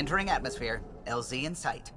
Entering atmosphere. LZ in sight.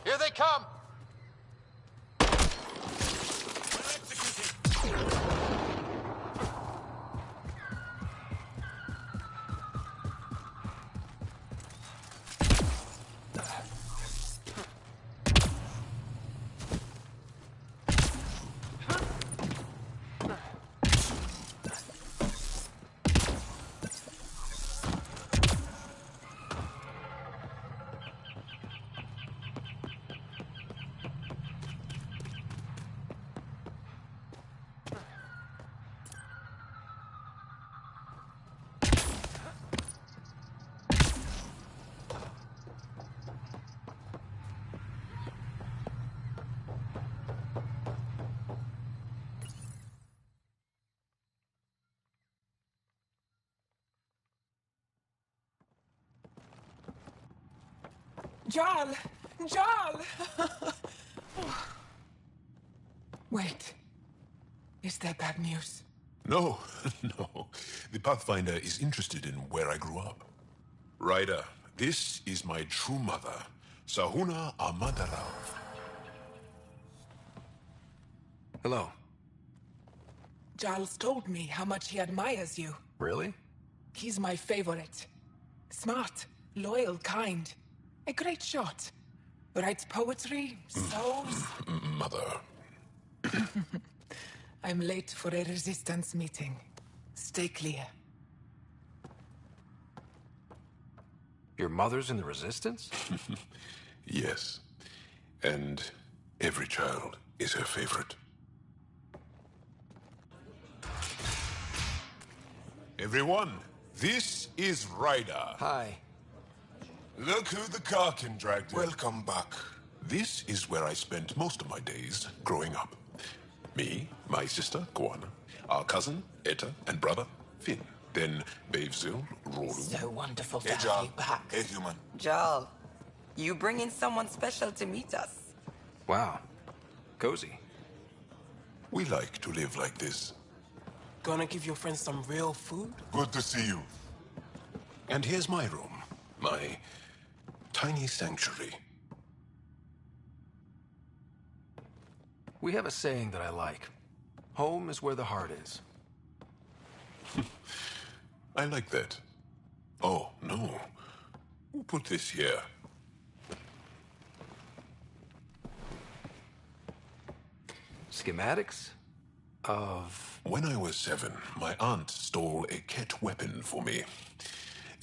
Here they come! Jarl! Jarl! Wait. Is there bad news? No, no. The Pathfinder is interested in where I grew up. Ryder, this is my true mother, Sahuna Amadarav. Hello. Jarl's told me how much he admires you. Really? He's my favorite. Smart, loyal, kind. A great shot. Writes poetry, sews. Mother. I'm late for a resistance meeting. Stay clear. Your mother's in the Resistance? Yes. And every child is her favorite. Everyone, this is Ryder. Hi. Look who the Karkin dragged in. Welcome back. This is where I spent most of my days growing up. Me, my sister, Koana, our cousin, Etta, and brother, Finn. Then Bavzil, Rolu. So wonderful to Hey, have Jarl. you back. Hey, human. Jarl, you bring in someone special to meet us. Wow. Cozy. We like to live like this. Gonna give your friends some real food? Good to see you. And here's my room. My tiny sanctuary. We have a saying that I like. Home is where the heart is. I like that. Oh, no. Who put this here? Schematics of... When I was 7, my aunt stole a Ket weapon for me.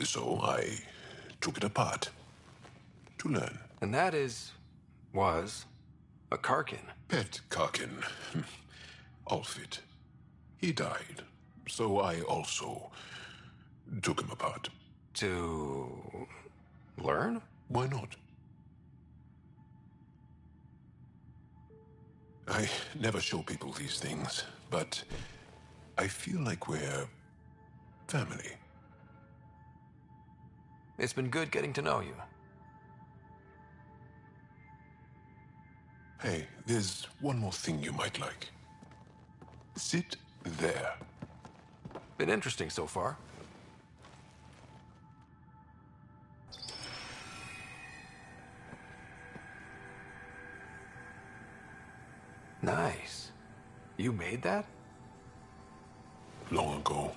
So I took it apart to learn. And that is... was... a Karkin. Pet Karkin. Alfit. He died. So I also took him apart. To... learn? Why not? I never show people these things, but I feel like we're family. It's been good getting to know you. Hey, there's one more thing you might like. Sit there. Been interesting so far. Nice. You made that? Long ago.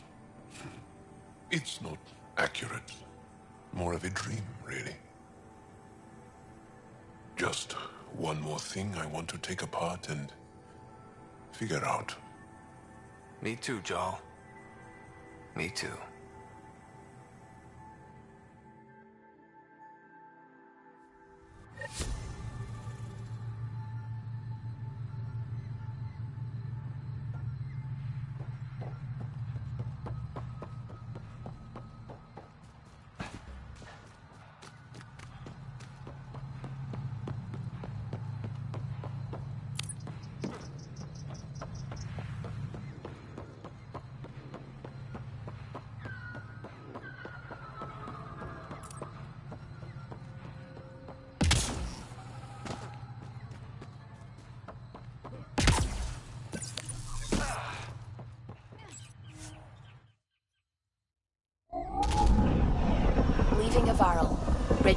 It's not accurate. More of a dream, really. Just one more thing I want to take apart and figure out. Me too, Jarl. Me too.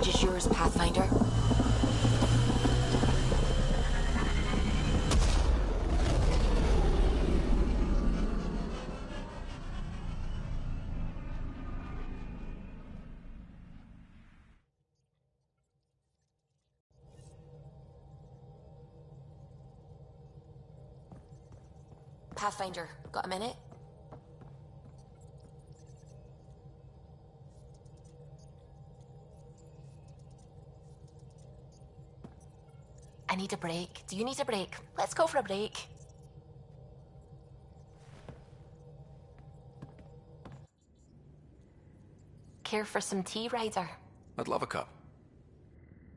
stage is yours, Pathfinder. Pathfinder, got a minute? I need a break. Do you need a break? Let's go for a break. Care for some tea, Ryder? I'd love a cup.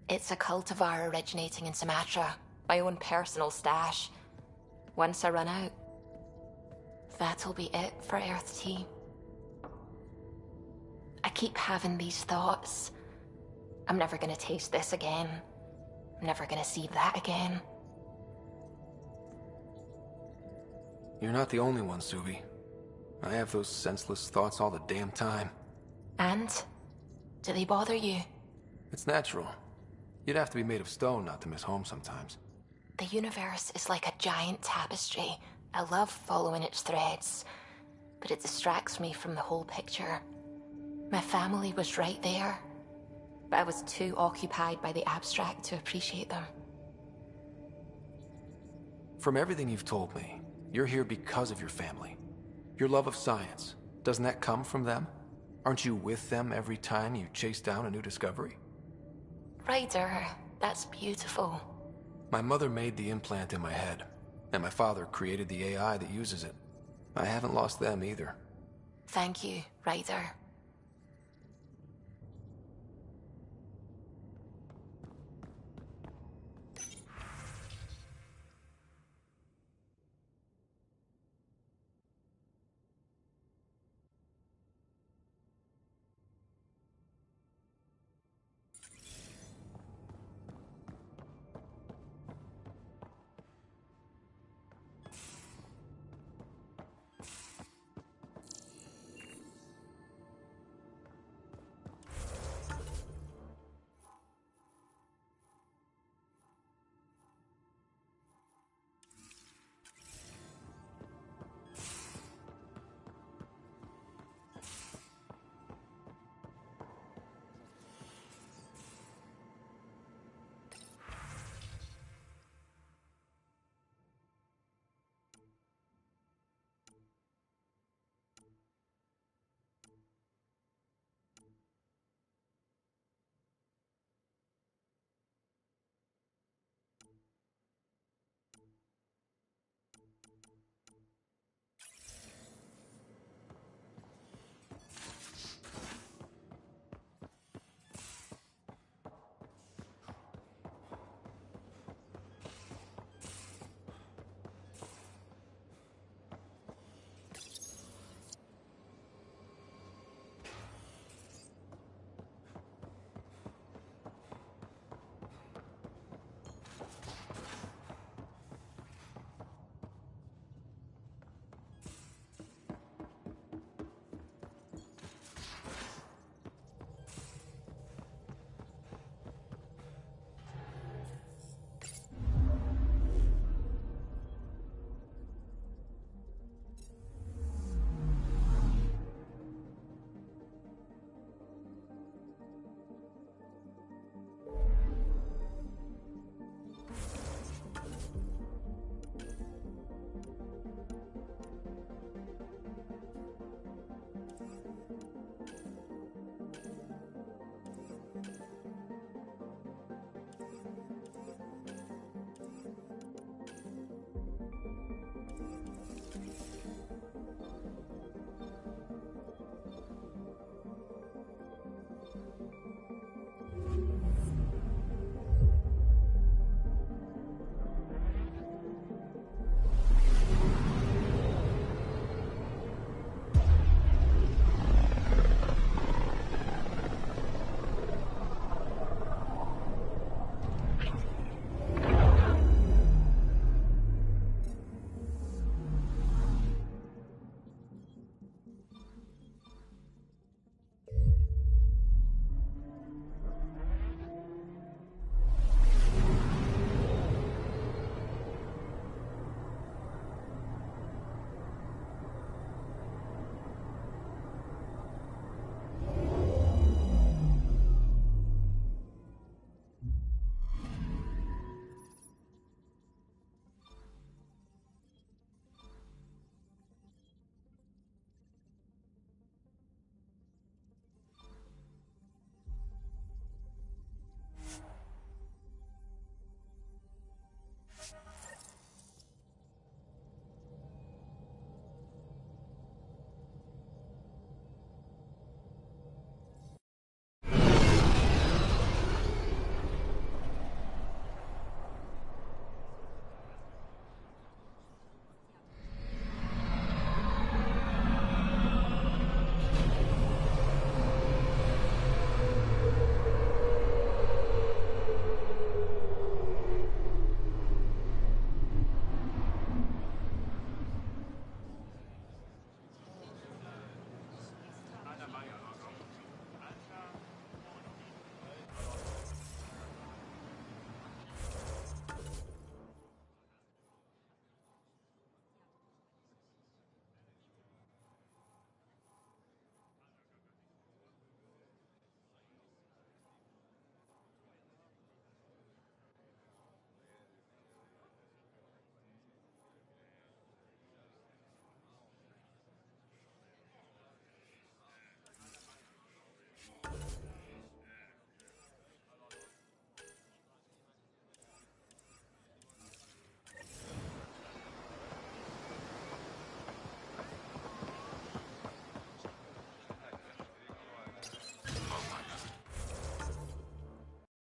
It's a cultivar originating in Sumatra. My own personal stash. Once I run out, that'll be it for Earth Tea. I keep having these thoughts. I'm never gonna taste this again. I'm never gonna see that again. You're not the only one, Subi. I have those senseless thoughts all the damn time. And? Do they bother you? It's natural. You'd have to be made of stone not to miss home sometimes. The universe is like a giant tapestry. I love following its threads, but it distracts me from the whole picture. My family was right there, but I was too occupied by the abstract to appreciate them. From everything you've told me, you're here because of your family. Your love of science, doesn't that come from them? Aren't you with them every time you chase down a new discovery? Ryder, that's beautiful. My mother made the implant in my head, and my father created the AI that uses it. I haven't lost them either. Thank you, Ryder.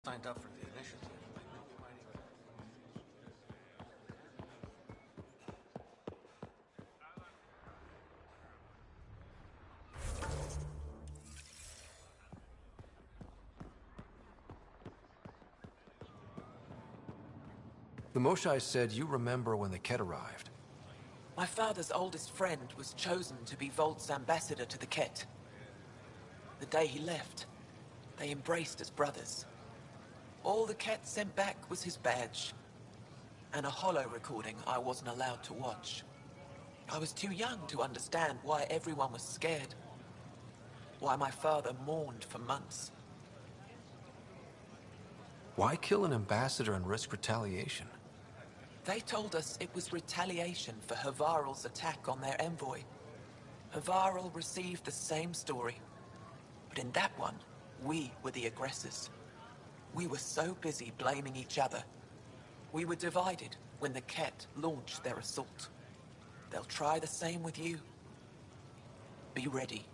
signed up for the initiative. The Moshai said you remember when the Ket arrived. My father's oldest friend was chosen to be Volt's ambassador to the Ket. The day he left, they embraced as brothers. All the Ket sent back was his badge, and a holo recording I wasn't allowed to watch. I was too young to understand why everyone was scared, why my father mourned for months. Why kill an ambassador and risk retaliation? They told us it was retaliation for Havarl's attack on their envoy. Havarl received the same story, but in that one, we were the aggressors. We were so busy blaming each other. We were divided when the Ket launched their assault. They'll try the same with you. Be ready.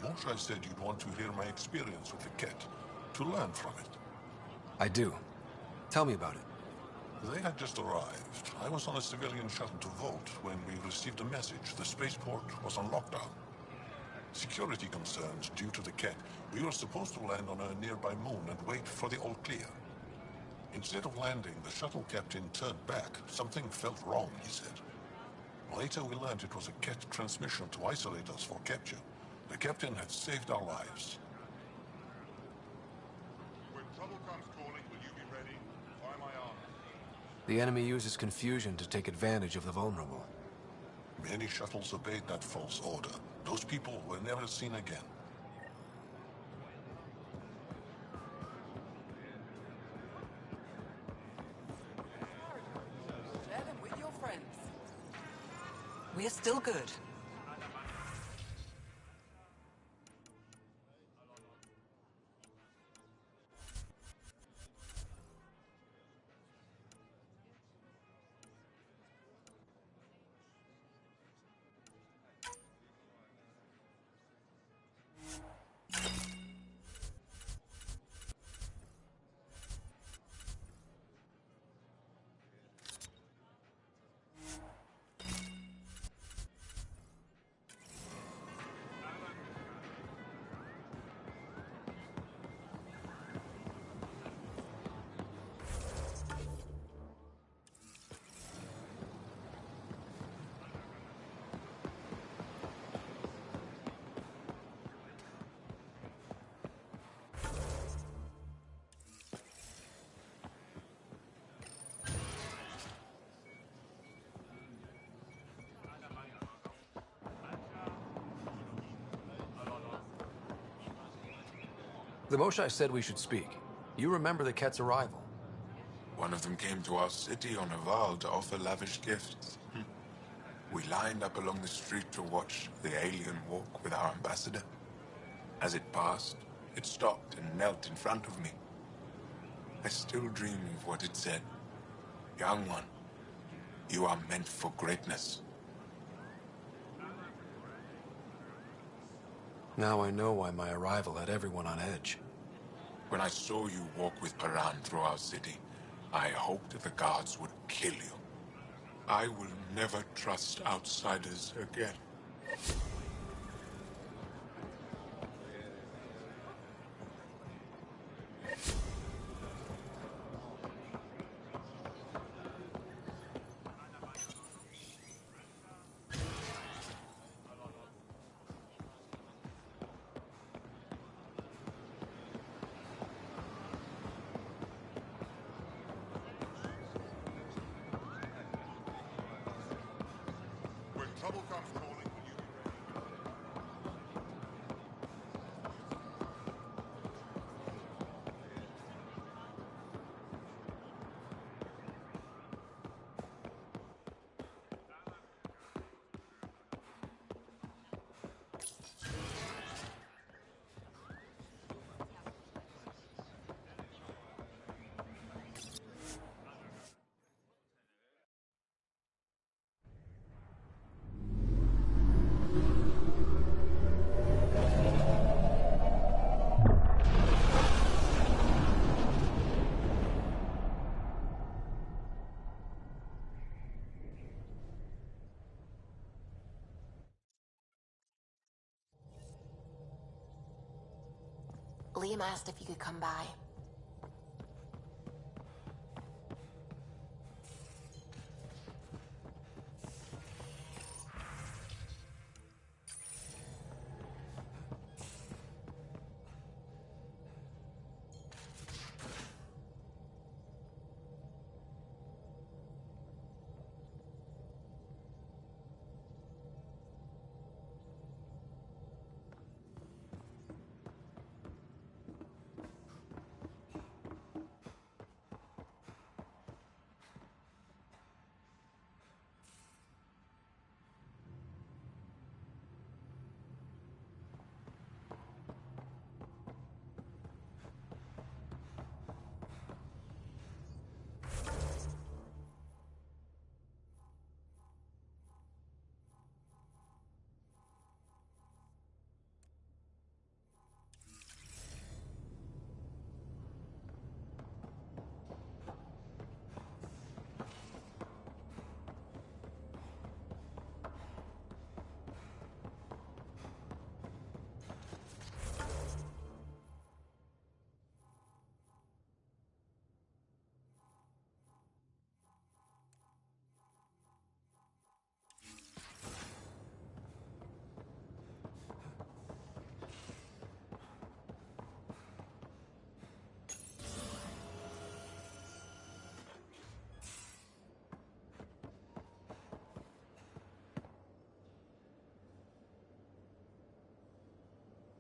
Moshai said you'd want to hear my experience with the Ket, to learn from it. I do. Tell me about it. They had just arrived. I was on a civilian shuttle to Volt when we received a message. The spaceport was on lockdown. Security concerns due to the Ket. We were supposed to land on a nearby moon and wait for the all clear. Instead of landing, the shuttle captain turned back. Something felt wrong, he said. Later we learned it was a Ket transmission to isolate us for capture. The captain had saved our lives. When trouble comes calling, will you be ready? Fire my arm. The enemy uses confusion to take advantage of the vulnerable. Many shuttles obeyed that false order. Those people were never seen again. Share them with your friends. We're still good. The Moshai said we should speak. You remember the Ket's arrival. One of them came to our city on a vow to offer lavish gifts. We lined up along the street to watch the alien walk with our ambassador. As it passed, it stopped and knelt in front of me. I still dream of what it said. Young one, you are meant for greatness. Now I know why my arrival had everyone on edge. When I saw you walk with Paran through our city, I hoped the guards would kill you. I will never trust outsiders again. When trouble comes calling, will you be ready? Liam asked if you could come by.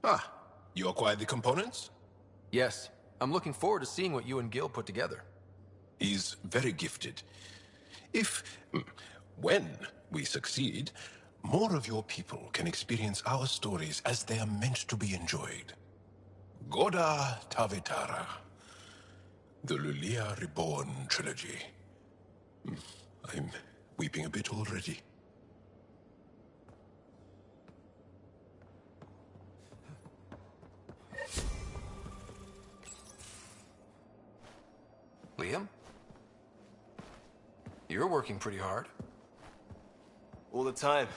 Ah, you acquired the components? Yes. I'm looking forward to seeing what you and Gil put together. He's very gifted. When we succeed, more of your people can experience our stories as they are meant to be enjoyed. Goda Tavetara, the Lulia Reborn trilogy. I'm weeping a bit already. Liam? You're working pretty hard. All the time.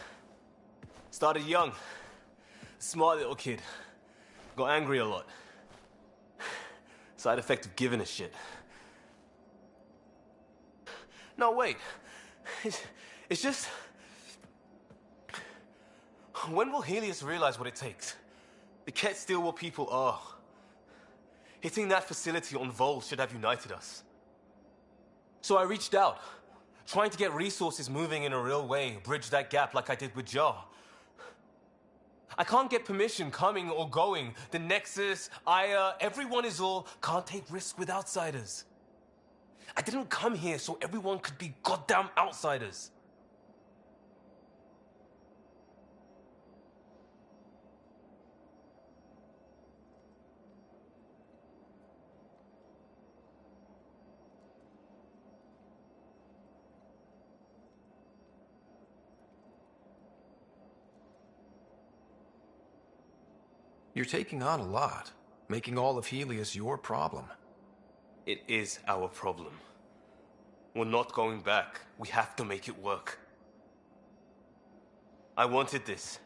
Started young. Smart little kid. Got angry a lot. Side effect of giving a shit. No, wait. It's just... When will Helios realize what it takes? The Ket's still what people are. Hitting that facility on Vol should have united us. So I reached out, trying to get resources moving in a real way, bridge that gap like I did with Jar. I can't get permission coming or going. The Nexus, Aya, everyone is all, can't take risks with outsiders. I didn't come here so everyone could be goddamn outsiders. You're taking on a lot, making all of Helios your problem. It is our problem. We're not going back. We have to make it work. I wanted this.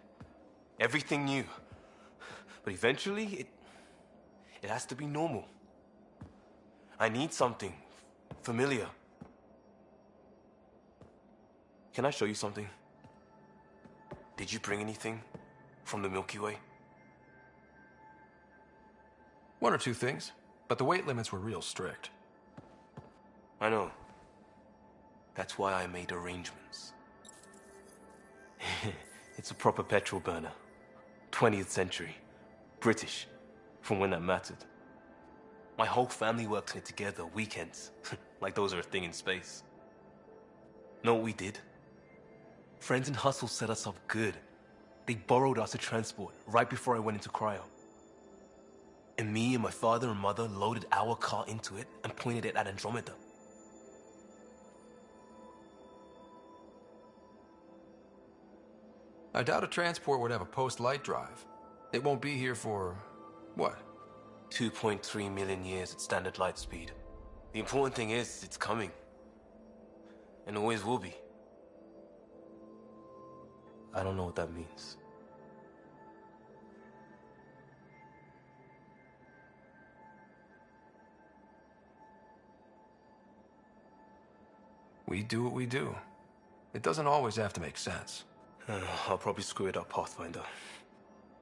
Everything new. But eventually, it has to be normal. I need something familiar. Can I show you something? Did you bring anything from the Milky Way? One or two things, but the weight limits were real strict. I know. That's why I made arrangements. It's a proper petrol burner. 20th century. British. From when that mattered. My whole family worked on it together, weekends. Like those are a thing in space. Know what we did? Friends in Hustle set us up good. They borrowed us to transport right before I went into cryo. And me and my father and mother loaded our car into it and pointed it at Andromeda. I doubt a transport would have a post-light drive. It won't be here for... what? 2.3 million years at standard light speed. The important thing is, it's coming. And always will be. I don't know what that means. We do what we do. It doesn't always have to make sense. I'll probably screw it up, Pathfinder.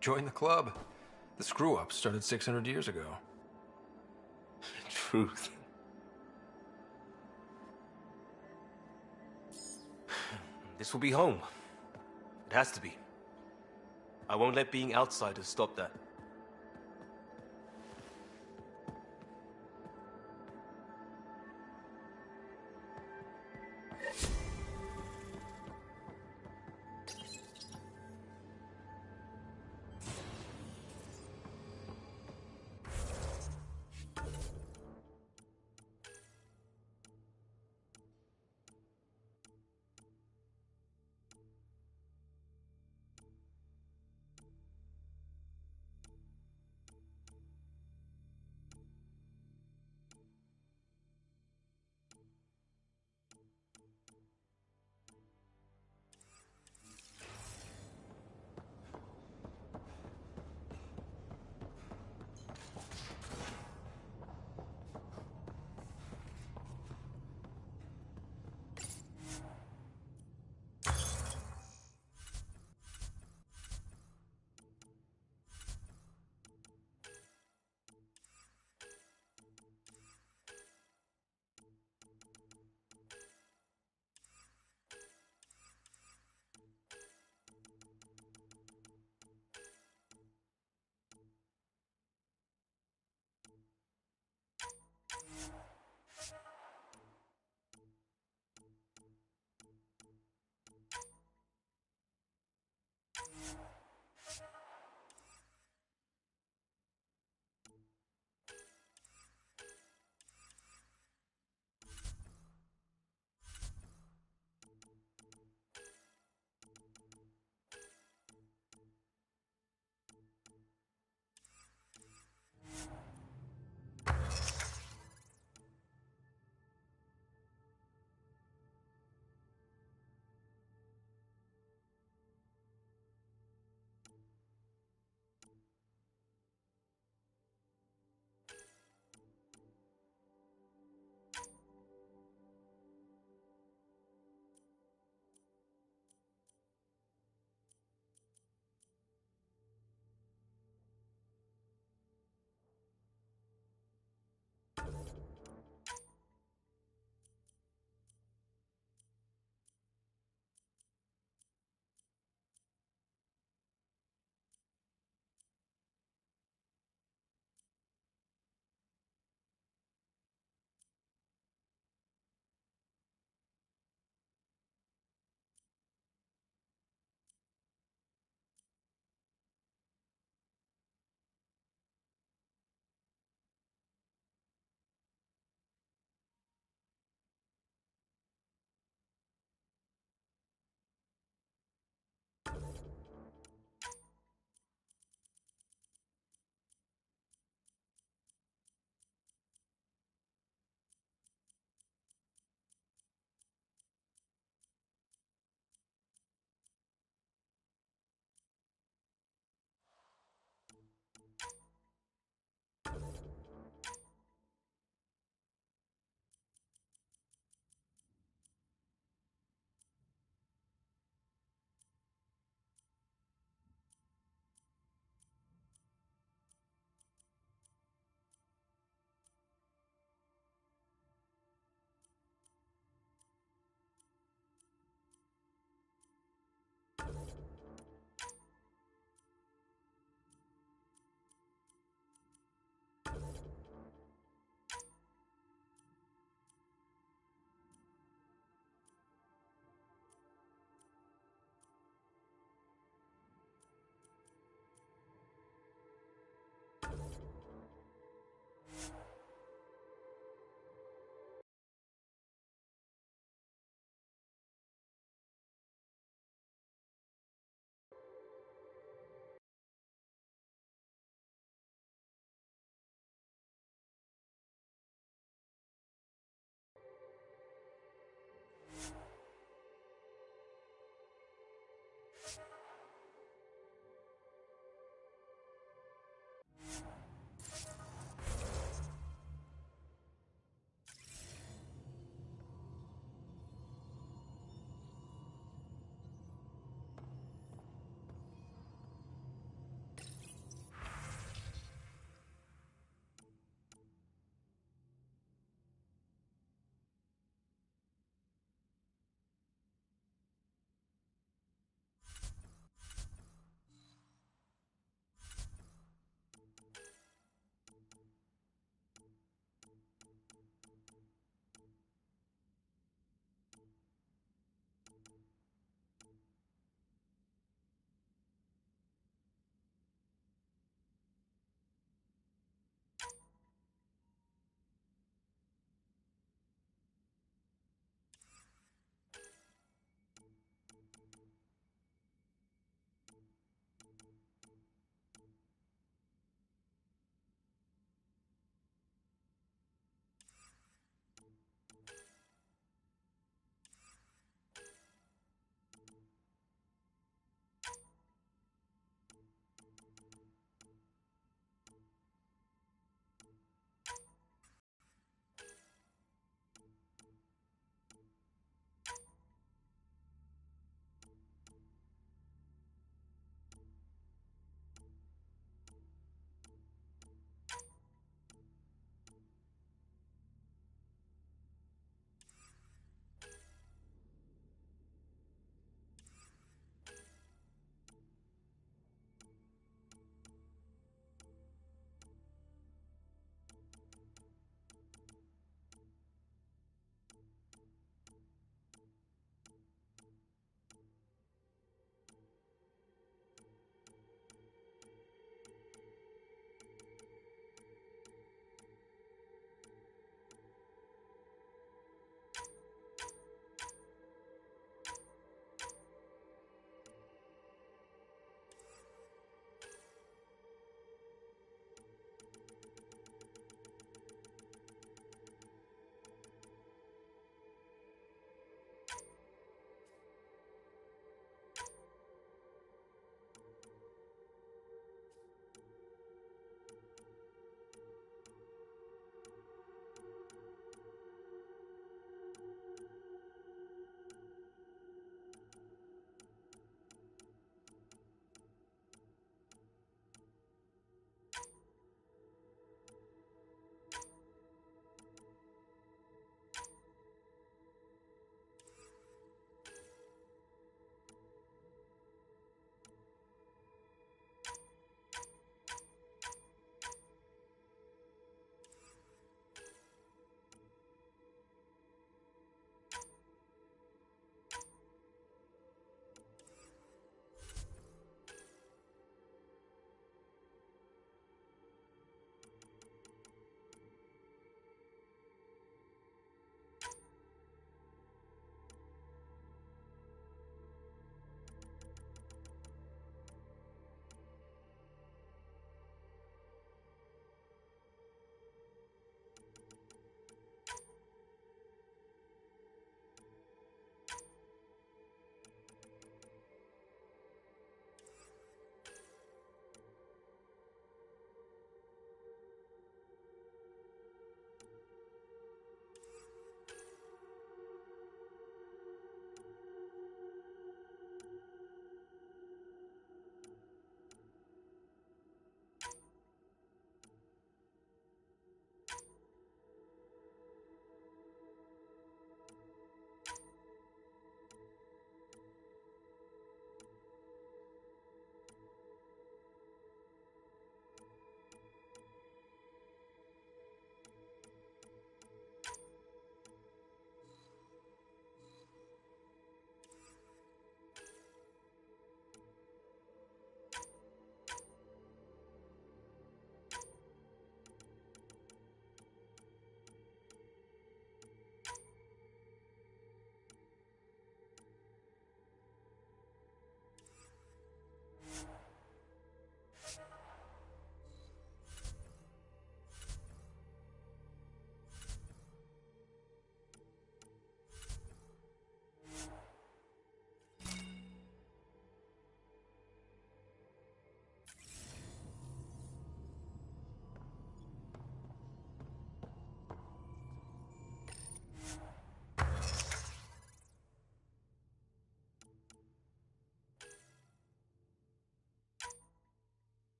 Join the club. The screw-up started 600 years ago. Truth. This will be home. It has to be. I won't let being outsiders stop that.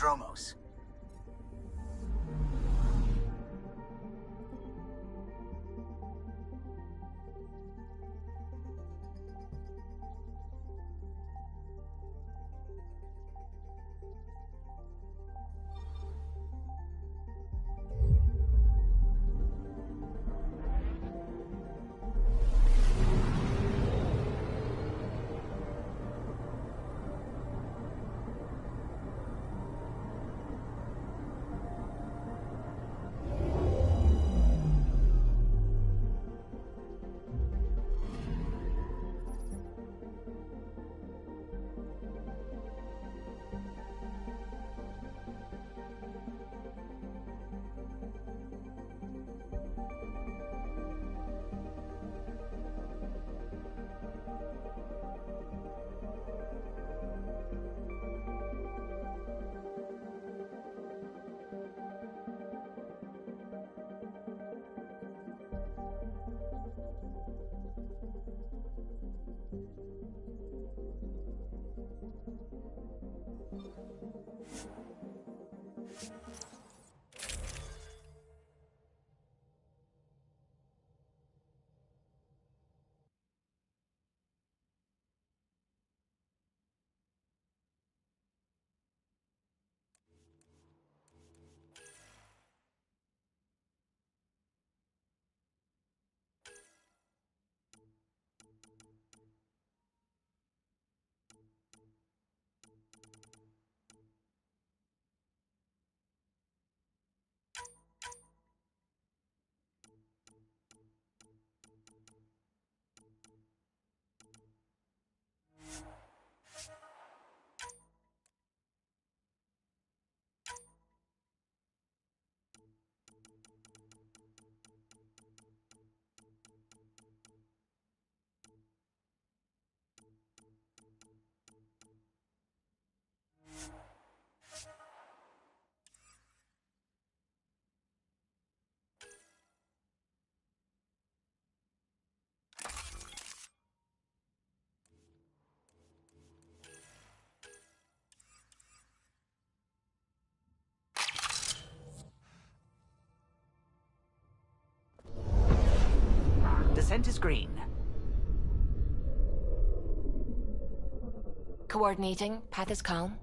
Nostromos. Descent is green. Coordinating. Path is calm.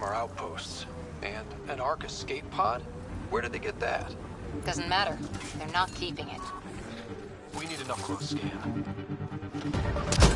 Our outposts. And an Ark escape pod? Where did they get that? Doesn't matter. They're not keeping it. We need an up-close scan.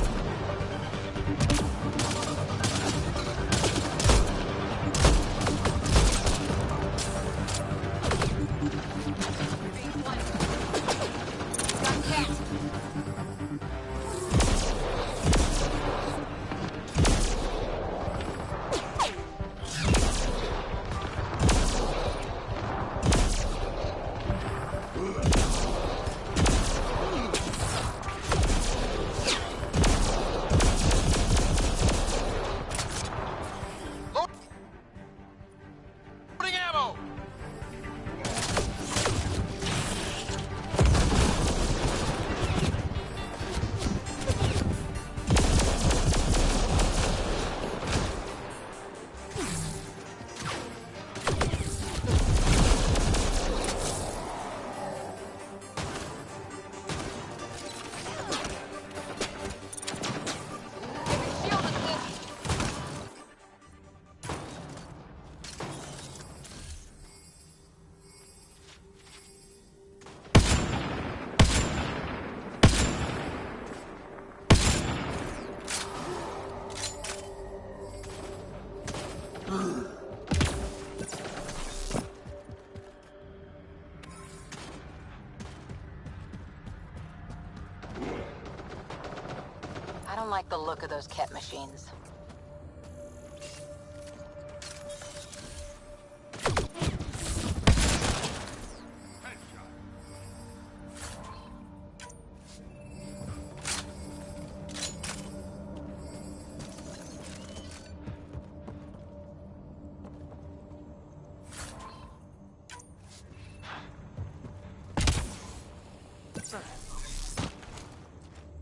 like the look of those cat machines.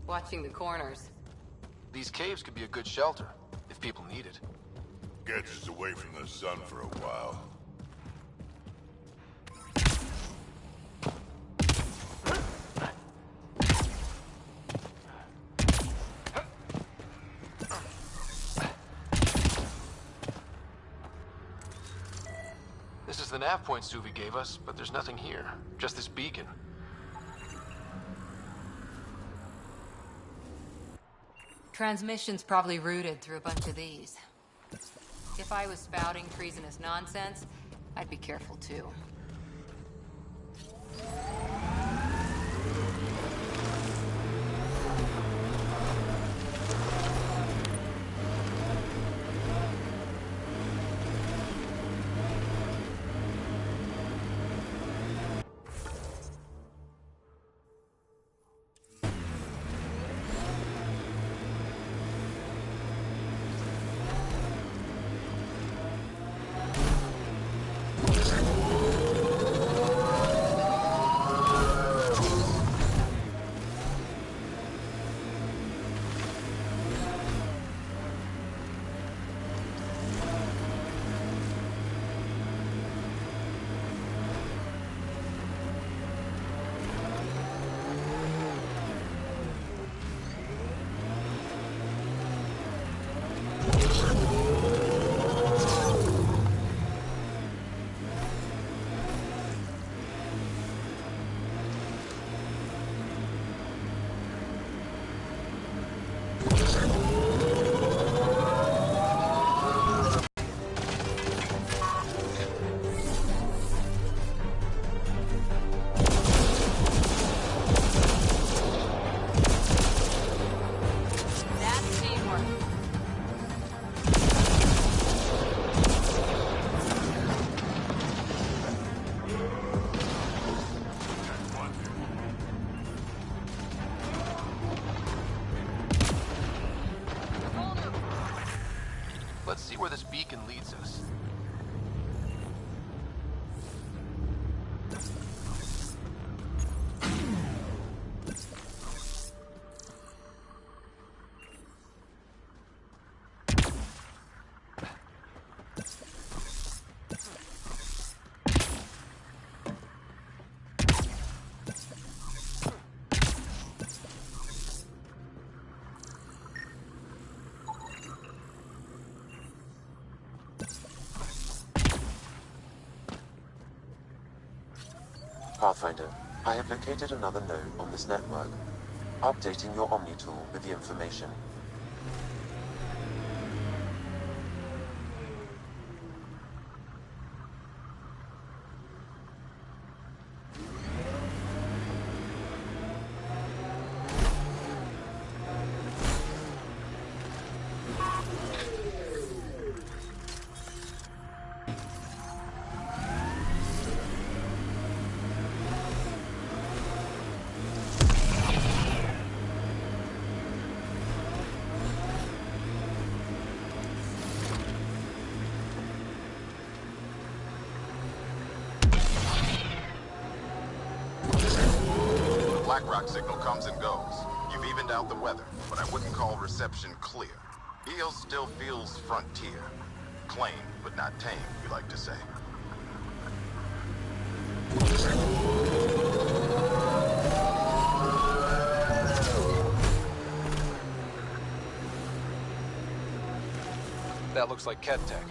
Watching the corners. These caves could be a good shelter, if people need it. Gets us away from the sun for a while. This is the nav point Suvi gave us, but there's nothing here. Just this beacon. Transmission's probably routed through a bunch of these. If I was spouting treasonous nonsense, I'd be careful too. Let's see where this beacon leads us. Pathfinder, I have located another node on this network. Updating your Omni tool with the information. Blackrock signal comes and goes. You've evened out the weather, but I wouldn't call reception clear. EO still feels frontier. Claimed, but not tamed, we like to say. That looks like Ket tech.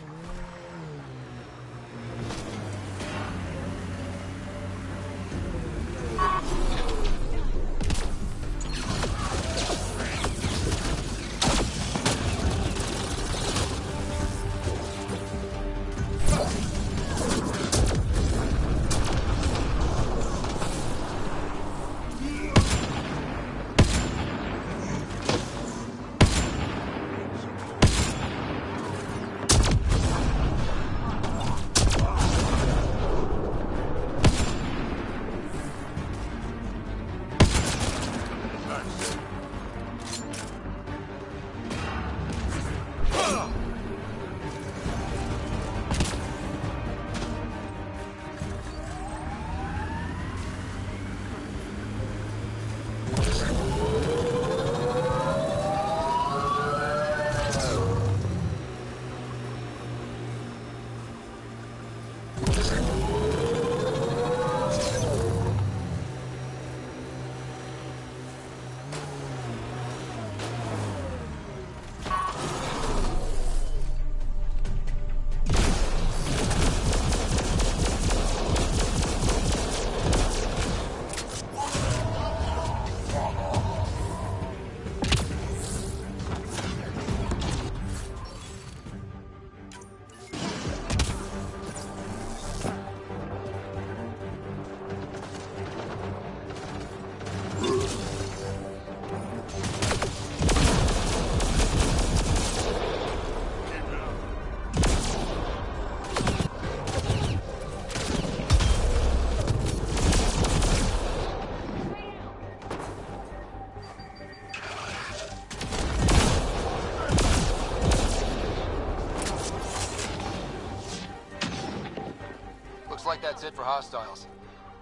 like that's it for hostiles.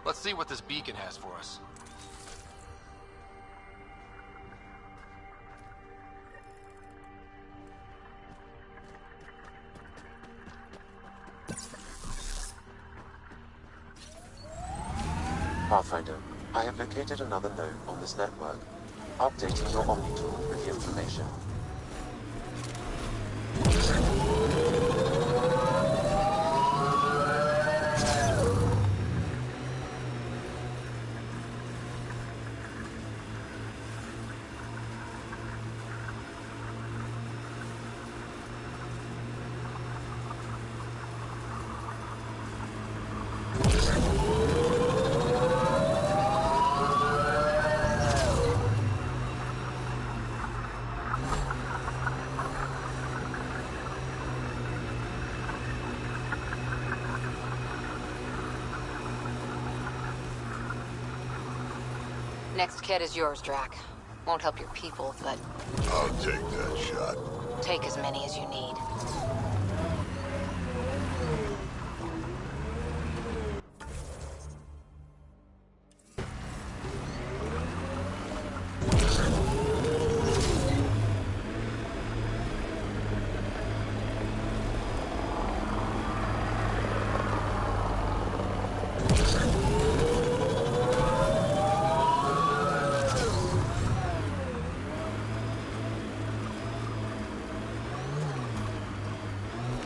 Let's see what this beacon has for us. Pathfinder, I have located another node on this network. Updating your Omni tool with the information. Next kit is yours, Drac. Won't help your people, but... I'll take that shot. Take as many as you need.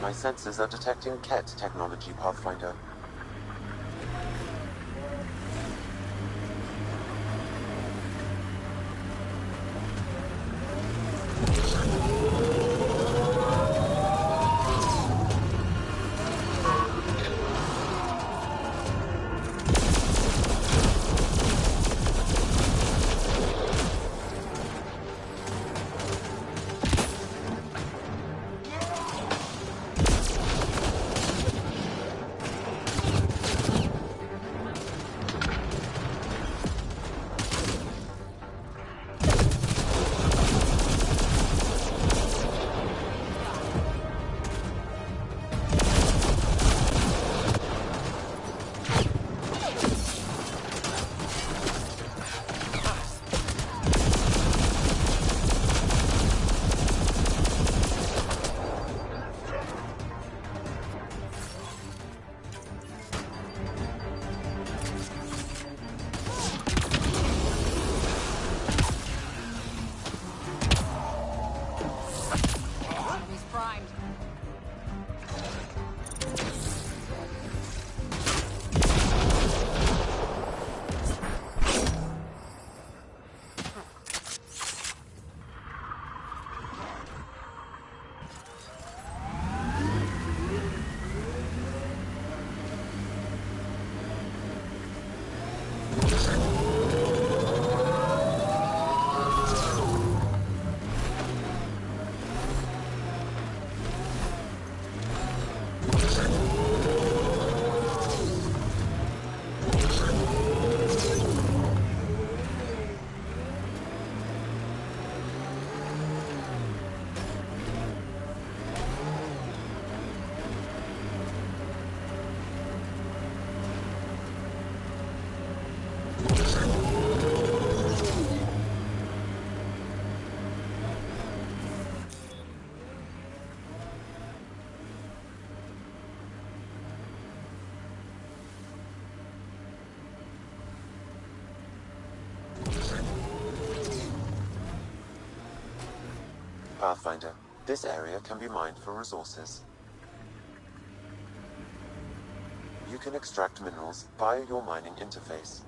My sensors are detecting Ket technology, Pathfinder. Pathfinder, this area can be mined for resources. You can extract minerals via your mining interface.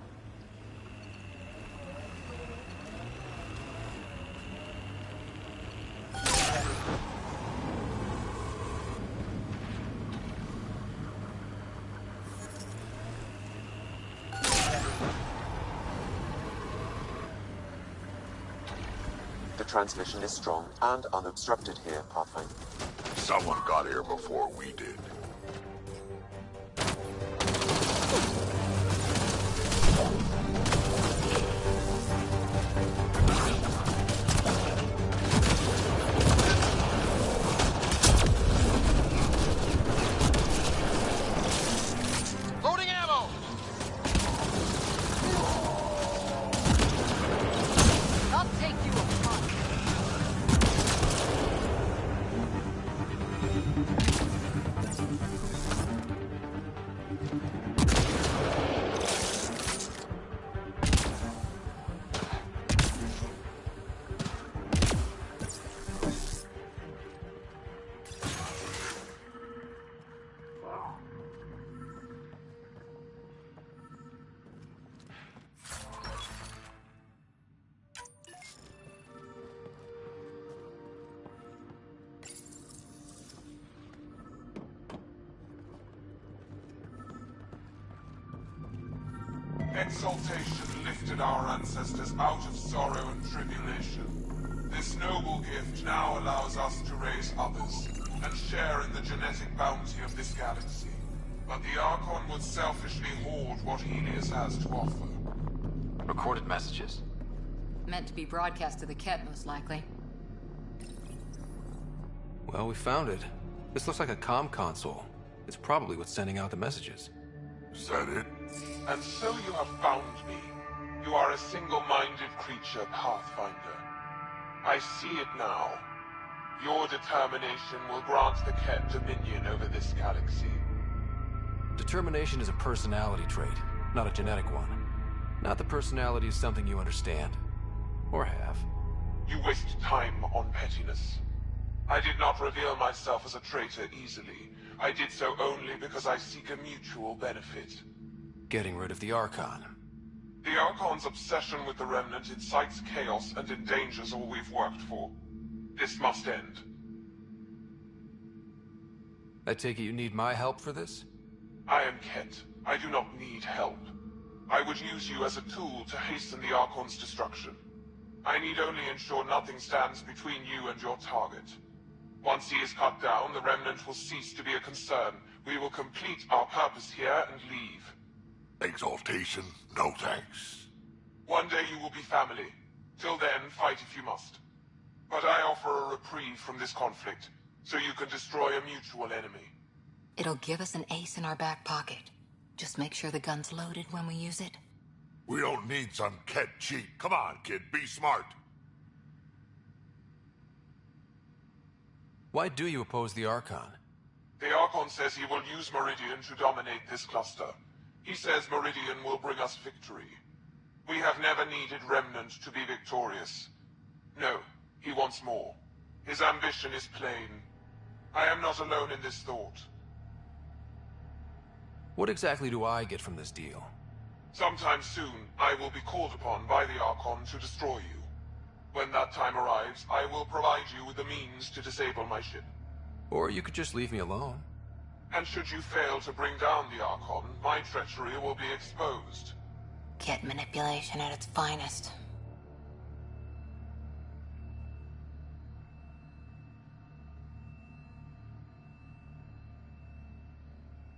The transmission is strong and unobstructed here, Pathfinder. Someone got here before we did. Exaltation lifted our ancestors out of sorrow and tribulation. This noble gift now allows us to raise others, and share in the genetic bounty of this galaxy. But the Archon would selfishly hoard what Helios has to offer. Recorded messages. Meant to be broadcast to the Ket, most likely. Well, we found it. This looks like a comm console. It's probably what's sending out the messages. Is that it? And so you have found me. You are a single-minded creature, Pathfinder. I see it now. Your determination will grant the Ket dominion over this galaxy. Determination is a personality trait, not a genetic one. Not the personality is something you understand. Or have. You waste time on pettiness. I did not reveal myself as a traitor easily. I did so only because I seek a mutual benefit. Getting rid of the Archon. The Archon's obsession with the Remnant incites chaos and endangers all we've worked for. This must end. I take it you need my help for this? I am Ket. I do not need help. I would use you as a tool to hasten the Archon's destruction. I need only ensure nothing stands between you and your target. Once he is cut down, the Remnant will cease to be a concern. We will complete our purpose here and leave. Exaltation? No thanks. One day you will be family. Till then, fight if you must. But I offer a reprieve from this conflict, so you can destroy a mutual enemy. It'll give us an ace in our back pocket. Just make sure the gun's loaded when we use it. We don't need some Ket cheat. Come on, kid, be smart. Why do you oppose the Archon? The Archon says he will use Meridian to dominate this cluster. He says Meridian will bring us victory. We have never needed Remnant to be victorious. No, he wants more. His ambition is plain. I am not alone in this thought. What exactly do I get from this deal? Sometime soon, I will be called upon by the Archon to destroy you. When that time arrives, I will provide you with the means to disable my ship. Or you could just leave me alone. And should you fail to bring down the Archon, my treachery will be exposed. Ket manipulation at its finest.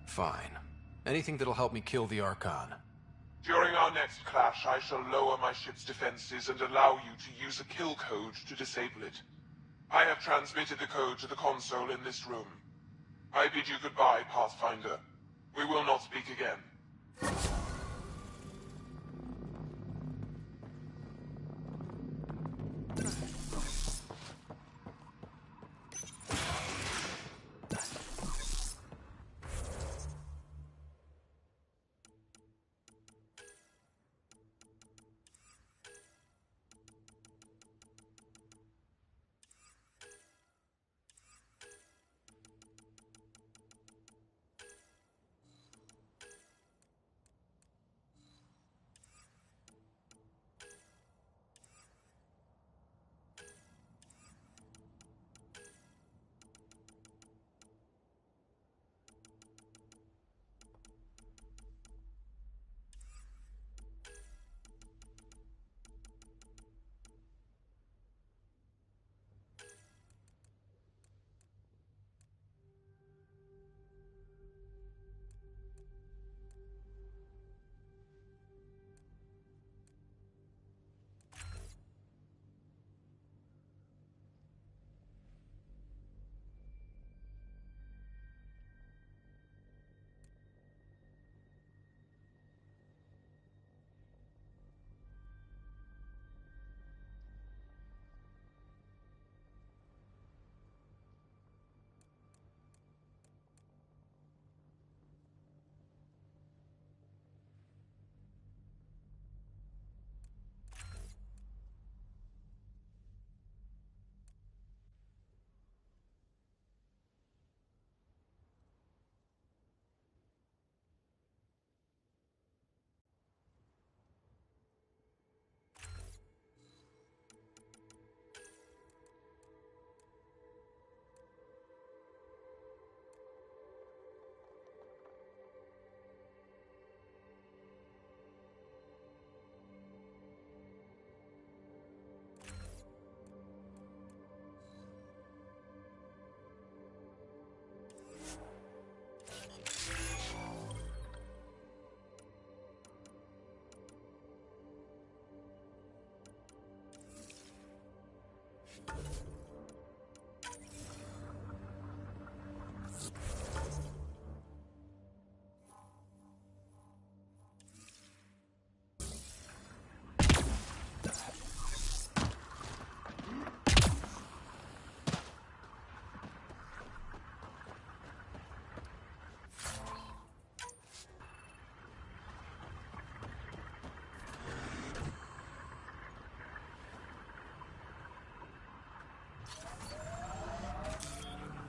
Fine. Anything that'll help me kill the Archon. During our next clash, I shall lower my ship's defenses and allow you to use a kill code to disable it. I have transmitted the code to the console in this room. I bid you goodbye, Pathfinder. We will not speak again.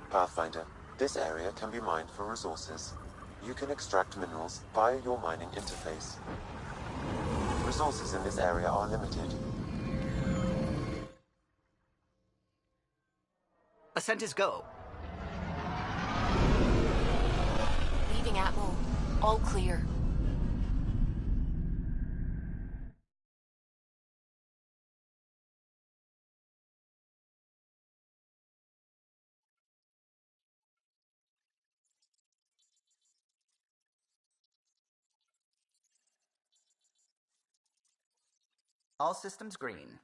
Pathfinder, this area can be mined for resources. You can extract minerals via your mining interface. Resources in this area are limited. Ascent is go. Leaving Atmo. All clear. All systems green.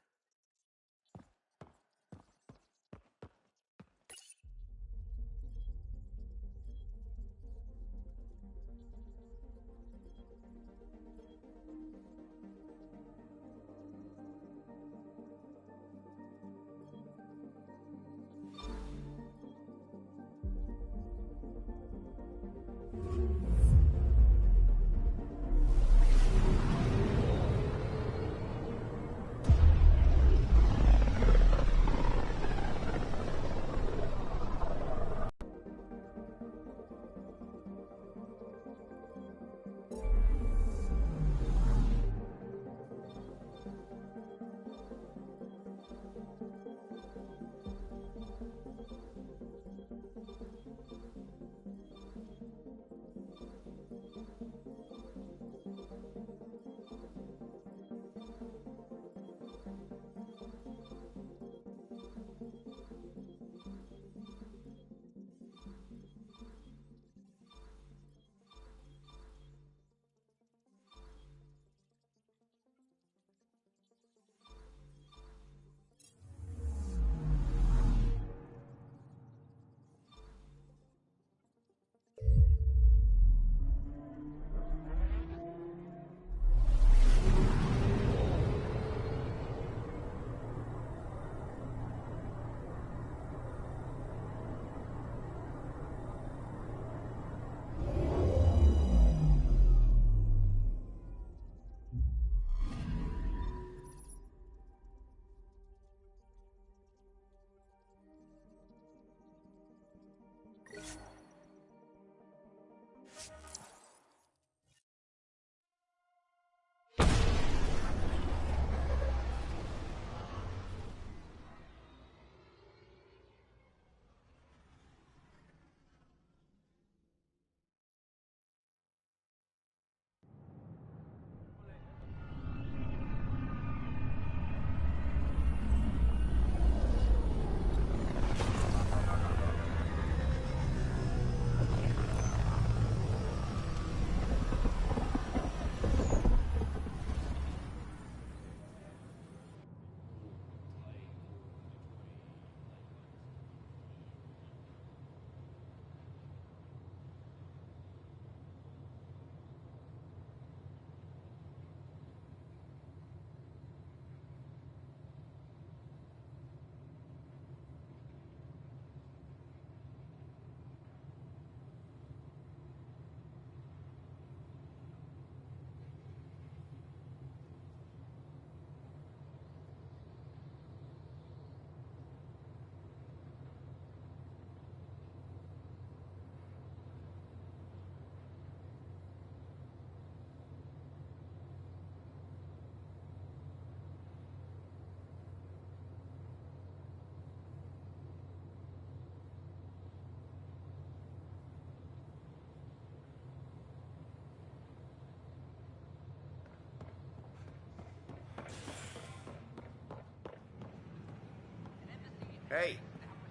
Hey,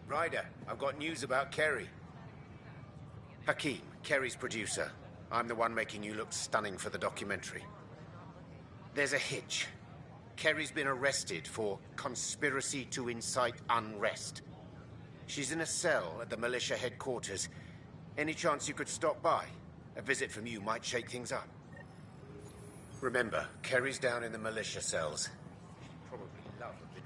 Ryder, I've got news about Kerry. Hakeem, Kerry's producer. I'm the one making you look stunning for the documentary. There's a hitch. Kerry's been arrested for conspiracy to incite unrest. She's in a cell at the militia headquarters. Any chance you could stop by? A visit from you might shake things up. Remember, Kerry's down in the militia cells. She'd probably love a bit.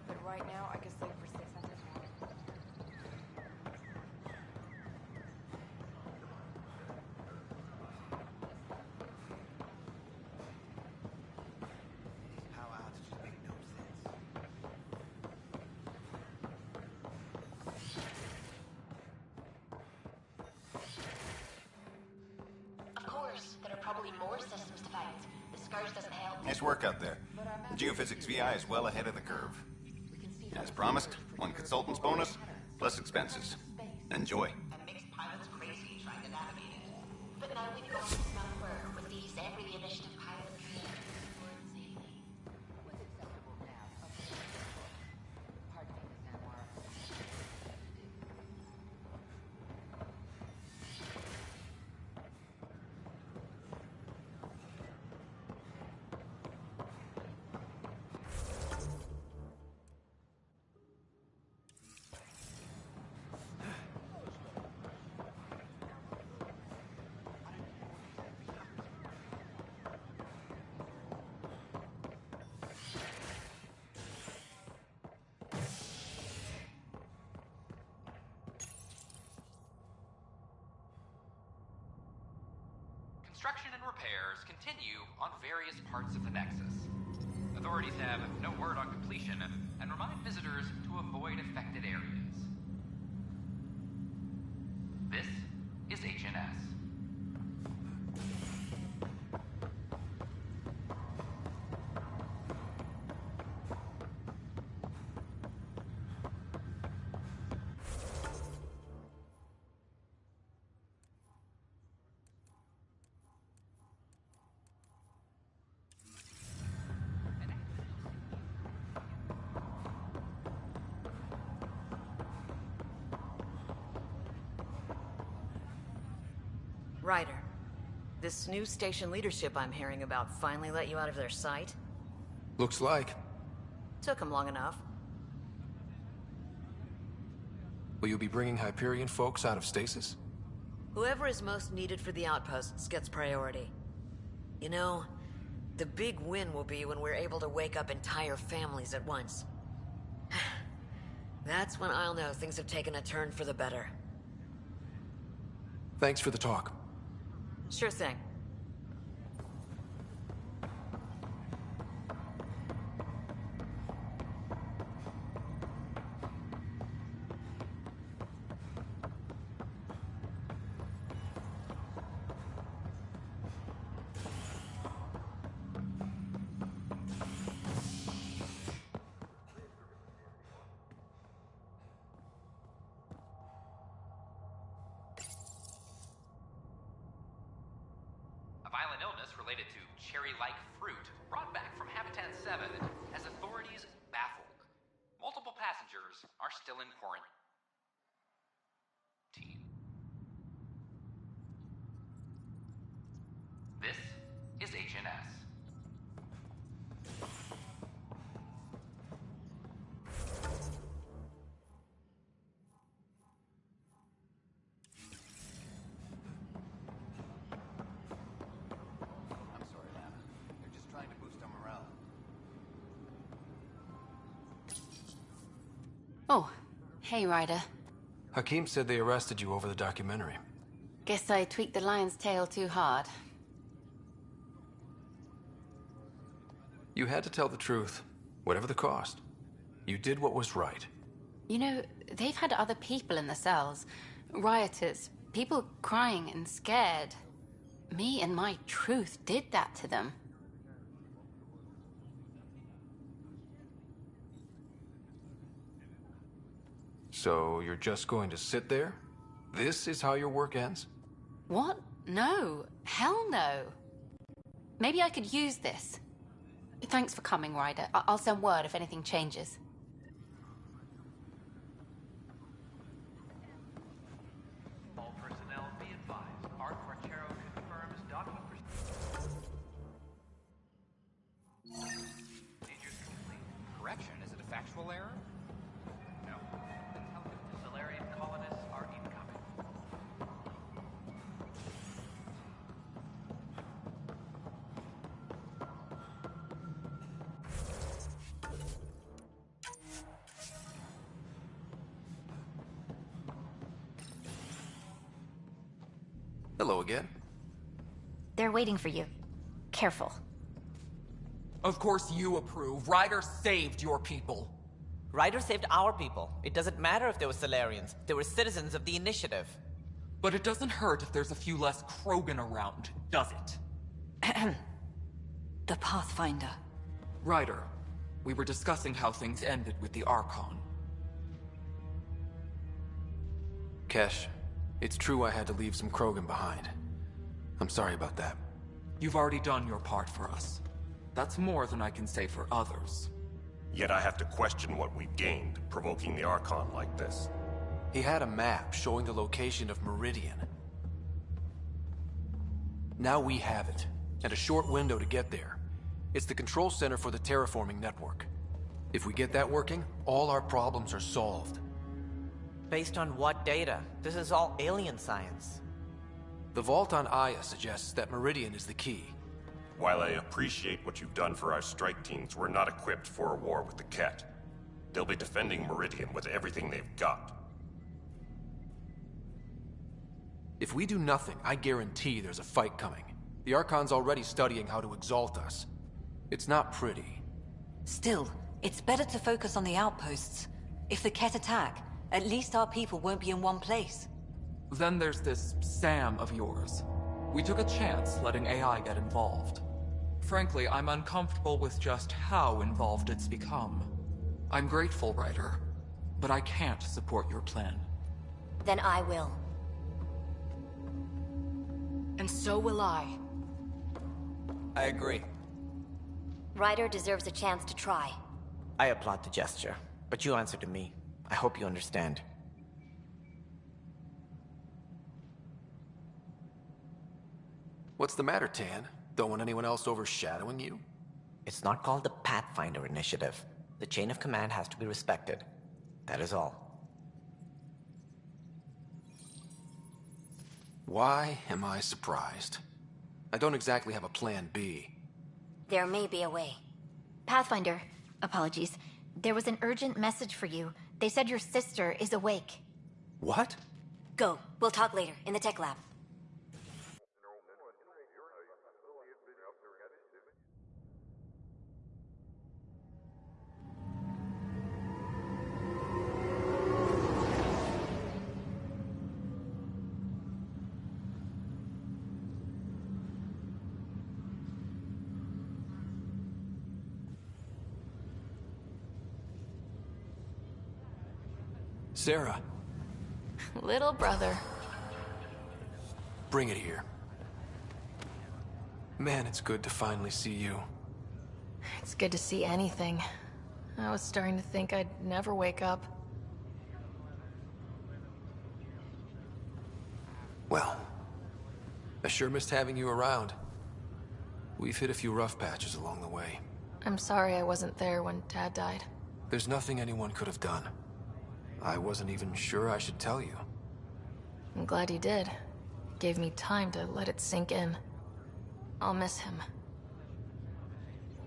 But right now, I can save for 600 more. Of course, there are probably more systems to find. The Scourge doesn't help. Nice work out there. The Geophysics VI is well ahead of the curve. As promised, one consultant's bonus, plus expenses. Enjoy. And makes pilots crazy trying to navigate it. But now we've got this number with these every initiative pilot created for safety. What's acceptable now? Pardon me, Miss Anwar. Construction and repairs continue on various parts of the Nexus. Authorities have no word on completion and remind visitors to avoid affected areas. This is HNS. Ryder, this new station leadership I'm hearing about finally let you out of their sight? Looks like. Took them long enough. Will you be bringing Hyperion folks out of stasis? Whoever is most needed for the outposts gets priority. You know, the big win will be when we're able to wake up entire families at once. That's when I'll know things have taken a turn for the better. Thanks for the talk. Sure thing. Violent illness related to cherry-like fruit brought back from Habitat 7 has authorities baffled. Multiple passengers are still in quarantine. This is HNS. Oh, hey, Ryder. Hakim said they arrested you over the documentary. Guess I tweaked the lion's tail too hard. You had to tell the truth, whatever the cost. You did what was right. You know, they've had other people in the cells. Rioters, people crying and scared. Me and my truth did that to them. So you're just going to sit there? This is how your work ends? What? No. Hell no. Maybe I could use this. Thanks for coming, Ryder. I'll send word if anything changes. All personnel be advised. Art Marchero confirms docking procedures complete. Correction, is it a factual error? No. Intelligent Solarian colonists are incoming. Hello again. They're waiting for you. Careful. Of course you approve. Ryder saved your people. Ryder saved our people. It doesn't matter if they were Solarians. They were citizens of the Initiative. But it doesn't hurt if there's a few less Krogan around, does it? The Pathfinder. Ryder, we were discussing how things ended with the Archon. Kesh, it's true I had to leave some Krogan behind. I'm sorry about that. You've already done your part for us. That's more than I can say for others. Yet I have to question what we've gained, provoking the Archon like this. He had a map showing the location of Meridian. Now we have it, and a short window to get there. It's the control center for the terraforming network. If we get that working, all our problems are solved. Based on what data? This is all alien science. The vault on Aya suggests that Meridian is the key. While I appreciate what you've done for our strike teams, we're not equipped for a war with the Ket. They'll be defending Meridian with everything they've got. If we do nothing, I guarantee there's a fight coming. The Archon's already studying how to exalt us. It's not pretty. Still, it's better to focus on the outposts. If the Ket attack, at least our people won't be in one place. Then there's this Sam of yours. We took a chance letting AI get involved. Frankly, I'm uncomfortable with just how involved it's become. I'm grateful, Ryder, but I can't support your plan. Then I will. And so will I. I agree. Ryder deserves a chance to try. I applaud the gesture, but you answer to me. I hope you understand. What's the matter, Tan? Don't want anyone else overshadowing you? It's not called the Pathfinder Initiative. The chain of command has to be respected. That is all. Why am I surprised? I don't exactly have a plan B. There may be a way. Pathfinder, apologies. There was an urgent message for you. They said your sister is awake. What? Go. We'll talk later, in the tech lab. Sarah. Little brother. Bring it here. Man, it's good to finally see you. It's good to see anything. I was starting to think I'd never wake up. Well, I sure missed having you around. We've hit a few rough patches along the way. I'm sorry I wasn't there when Dad died. There's nothing anyone could have done. I wasn't even sure I should tell you. I'm glad you did. It gave me time to let it sink in. I'll miss him.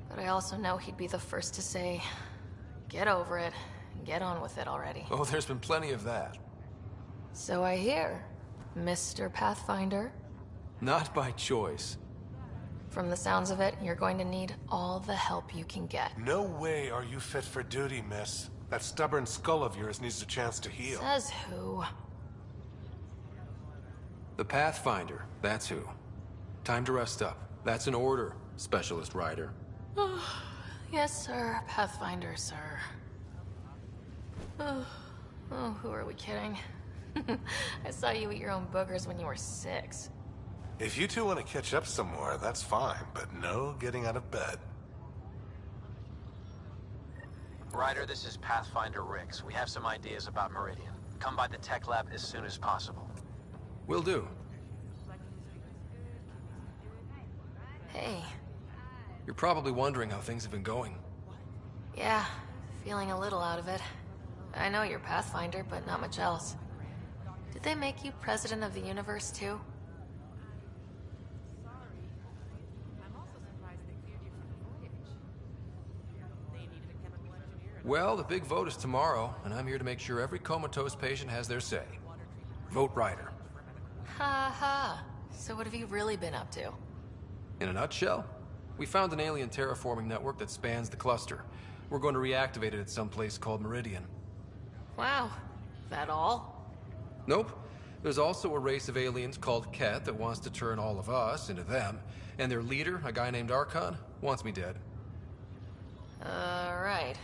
But I also know he'd be the first to say, get over it, and get on with it already. Oh, there's been plenty of that. So I hear, Mr. Pathfinder. Not by choice. From the sounds of it, you're going to need all the help you can get. No way are you fit for duty, miss. That stubborn skull of yours needs a chance to heal. Says who? The Pathfinder, that's who. Time to rest up. That's an order, Specialist Ryder. Yes, sir. Pathfinder, sir. Oh, who are we kidding? I saw you eat your own boogers when you were 6. If you two want to catch up some more, that's fine, but no getting out of bed. Ryder, this is Pathfinder Rix. We have some ideas about Meridian. Come by the tech lab as soon as possible. Will do. Hey. You're probably wondering how things have been going. Yeah, feeling a little out of it. I know you're Pathfinder, but not much else. Did they make you president of the universe, too? Well, the big vote is tomorrow, and I'm here to make sure every comatose patient has their say. Vote Ryder. Ha ha. So what have you really been up to? In a nutshell, we found an alien terraforming network that spans the cluster. We're going to reactivate it at some place called Meridian. Wow. That all? Nope. There's also a race of aliens called Ket that wants to turn all of us into them, and their leader, a guy named Archon, wants me dead. Right.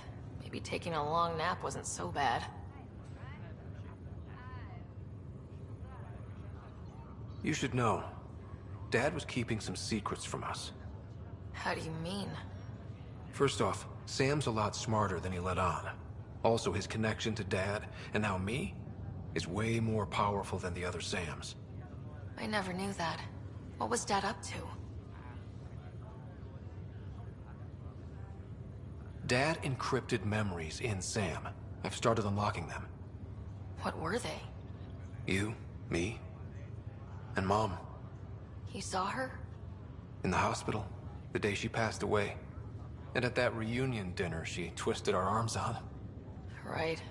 Maybe taking a long nap wasn't so bad. You should know. Dad was keeping some secrets from us. How do you mean? First off, Sam's a lot smarter than he let on. Also, his connection to Dad, and now me, is way more powerful than the other Sams. I never knew that. What was Dad up to? Dad encrypted memories in Sam. I've started unlocking them. What were they? You, me, and Mom. You saw her? In the hospital, the day she passed away. And at that reunion dinner she twisted our arms on. Right.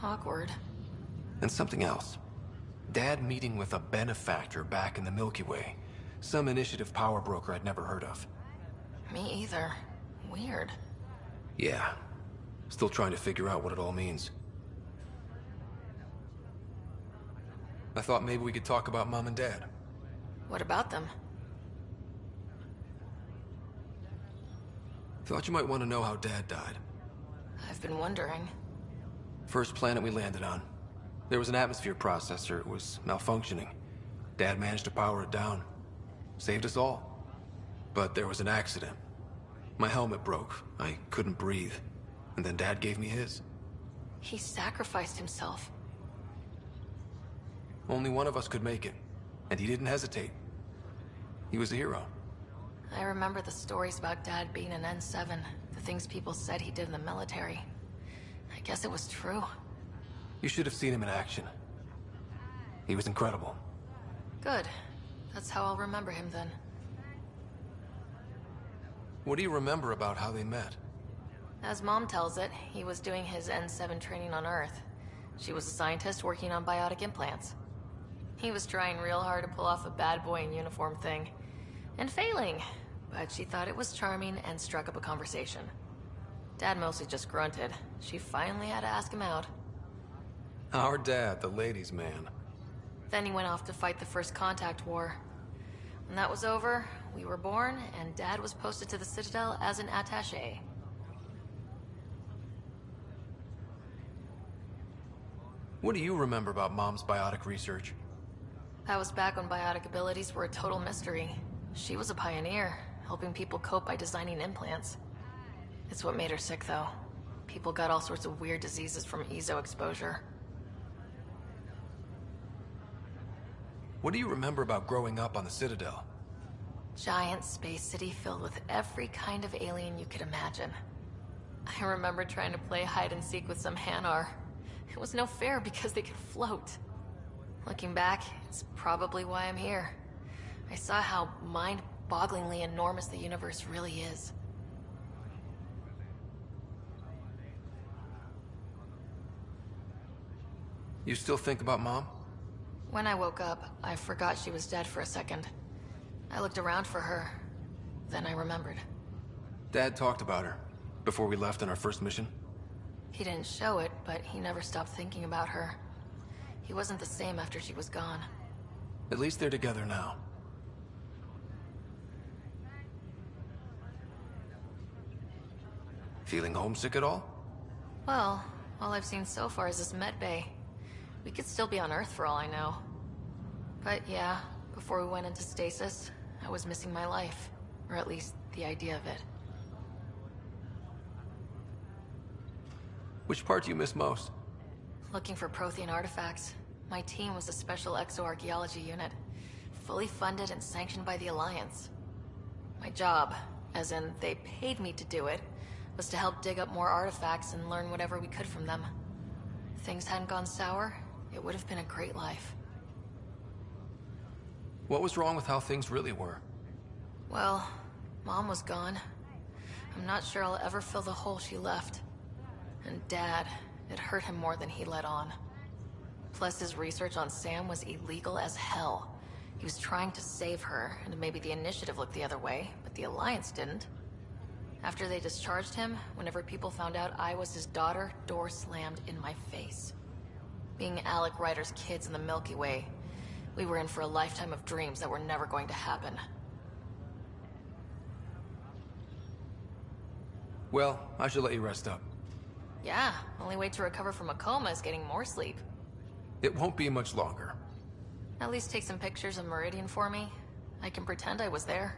Awkward. And something else. Dad meeting with a benefactor back in the Milky Way. Some initiative power broker I'd never heard of. Me either. Weird. Yeah. Still trying to figure out what it all means. I thought maybe we could talk about Mom and Dad. What about them? Thought you might want to know how Dad died. I've been wondering. First planet we landed on. There was an atmosphere processor. It was malfunctioning. Dad managed to power it down. Saved us all. But there was an accident. My helmet broke. I couldn't breathe. And then Dad gave me his. He sacrificed himself. Only one of us could make it. And he didn't hesitate. He was a hero. I remember the stories about Dad being an N7. The things people said he did in the military. I guess it was true. You should have seen him in action. He was incredible. Good. That's how I'll remember him then. What do you remember about how they met? As Mom tells it, he was doing his N7 training on Earth. She was a scientist working on biotic implants. He was trying real hard to pull off a bad boy in uniform thing. And failing. But she thought it was charming and struck up a conversation. Dad mostly just grunted. She finally had to ask him out. Our dad, the ladies' man. Then he went off to fight the First Contact War. When that was over, we were born, and Dad was posted to the Citadel as an attaché. What do you remember about Mom's biotic research? That was back when biotic abilities were a total mystery. She was a pioneer, helping people cope by designing implants. It's what made her sick, though. People got all sorts of weird diseases from EZO exposure. What do you remember about growing up on the Citadel? Giant space city filled with every kind of alien you could imagine. I remember trying to play hide and seek with some Hanar. It was no fair because they could float. Looking back, it's probably why I'm here. I saw how mind-bogglingly enormous the universe really is. You still think about Mom? When I woke up, I forgot she was dead for a second. I looked around for her, then I remembered. Dad talked about her before we left on our first mission. He didn't show it, but he never stopped thinking about her. He wasn't the same after she was gone. At least they're together now. Feeling homesick at all? Well, all I've seen so far is this med bay. We could still be on Earth for all I know. But yeah, before we went into stasis, I was missing my life. Or at least, the idea of it. Which part do you miss most? Looking for Prothean artifacts. My team was a special exoarchaeology unit. Fully funded and sanctioned by the Alliance. My job, as in they paid me to do it, was to help dig up more artifacts and learn whatever we could from them. If things hadn't gone sour, it would have been a great life. What was wrong with how things really were? Well, Mom was gone. I'm not sure I'll ever fill the hole she left. And Dad, it hurt him more than he let on. Plus his research on Sam was illegal as hell. He was trying to save her, and maybe the Initiative looked the other way, but the Alliance didn't. After they discharged him, whenever people found out I was his daughter, doors slammed in my face. Being Alec Ryder's kids in the Milky Way, we were in for a lifetime of dreams that were never going to happen. Well, I should let you rest up. Yeah, only way to recover from a coma is getting more sleep. It won't be much longer. At least take some pictures of Meridian for me. I can pretend I was there.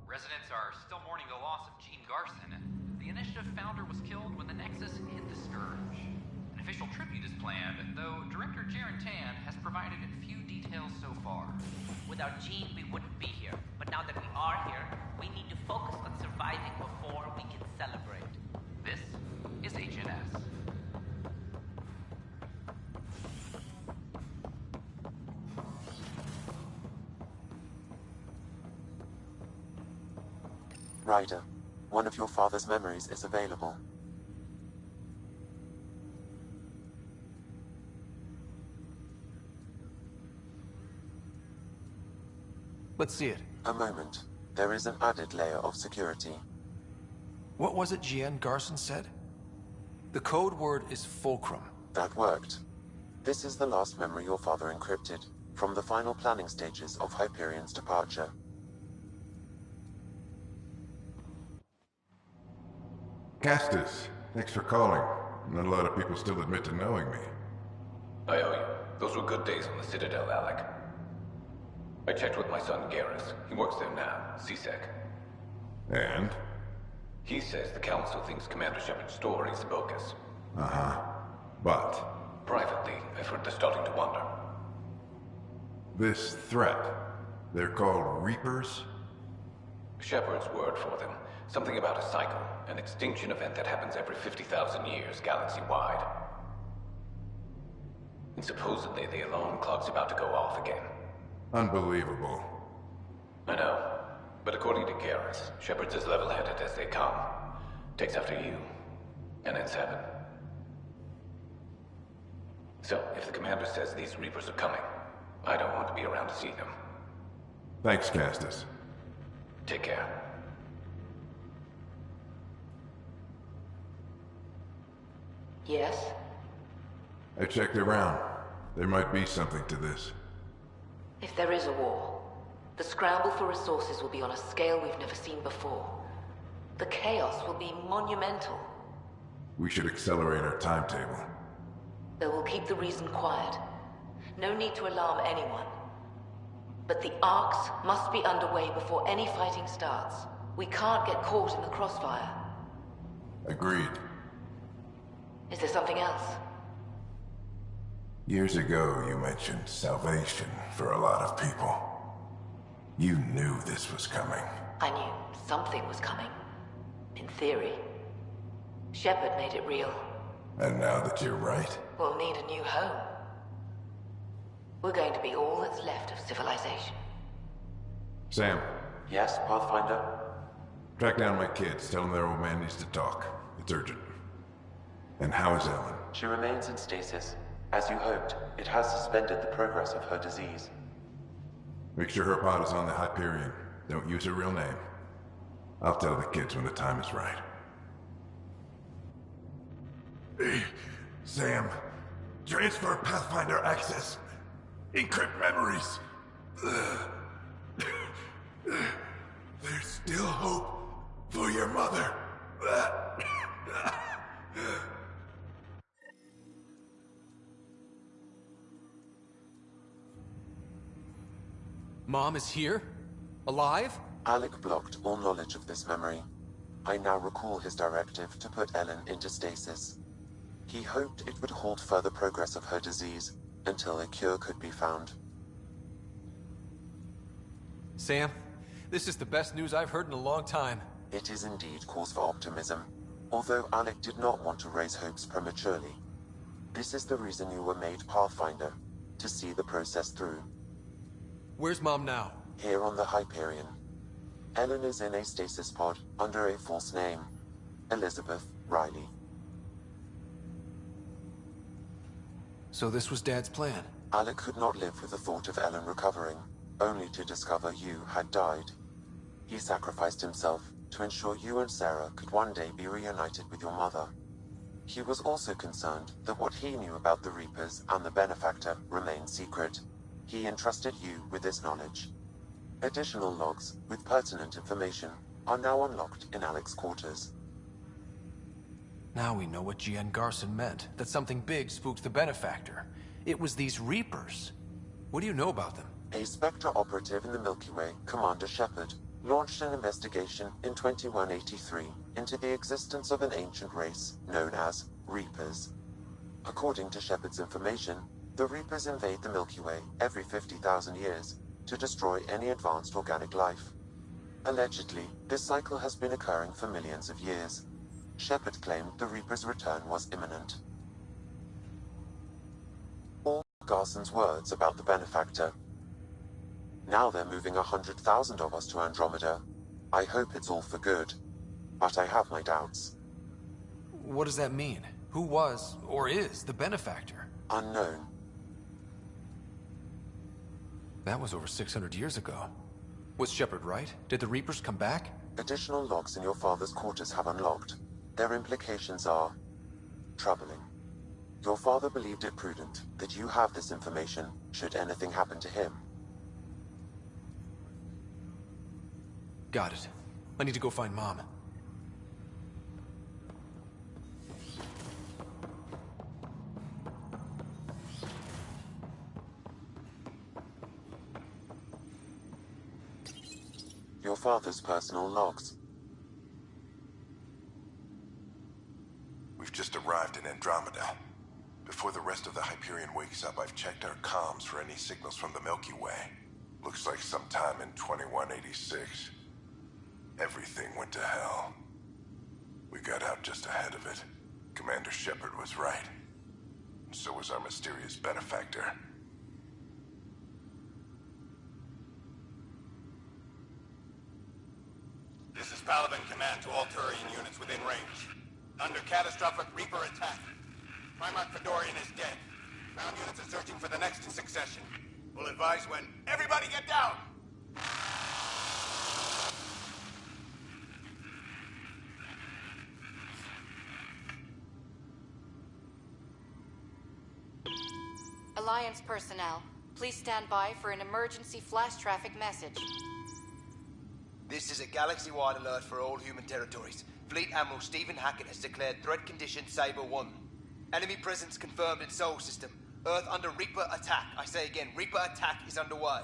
Residents are still mourning the loss of Gene Garson. The Initiative founder was killed when the Nexus hit the Scourge. An official tribute is planned, though Director Jaren Tan has provided few details so far. Without Gene, we wouldn't be here. But now that we are here, we need to focus on surviving before we can celebrate. This is HNS. Ryder, one of your father's memories is available. Let's see it. A moment. There is an added layer of security. What was it Gian Garson said? The code word is Fulcrum. That worked. This is the last memory your father encrypted, from the final planning stages of Hyperion's departure. Castus, thanks for calling. Not a lot of people still admit to knowing me. I owe you. Those were good days on the Citadel, Alec. I checked with my son Garrus. He works there now, CSEC. And? He says the Council thinks Commander Shepard's story is bogus. Uh-huh. But? Privately, I've heard they're starting to wonder. This threat, they're called Reapers? Shepard's word for them. Something about a cycle, an extinction event that happens every 50,000 years, galaxy-wide. And supposedly the alarm clock's about to go off again. Unbelievable. I know. But according to Garrus, Shepard's as level-headed as they come. Takes after you, and ends heaven. So, if the commander says these Reapers are coming, I don't want to be around to see them. Thanks, Castus. Take care. Yes? I checked around. There might be something to this. If there is a war, the scramble for resources will be on a scale we've never seen before. The chaos will be monumental. We should accelerate our timetable. They will keep the reason quiet. No need to alarm anyone. But the arcs must be underway before any fighting starts. We can't get caught in the crossfire. Agreed. Is there something else? Years ago, you mentioned salvation for a lot of people. You knew this was coming. I knew something was coming. In theory. Shepard made it real. And now that you're right? We'll need a new home. We're going to be all that's left of civilization. Sam. Yes, Pathfinder? Track down my kids. Tell them their old man needs to talk. It's urgent. And how is Ellen? She remains in stasis. As you hoped, it has suspended the progress of her disease. Make sure her pod is on the Hyperion. Don't use her real name. I'll tell the kids when the time is right. Hey, Sam. Transfer Pathfinder access. Encrypt memories. There's still hope for your mother. Mom is here? Alive? Alec blocked all knowledge of this memory. I now recall his directive to put Ellen into stasis. He hoped it would halt further progress of her disease until a cure could be found. Sam, this is the best news I've heard in a long time. It is indeed cause for optimism, although Alec did not want to raise hopes prematurely. This is the reason you were made Pathfinder, to see the process through. Where's Mom now? Here on the Hyperion. Ellen is in a stasis pod under a false name, Elizabeth Riley. So this was Dad's plan? Alec could not live with the thought of Ellen recovering, only to discover you had died. He sacrificed himself to ensure you and Sarah could one day be reunited with your mother. He was also concerned that what he knew about the Reapers and the Benefactor remained secret. He entrusted you with this knowledge. Additional logs with pertinent information are now unlocked in Alec's quarters. Now we know what G.N. Garson meant, that something big spooked the Benefactor. It was these Reapers. What do you know about them? A Spectre operative in the Milky Way, Commander Shepard, launched an investigation in 2183 into the existence of an ancient race known as Reapers. According to Shepard's information, the Reapers invade the Milky Way every 50,000 years to destroy any advanced organic life. Allegedly, this cycle has been occurring for millions of years. Shepard claimed the Reapers' return was imminent. All Garson's words about the Benefactor. Now they're moving 100,000 of us to Andromeda. I hope it's all for good, but I have my doubts. What does that mean? Who was, or is, the Benefactor? Unknown. That was over 600 years ago. Was Shepard right? Did the Reapers come back? Additional logs in your father's quarters have unlocked. Their implications are troubling. Your father believed it prudent that you have this information should anything happen to him. Got it. I need to go find Mom. Your father's personal logs. We've just arrived in Andromeda. Before the rest of the Hyperion wakes up, I've checked our comms for any signals from the Milky Way. Looks like sometime in 2186. Everything went to hell. We got out just ahead of it. Commander Shepard was right. And so was our mysterious Benefactor. This is Paladin Command to all Turian units within range. Under catastrophic Reaper attack. Primarch Fedorian is dead. Ground units are searching for the next in succession. We'll advise when. Everybody get down! Alliance personnel, please stand by for an emergency flash traffic message. This is a galaxy-wide alert for all human territories. Fleet Admiral Stephen Hackett has declared threat condition Saber 1. Enemy presence confirmed in Sol System. Earth under Reaper attack. I say again, Reaper attack is underway.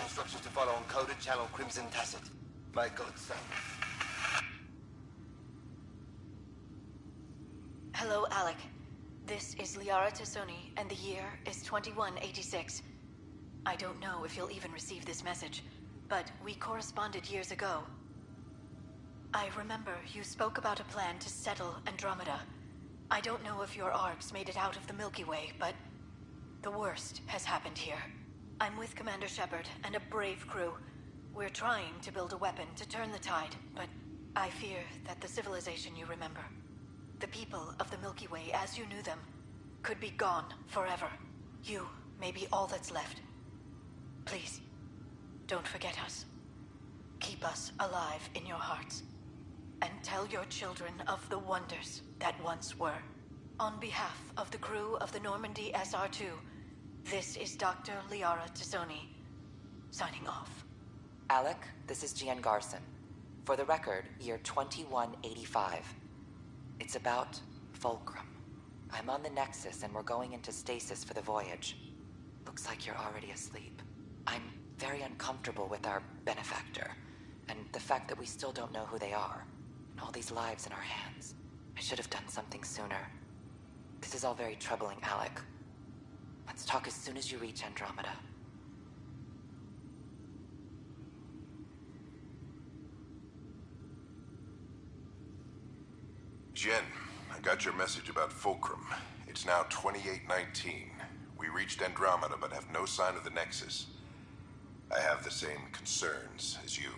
Instructions to follow on coded channel Crimson Tacit. May God save. Hello, Alec. This is Liara Tassoni, and the year is 2186. I don't know if you'll even receive this message, but we corresponded years ago. I remember you spoke about a plan to settle Andromeda. I don't know if your arcs made it out of the Milky Way, but the worst has happened here. I'm with Commander Shepard and a brave crew. We're trying to build a weapon to turn the tide, but I fear that the civilization you remember, the people of the Milky Way as you knew them, could be gone forever. You may be all that's left. Please, don't forget us. Keep us alive in your hearts. And tell your children of the wonders that once were. On behalf of the crew of the Normandy SR-2, this is Dr. Liara Tassoni, signing off. Alec, this is Gian Garson. For the record, year 2185. It's about Fulcrum. I'm on the Nexus and we're going into stasis for the voyage. Looks like you're already asleep. I'm very uncomfortable with our benefactor, and the fact that we still don't know who they are, and all these lives in our hands. I should have done something sooner. This is all very troubling, Alec. Let's talk as soon as you reach Andromeda. Jen, I got your message about Fulcrum. It's now 2819. We reached Andromeda but have no sign of the Nexus. I have the same concerns as you.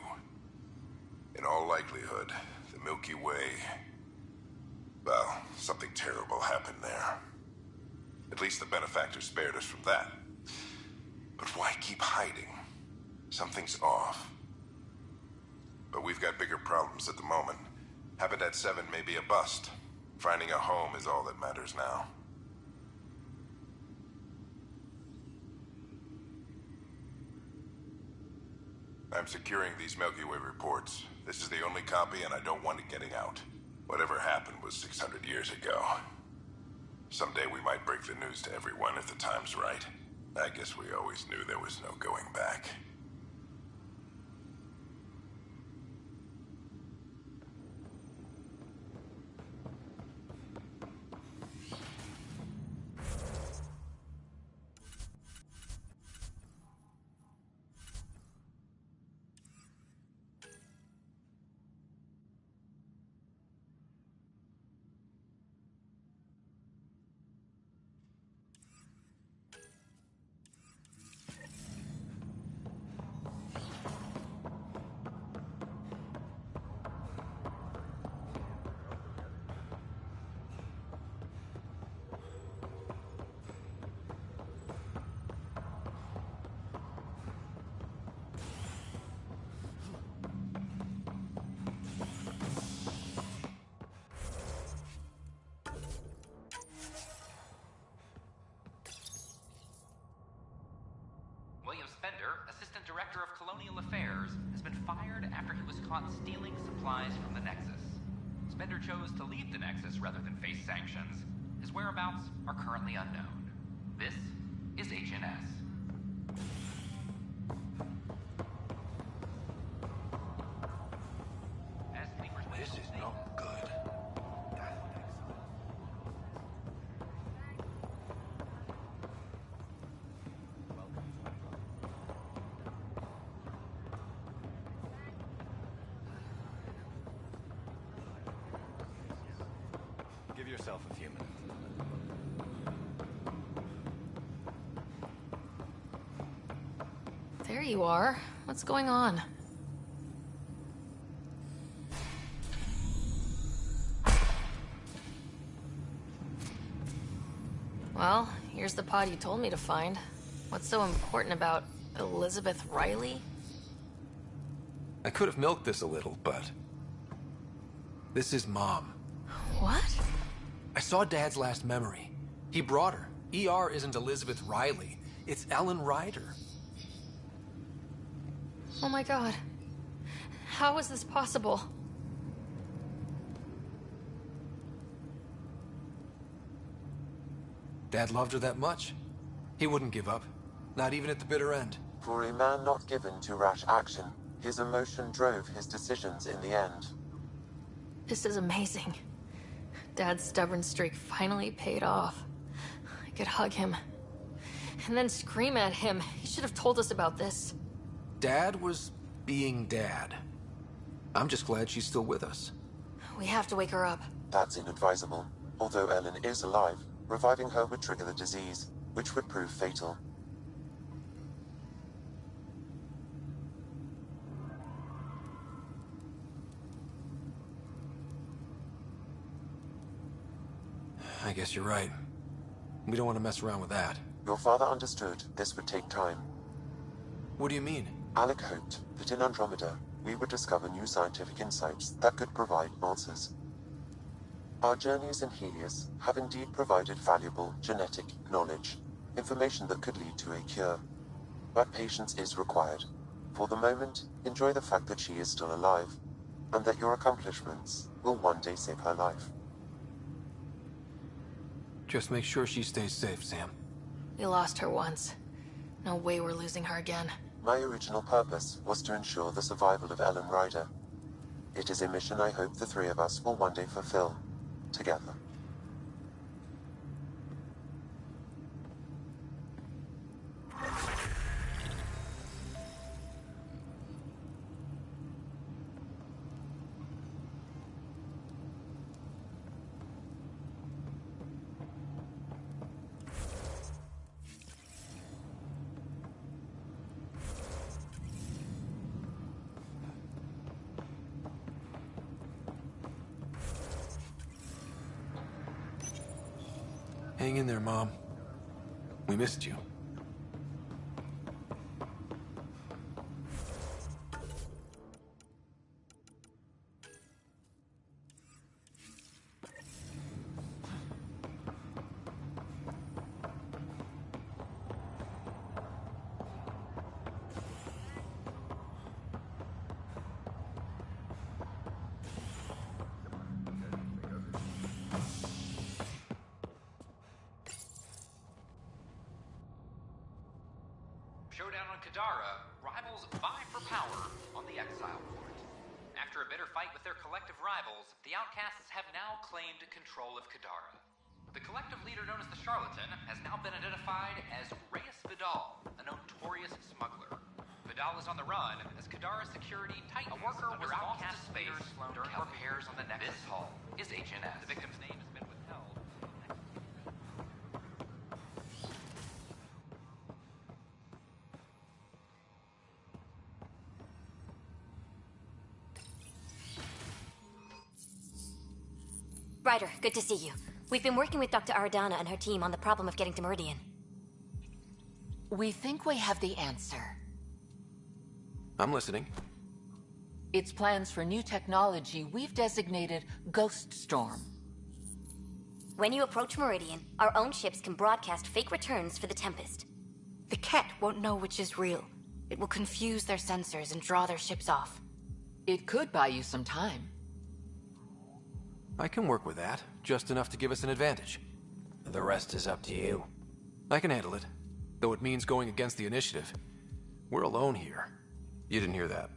In all likelihood, the Milky Way... well, something terrible happened there. At least the benefactor spared us from that. But why keep hiding? Something's off. But we've got bigger problems at the moment. Habitat 7 may be a bust. Finding a home is all that matters now. I'm securing these Milky Way reports. This is the only copy, and I don't want it getting out. Whatever happened was 600 years ago. Someday we might break the news to everyone if the time's right. I guess we always knew there was no going back. Assistant Director of Colonial Affairs, has been fired after he was caught stealing supplies from the Nexus. Spender chose to leave the Nexus rather than face sanctions. His whereabouts are currently unknown. This is HNS. This is not good. Give yourself a few minutes. There you are. What's going on? Well, here's the pod you told me to find. What's so important about Elizabeth Riley? I could have milked this a little, but... this is Mom. What? I saw Dad's last memory. He brought her. ER isn't Elizabeth Riley. It's Ellen Ryder. Oh my god. How is this possible? Dad loved her that much. He wouldn't give up. Not even at the bitter end. For a man not given to rash action, his emotion drove his decisions in the end. This is amazing. Dad's stubborn streak finally paid off. I could hug him. And then scream at him. He should have told us about this. Dad was being Dad. I'm just glad she's still with us. We have to wake her up. That's inadvisable. Although Ellen is alive, reviving her would trigger the disease, which would prove fatal. I guess you're right. We don't want to mess around with that. Your father understood this would take time. What do you mean? Alec hoped that in Andromeda, we would discover new scientific insights that could provide answers. Our journeys in Helios have indeed provided valuable genetic knowledge, information that could lead to a cure. But patience is required. For the moment, enjoy the fact that she is still alive, and that your accomplishments will one day save her life. Just make sure she stays safe, Sam. We lost her once. No way we're losing her again. My original purpose was to ensure the survival of Ellen Ryder. It is a mission I hope the three of us will one day fulfill, together. Hang in there, Mom. We missed you. Showdown on Kadara, rivals vie for power on the Exile Court. After a bitter fight with their collective rivals, the Outcasts have now claimed control of Kadara. The collective leader known as the Charlatan has now been identified as Reyes Vidal, a notorious smuggler. Vidal is on the run as Kadara security tightens. A worker was lost to space during repairs on the Nexus. This hull is HNS. The victim's name has been withheld. Ryder, good to see you. We've been working with Dr. Aradana and her team on the problem of getting to Meridian. We think we have the answer. I'm listening. It's plans for new technology we've designated Ghost Storm. When you approach Meridian, our own ships can broadcast fake returns for the Tempest. The Ket won't know which is real. It will confuse their sensors and draw their ships off. It could buy you some time. I can work with that, just enough to give us an advantage. The rest is up to you. I can handle it, though it means going against the initiative. We're alone here. You didn't hear that.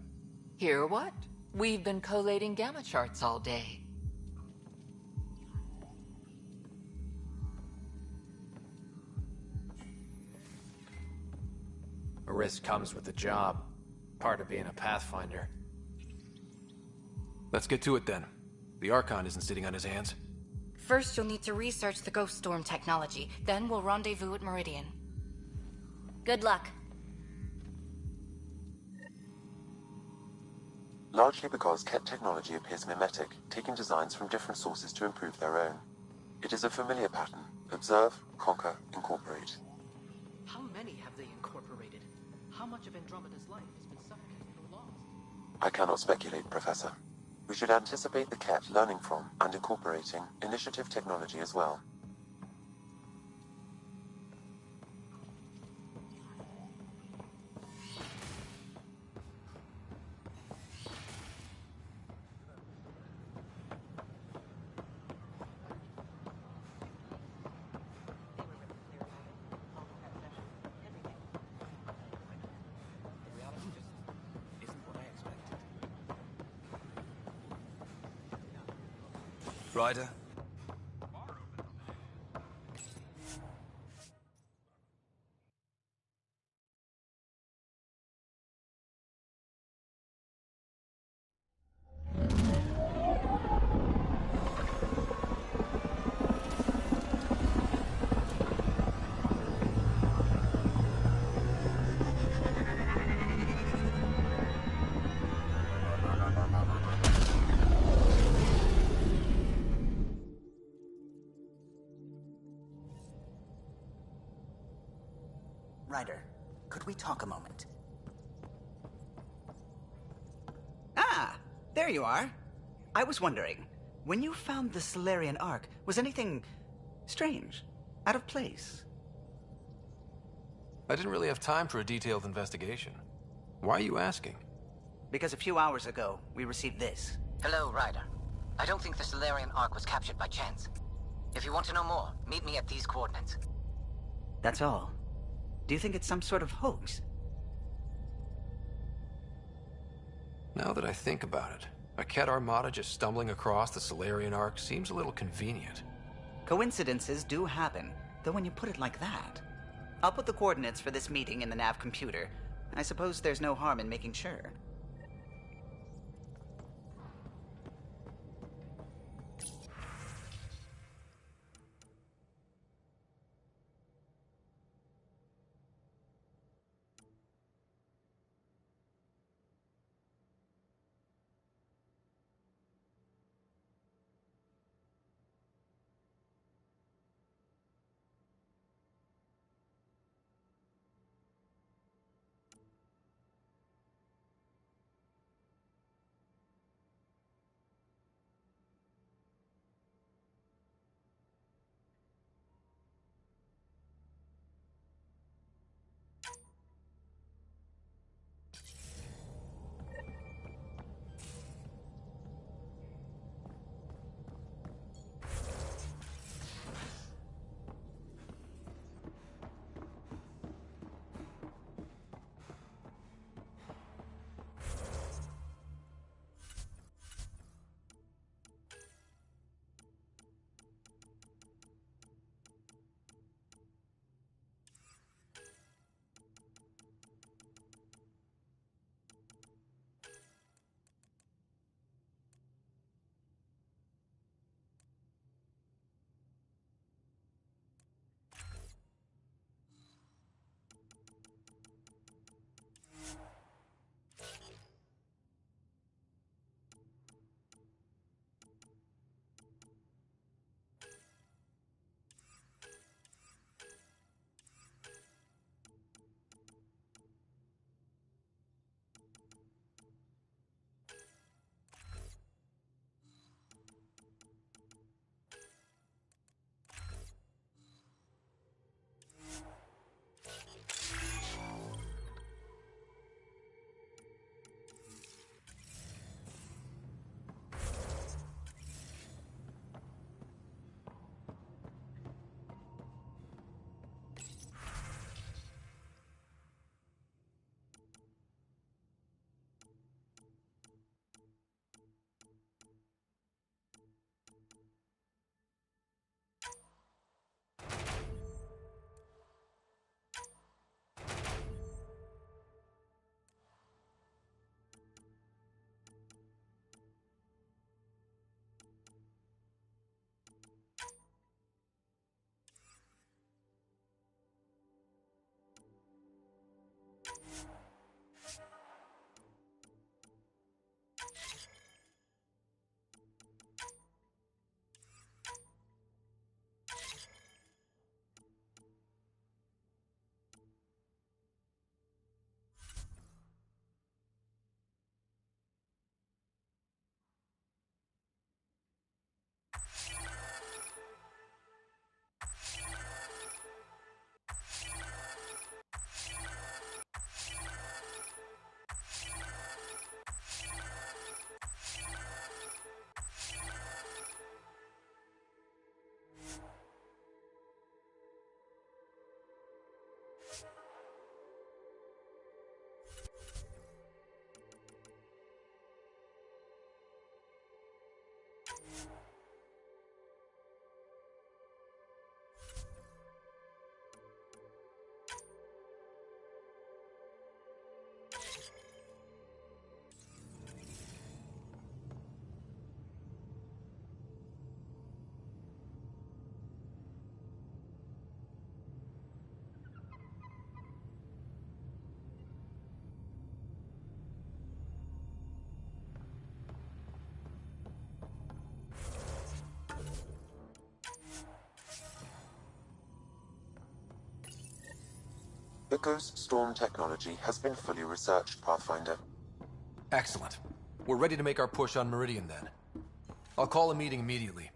Hear what? We've been collating gamma charts all day. A risk comes with the job. Part of being a Pathfinder. Let's get to it then. The Archon isn't sitting on his hands. First, you'll need to research the Ghost Storm technology. Then we'll rendezvous at Meridian. Good luck. Largely because Ket technology appears mimetic, taking designs from different sources to improve their own. It is a familiar pattern. Observe, conquer, incorporate. How many have they incorporated? How much of Andromeda's life has been suffocated or lost? I cannot speculate, Professor. We should anticipate the Ket learning from and incorporating initiative technology as well. Ryder? Ryder, could we talk a moment? Ah, there you are. I was wondering, when you found the Solarian Ark, was anything strange? Out of place? I didn't really have time for a detailed investigation. Why are you asking? Because a few hours ago, we received this. Hello, Ryder. I don't think the Solarian Ark was captured by chance. If you want to know more, meet me at these coordinates. That's all. Do you think it's some sort of hoax? Now that I think about it, a Ket Armada just stumbling across the Solarian Ark seems a little convenient. Coincidences do happen, though when you put it like that. I'll put the coordinates for this meeting in the nav computer. I suppose there's no harm in making sure. The Ghost Storm technology has been fully researched, Pathfinder. Excellent. We're ready to make our push on Meridian then. I'll call a meeting immediately.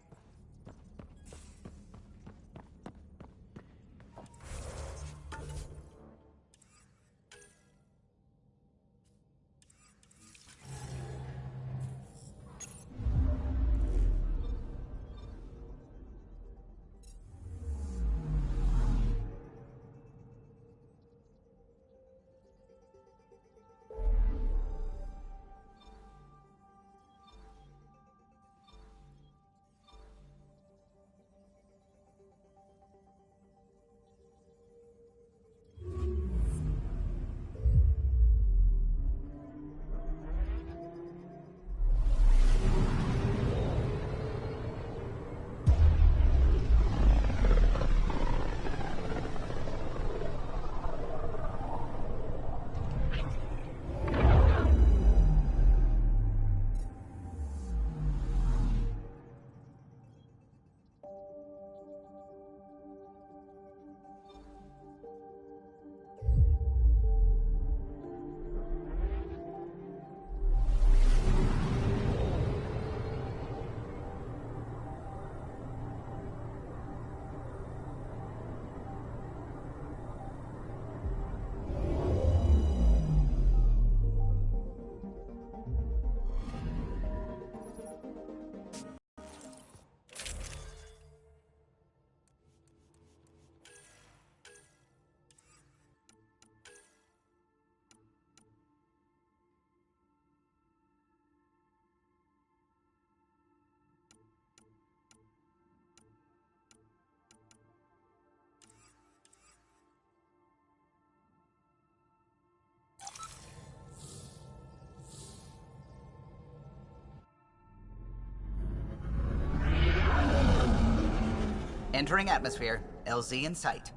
Entering atmosphere. LZ in sight.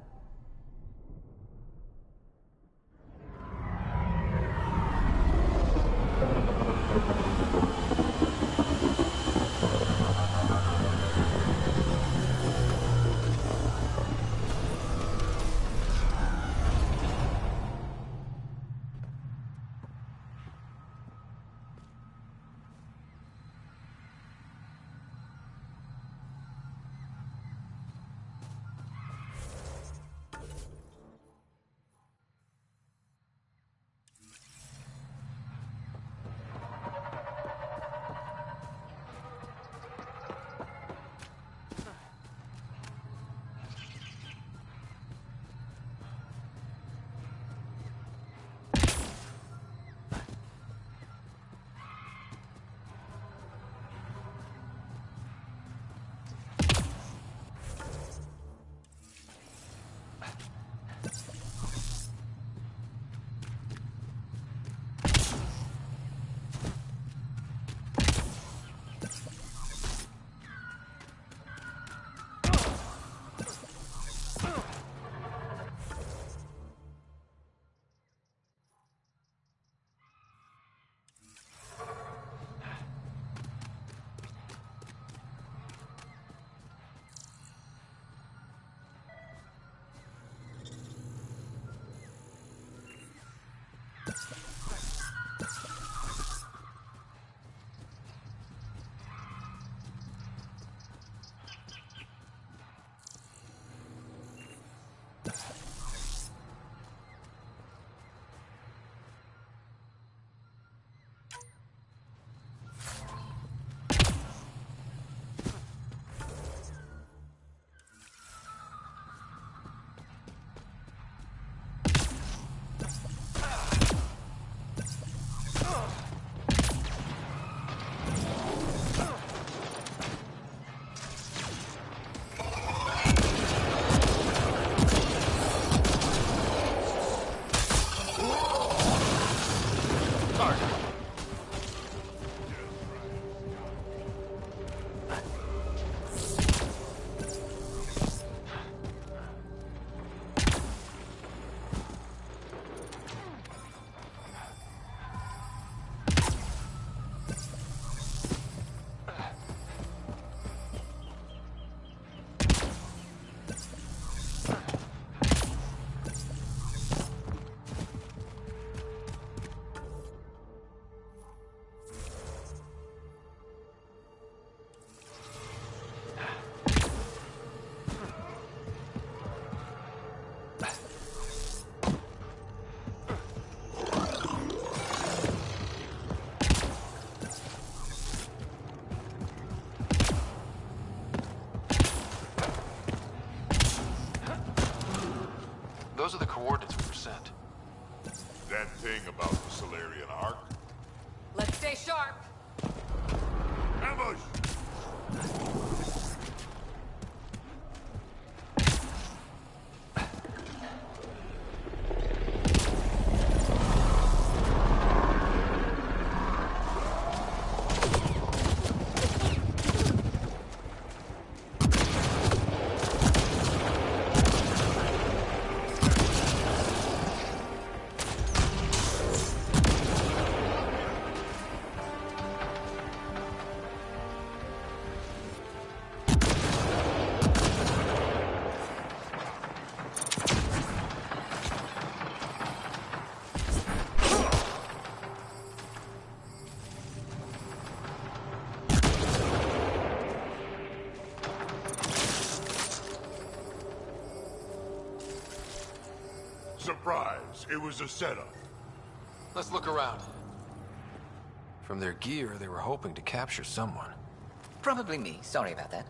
thing about the Solarian Ark? Let's stay sharp. Ambush! Surprise! It was a setup. Let's look around. From their gear, they were hoping to capture someone. Probably me. Sorry about that.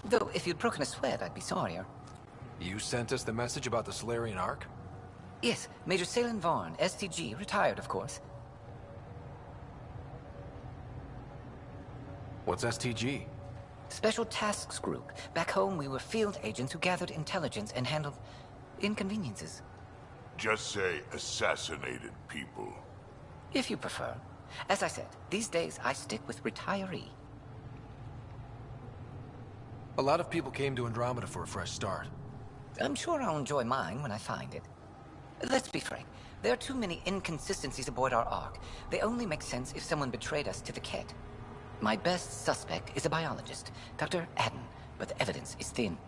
Though, if you'd broken a sweat, I'd be sorrier. You sent us the message about the Solarian Ark? Yes, Major Salin Vaughn, STG, retired, of course. What's STG? Special Tasks Group. Back home, we were field agents who gathered intelligence and handled inconveniences. Just say assassinated people. If you prefer. As I said, these days I stick with retiree. A lot of people came to Andromeda for a fresh start. I'm sure I'll enjoy mine when I find it. Let's be frank. There are too many inconsistencies aboard our Ark. They only make sense if someone betrayed us to the Ket. My best suspect is a biologist, Dr. Adden, but the evidence is thin.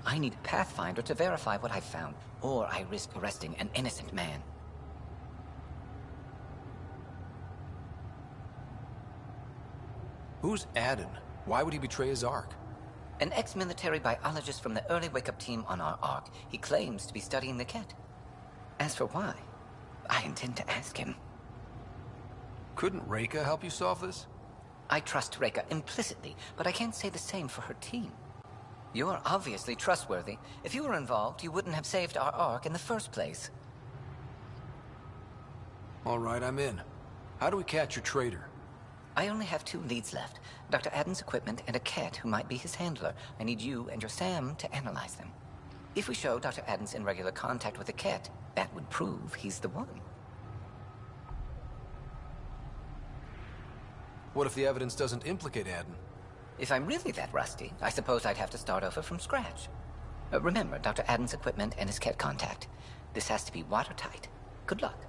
I need a Pathfinder to verify what I've found, or I risk arresting an innocent man. Who's Adden? Why would he betray his Ark? An ex-military biologist from the early wake-up team on our Ark. He claims to be studying the Ket. As for why, I intend to ask him. Couldn't Reika help you solve this? I trust Reika implicitly, but I can't say the same for her team. You're obviously trustworthy. If you were involved, you wouldn't have saved our Ark in the first place. All right, I'm in. How do we catch your traitor? I only have 2 leads left. Dr. Adden's equipment and a Ket who might be his handler. I need you and your Sam to analyze them. If we show Dr. Adden's in regular contact with the Ket, that would prove he's the one. What if the evidence doesn't implicate Adden? If I'm really that rusty, I suppose I'd have to start over from scratch. Remember Dr. Adden's equipment and his Ket contact. This has to be watertight. Good luck.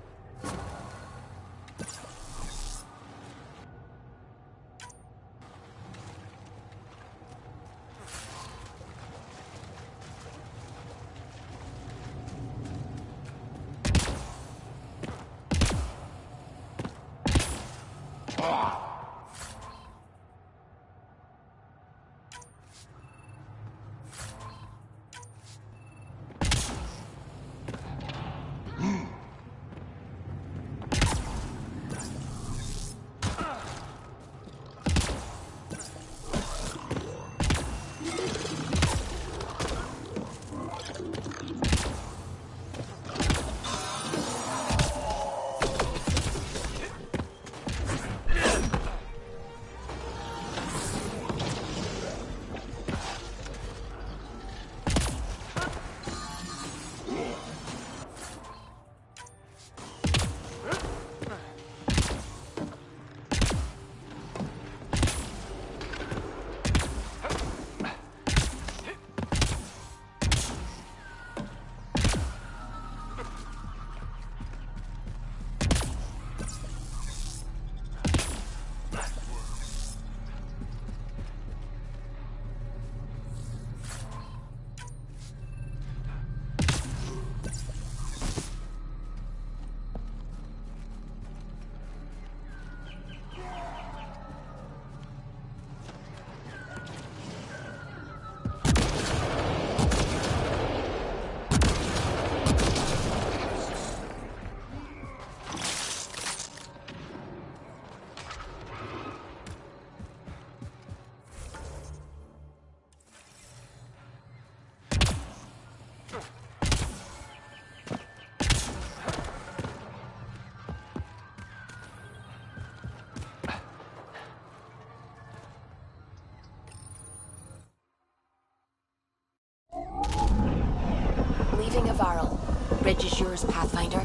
stage is yours, Pathfinder.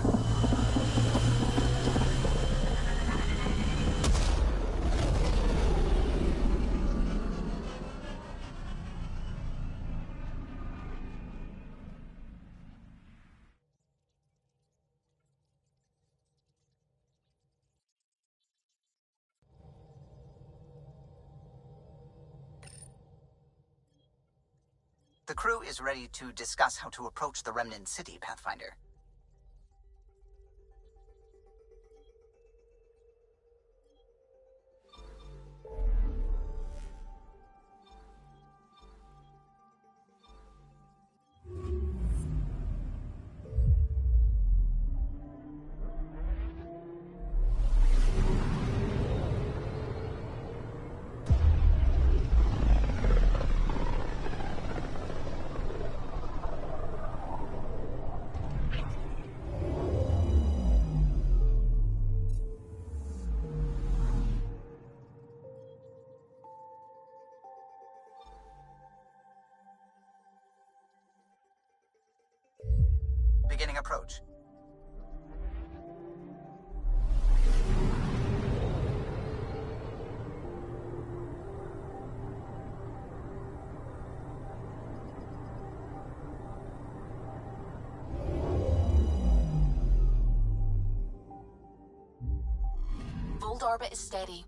The crew is ready to discuss how to approach the Remnant City, Pathfinder. Beginning approach. Volt orbit is steady.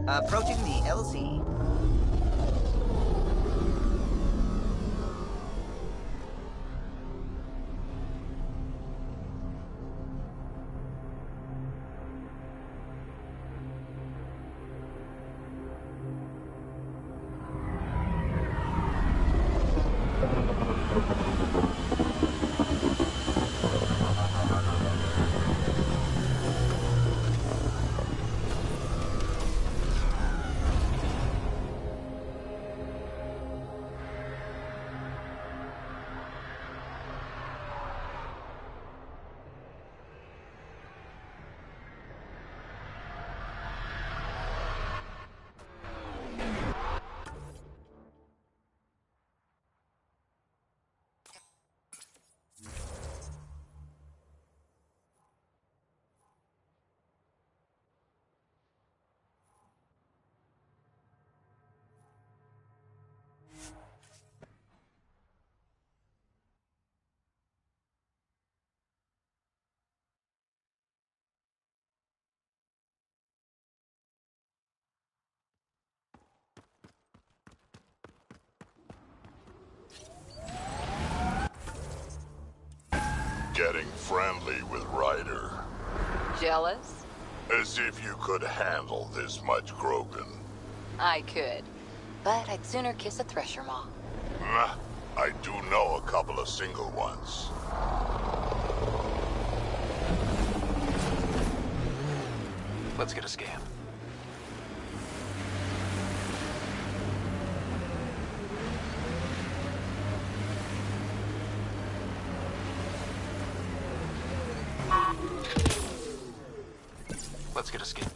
Approaching the LZ. Getting friendly with Ryder. Jealous? As if you could handle this much Grogan. I could. But I'd sooner kiss a thresher maw. Nah, I do know a couple of single ones. Let's get a scan. Let's get a scan.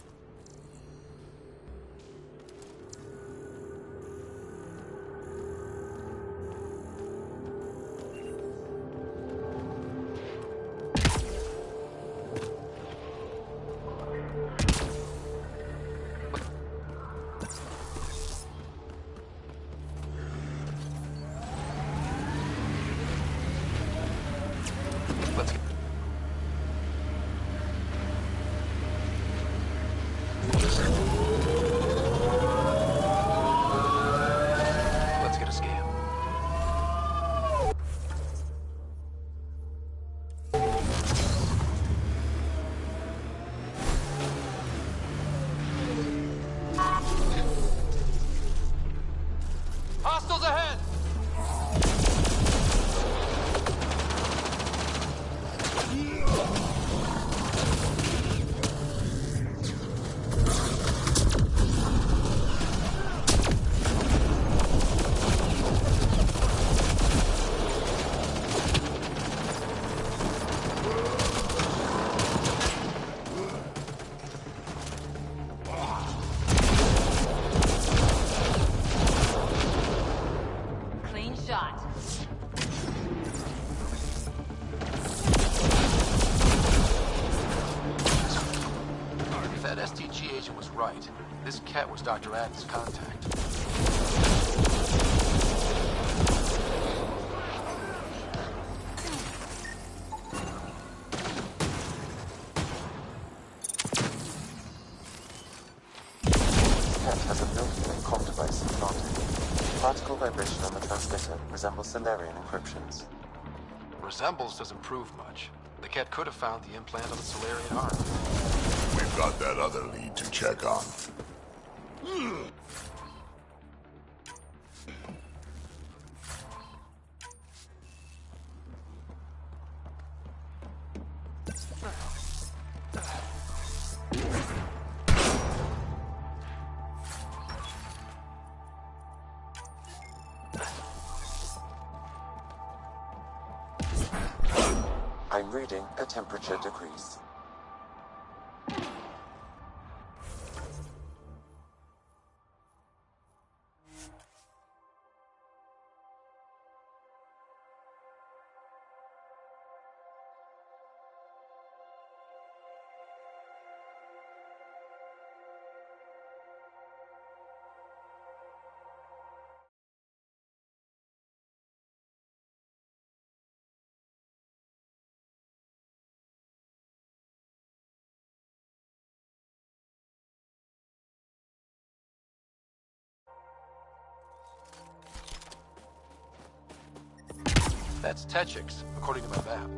Hostiles ahead! shot. If that STG agent was right, this cat was Dr. Addams' contact. Cat has a Milky Way comm device implanted. Particle vibration on the transmitter resembles Solarian encryptions. Resembles doesn't prove much. The cat could have found the implant on the Solarian arm. We've got that other lead to check on. I'm reading a temperature decrease. That's Techix, according to my map.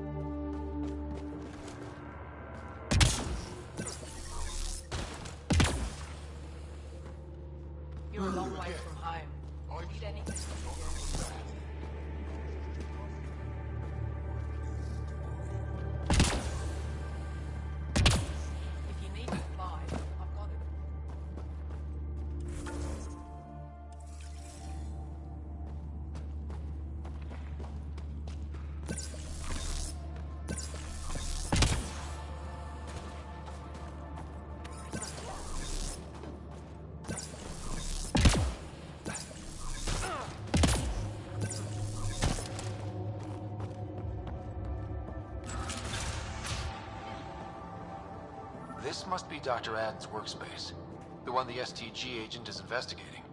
You're a long way from home. Need anything? If you need supplies, I've got it. This must be Dr. Addams' workspace. The one the STG agent is investigating.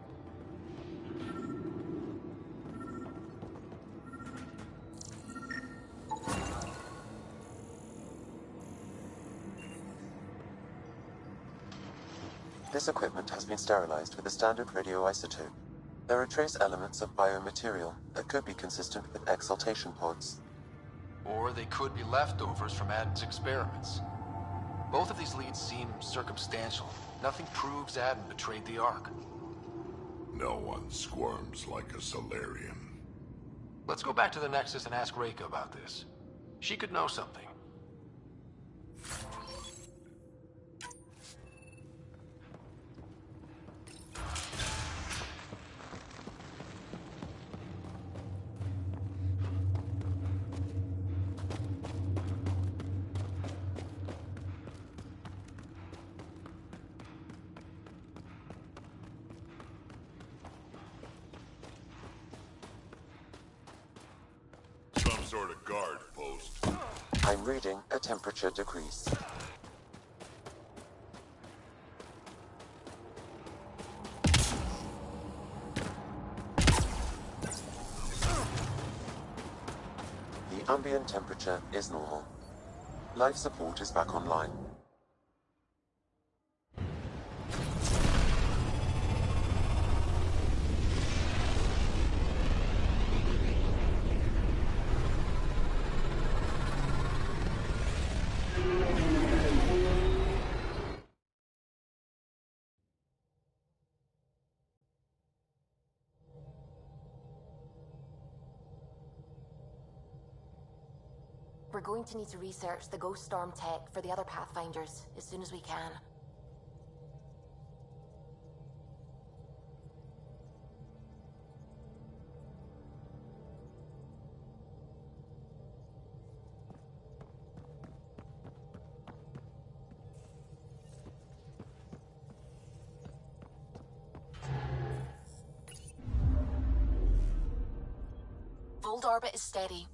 This equipment has been sterilized with a standard radioisotope. There are trace elements of biomaterial that could be consistent with exaltation pods. Or they could be leftovers from Addams' experiments. Both of these leads seem circumstantial. Nothing proves Adam betrayed the Ark. No one squirms like a Solarian. Let's go back to the Nexus and ask Reika about this. She could know something. Some sort of guard post. I'm reading a temperature decrease. The ambient temperature is normal. Life support is back online. We're going to need to research the Ghost Storm tech for the other Pathfinders as soon as we can. Hold orbit is steady.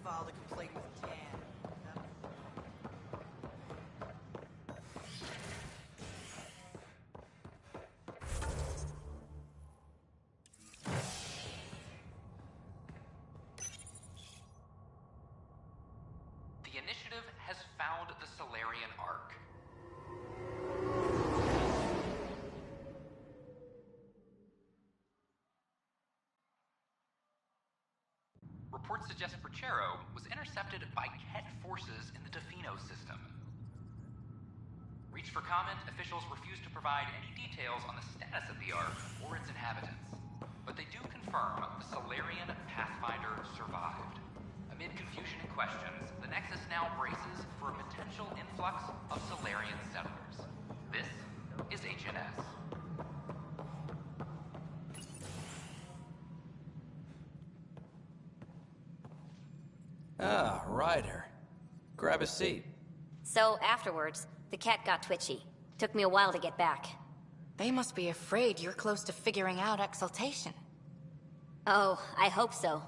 Filed a complaint with Tan. The initiative has found the Solarian Ark. Reports suggest Perchero was intercepted by Ket forces in the Defino system. Reached for comment, officials refused to provide any details on the status of the Ark or its inhabitants. But they do confirm the Solarian Pathfinder survived. Amid confusion and questions, the Nexus now braces for a potential influx of Solarian settlers. This is HNS. Ah, Ryder. Grab a seat. So afterwards, the cat got twitchy. Took me a while to get back. They must be afraid you're close to figuring out exaltation. Oh, I hope so.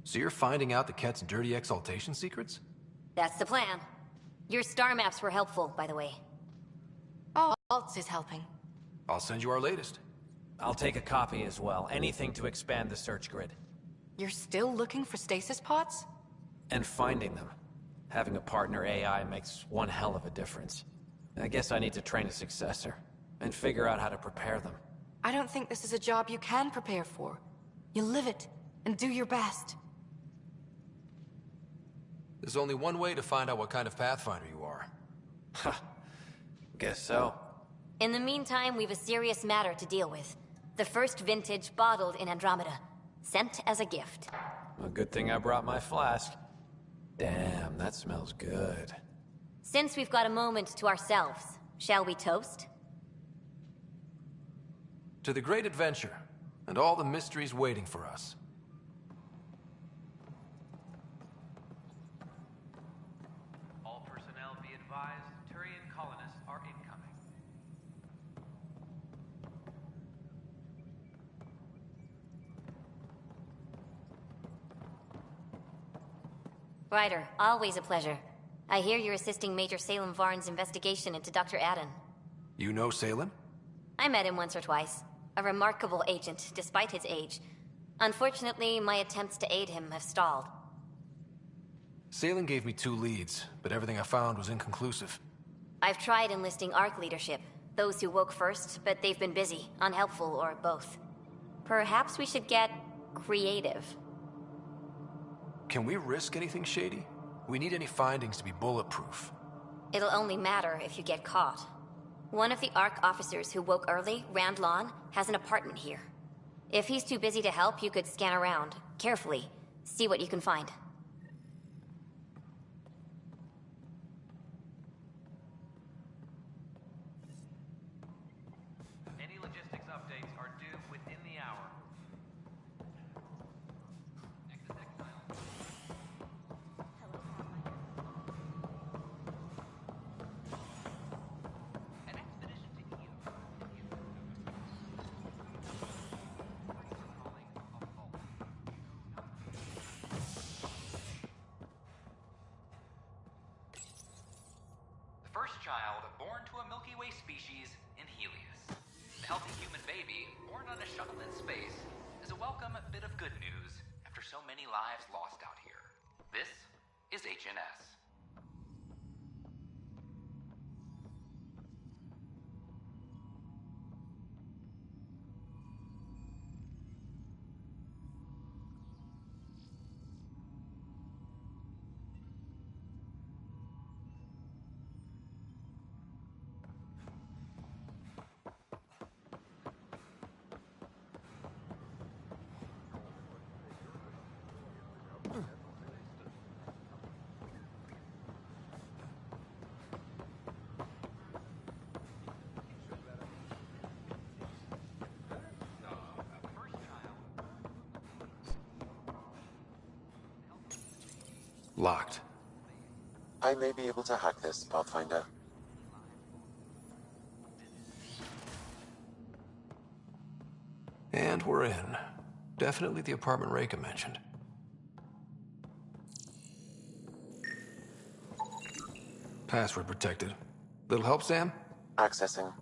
So you're finding out the Ket's dirty exaltation secrets? That's the plan. Your star maps were helpful, by the way. Oh, Alts is helping. I'll send you our latest. I'll take a copy as well. Anything to expand the search grid. You're still looking for stasis pods? And finding them. Having a partner AI makes one hell of a difference. I guess I need to train a successor, and figure out how to prepare them. I don't think this is a job you can prepare for. You live it, and do your best. There's only one way to find out what kind of Pathfinder you are. Ha. Guess so. In the meantime, we've a serious matter to deal with. The first vintage bottled in Andromeda. Sent as a gift. A good thing I brought my flask. Damn, that smells good. Since we've got a moment to ourselves, shall we toast? To the great adventure, and all the mysteries waiting for us. All personnel be advised, Turian colonists are incoming. Ryder, always a pleasure. I hear you're assisting Major Salem Varn's investigation into Dr. Adden. You know Salem? I met him once or twice. A remarkable agent, despite his age. Unfortunately, my attempts to aid him have stalled. Salem gave me 2 leads, but everything I found was inconclusive. I've tried enlisting ARC leadership. Those who woke first, but they've been busy, unhelpful, or both. Perhaps we should get creative. Can we risk anything shady? We need any findings to be bulletproof. It'll only matter if you get caught. One of the ARC officers who woke early, Rand Lawn, has an apartment here. If he's too busy to help, you could scan around, carefully, see what you can find. Any logistics updates are due within the hour. The first child born to a Milky Way species in Helios. The healthy human baby, born on a shuttle in space, is a welcome bit of good news after so many lives lost out here. This is HNS. Locked. I may be able to hack this, Pathfinder. And we're in. Definitely the apartment Reika mentioned. Password protected. Little help, Sam? Accessing.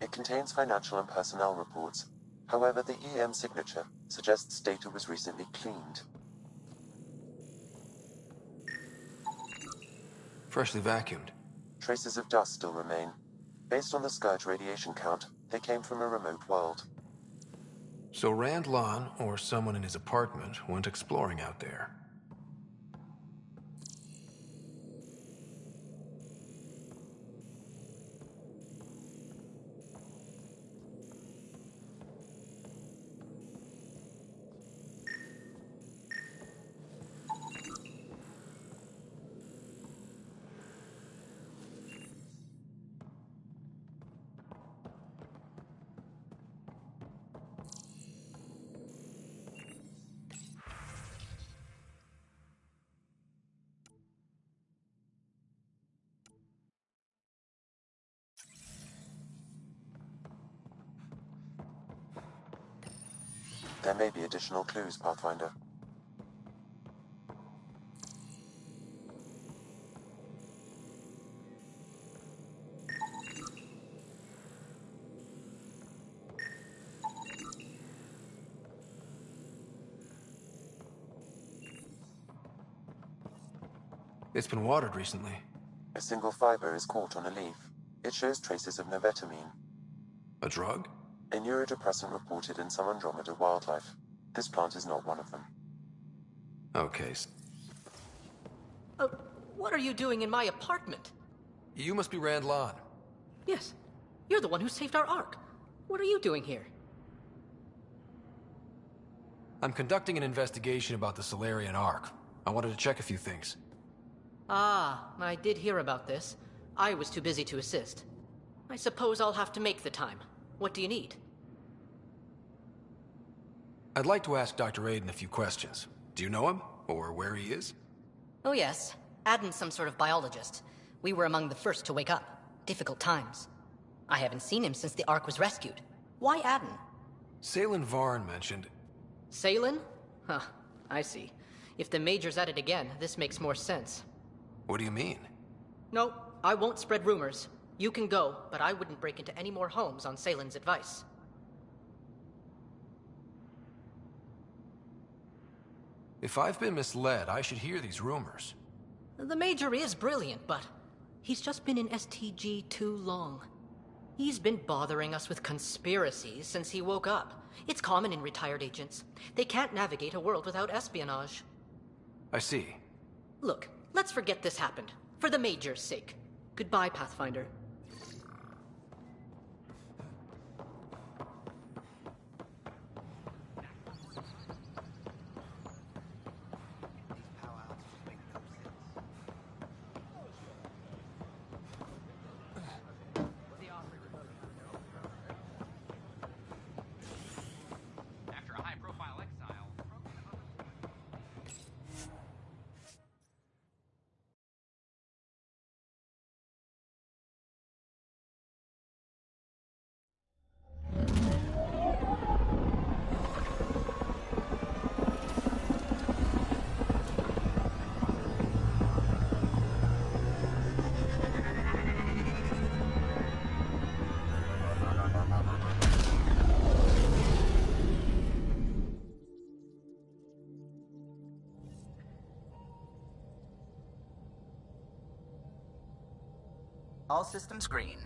It contains financial and personnel reports. However, the EM signature suggests data was recently cleaned. Freshly vacuumed. Traces of dust still remain. Based on the Scourge radiation count, they came from a remote world. So Rand Lawn, or someone in his apartment, went exploring out there. There may be additional clues, Pathfinder. It's been watered recently. A single fiber is caught on a leaf. It shows traces of novetamine. A drug? A neurodepressant reported in some Andromeda wildlife. This plant is not one of them. Okay. What are you doing in my apartment? You must be Rand Lawn. Yes. You're the one who saved our Ark. What are you doing here? I'm conducting an investigation about the Solarian Ark. I wanted to check a few things. Ah, I did hear about this. I was too busy to assist. I suppose I'll have to make the time. What do you need? I'd like to ask Dr. Aiden a few questions. Do you know him? Or where he is? Oh yes. Aden's some sort of biologist. We were among the first to wake up. Difficult times. I haven't seen him since the Ark was rescued. Why Aden? Salen Varn mentioned... Salen? Huh, I see. If the Major's at it again, this makes more sense. What do you mean? No, I won't spread rumors. You can go, but I wouldn't break into any more homes on Salen's advice. If I've been misled, I should hear these rumors. The Major is brilliant, but he's just been in STG too long. He's been bothering us with conspiracies since he woke up. It's common in retired agents. They can't navigate a world without espionage. I see. Look, let's forget this happened. For the Major's sake. Goodbye, Pathfinder. After a high-profile exile, All systems green.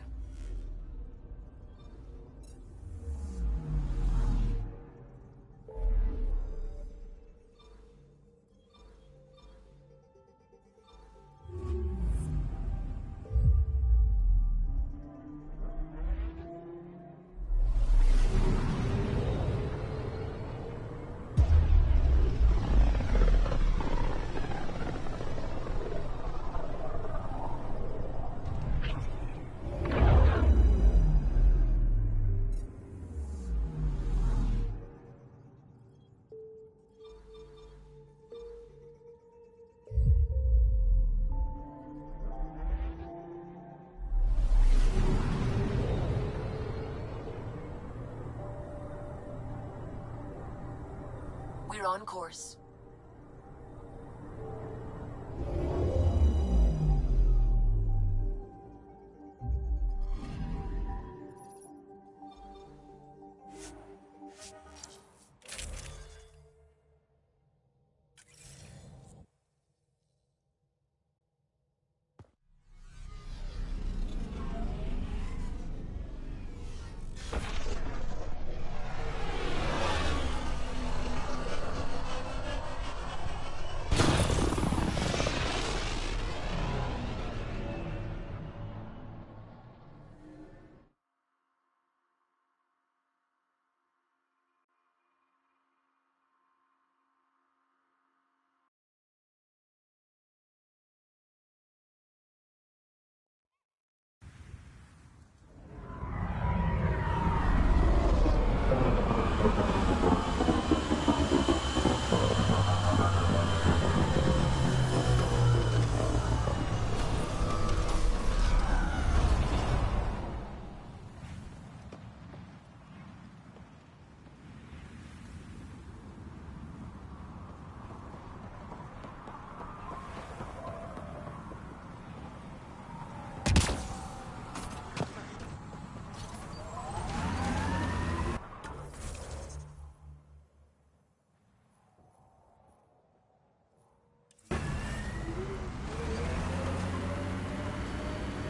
We're on course.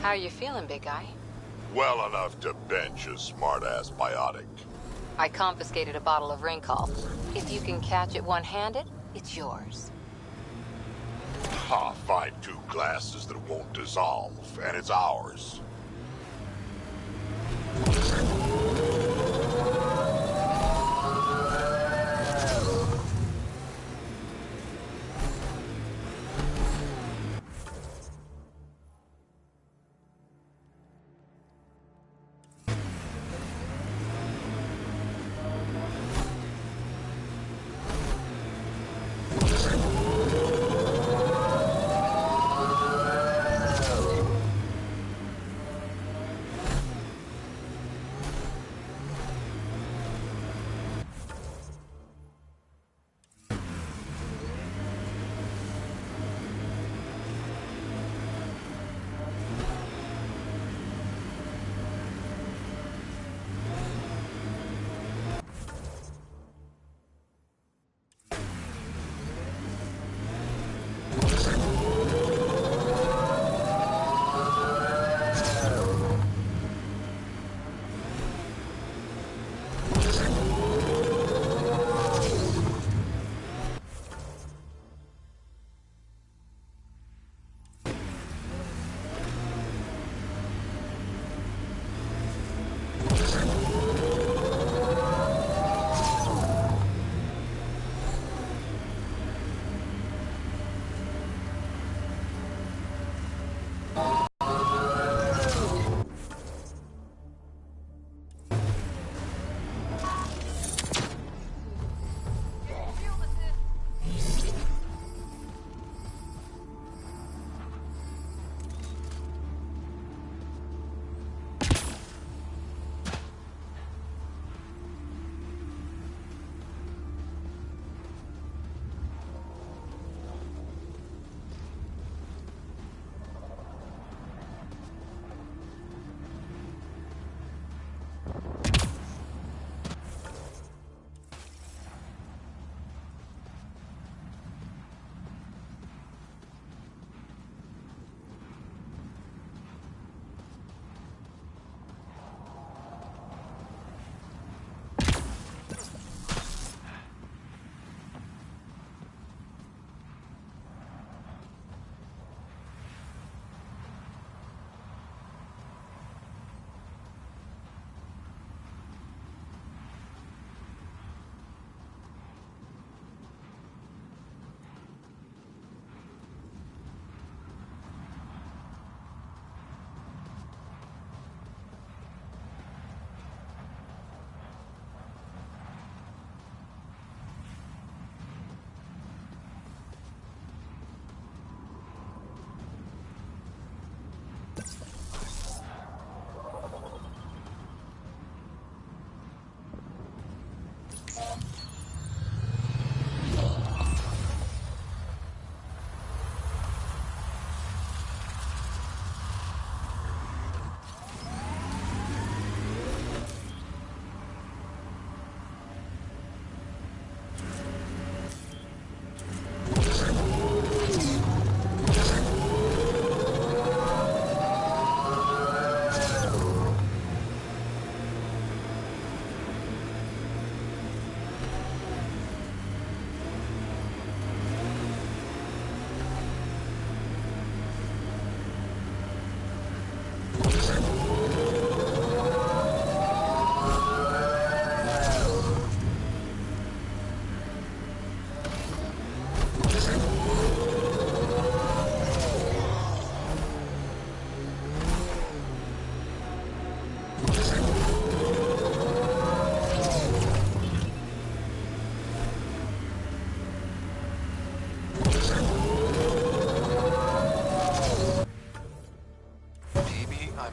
How are you feeling, big guy? Well enough to bench a smart-ass biotic. I confiscated a bottle of Rincol. If you can catch it one-handed, it's yours. Ha, find 2 glasses that won't dissolve, and it's ours.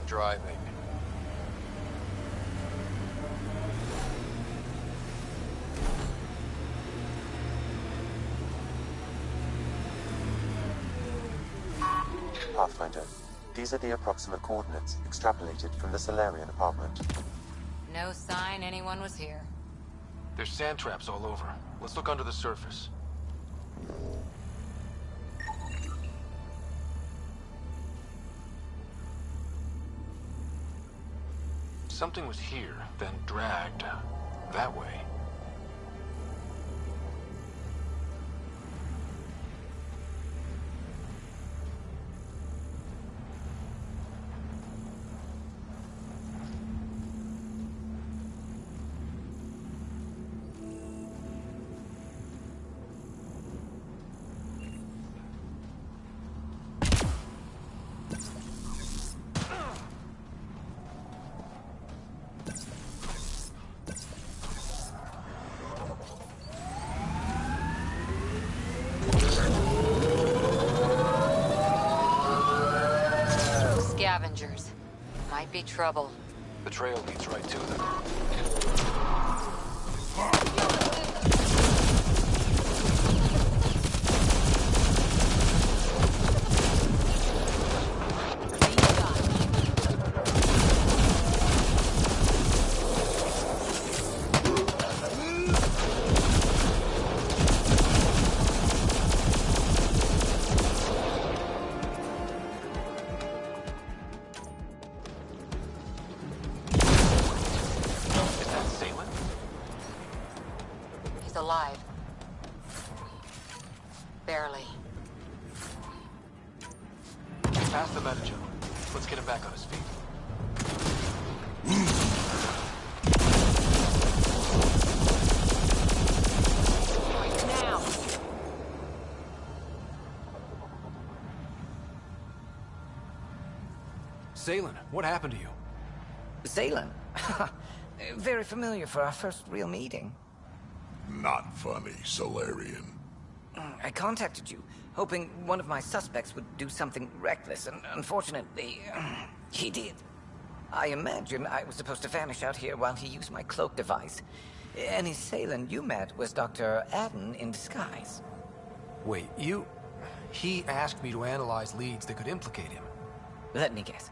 driving. Pathfinder, these are the approximate coordinates extrapolated from the Solarian apartment. No sign anyone was here. There's sand traps all over. Let's look under the surface. Something was here, then dragged that way. Scavengers. Might be trouble. The trail leads right to them. Alive. Barely. Pass the metagen. Let's get him back on his feet. Now. Salen, what happened to you? Salen? Very familiar for our first real meeting. Not funny, Solarian. I contacted you, hoping one of my suspects would do something reckless, and unfortunately, he did. I imagine I was supposed to vanish out here while he used my cloak device. Any Salen you met was Dr. Adden in disguise. Wait, He asked me to analyze leads that could implicate him. Let me guess.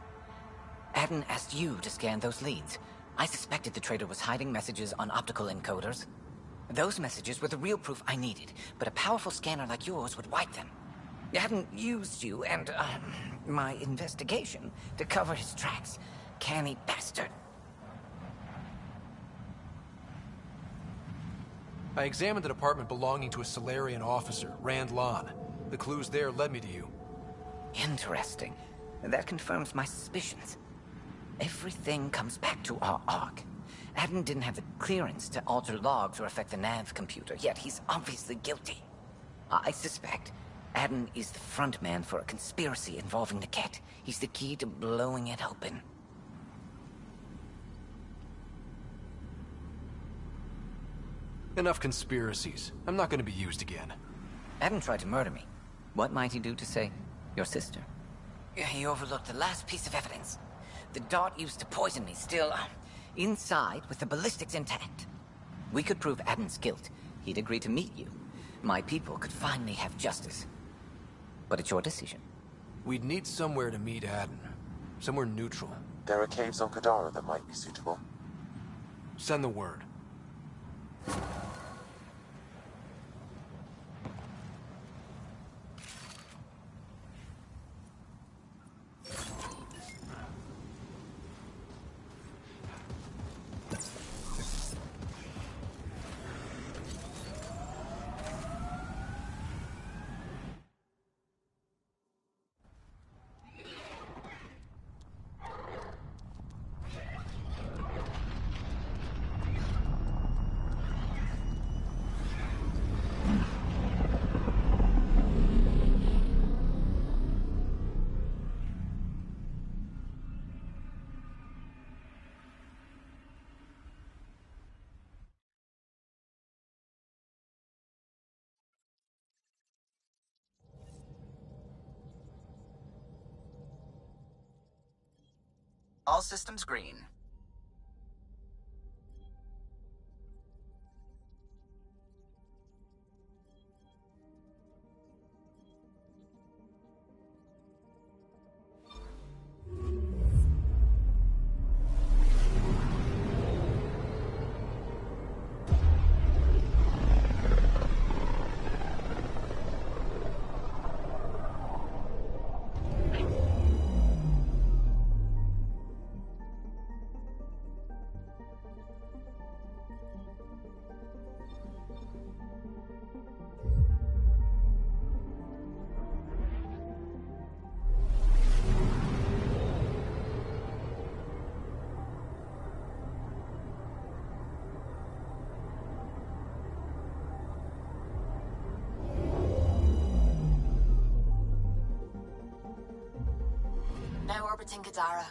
Adden asked you to scan those leads. I suspected the traitor was hiding messages on optical encoders. Those messages were the real proof I needed, but a powerful scanner like yours would wipe them. Adden used you and, my investigation to cover his tracks. Canny bastard. I examined an apartment belonging to a Solarian officer, Rand Lon. The clues there led me to you. Interesting. That confirms my suspicions. Everything comes back to our Ark. Adden didn't have the clearance to alter logs or affect the nav computer, yet he's obviously guilty. I suspect Adden is the front man for a conspiracy involving the Ket. He's the key to blowing it open. Enough conspiracies. I'm not going to be used again. Adden tried to murder me. What might he do to save your sister? He overlooked the last piece of evidence. The dart used to poison me still, inside with the ballistics intact. We could prove Adden's guilt. He'd agree to meet you. My people could finally have justice. But it's your decision. We'd need somewhere to meet Adden. Somewhere neutral. There are caves on Kadara that might be suitable. Send the word. All systems green. Now orbiting Gadara.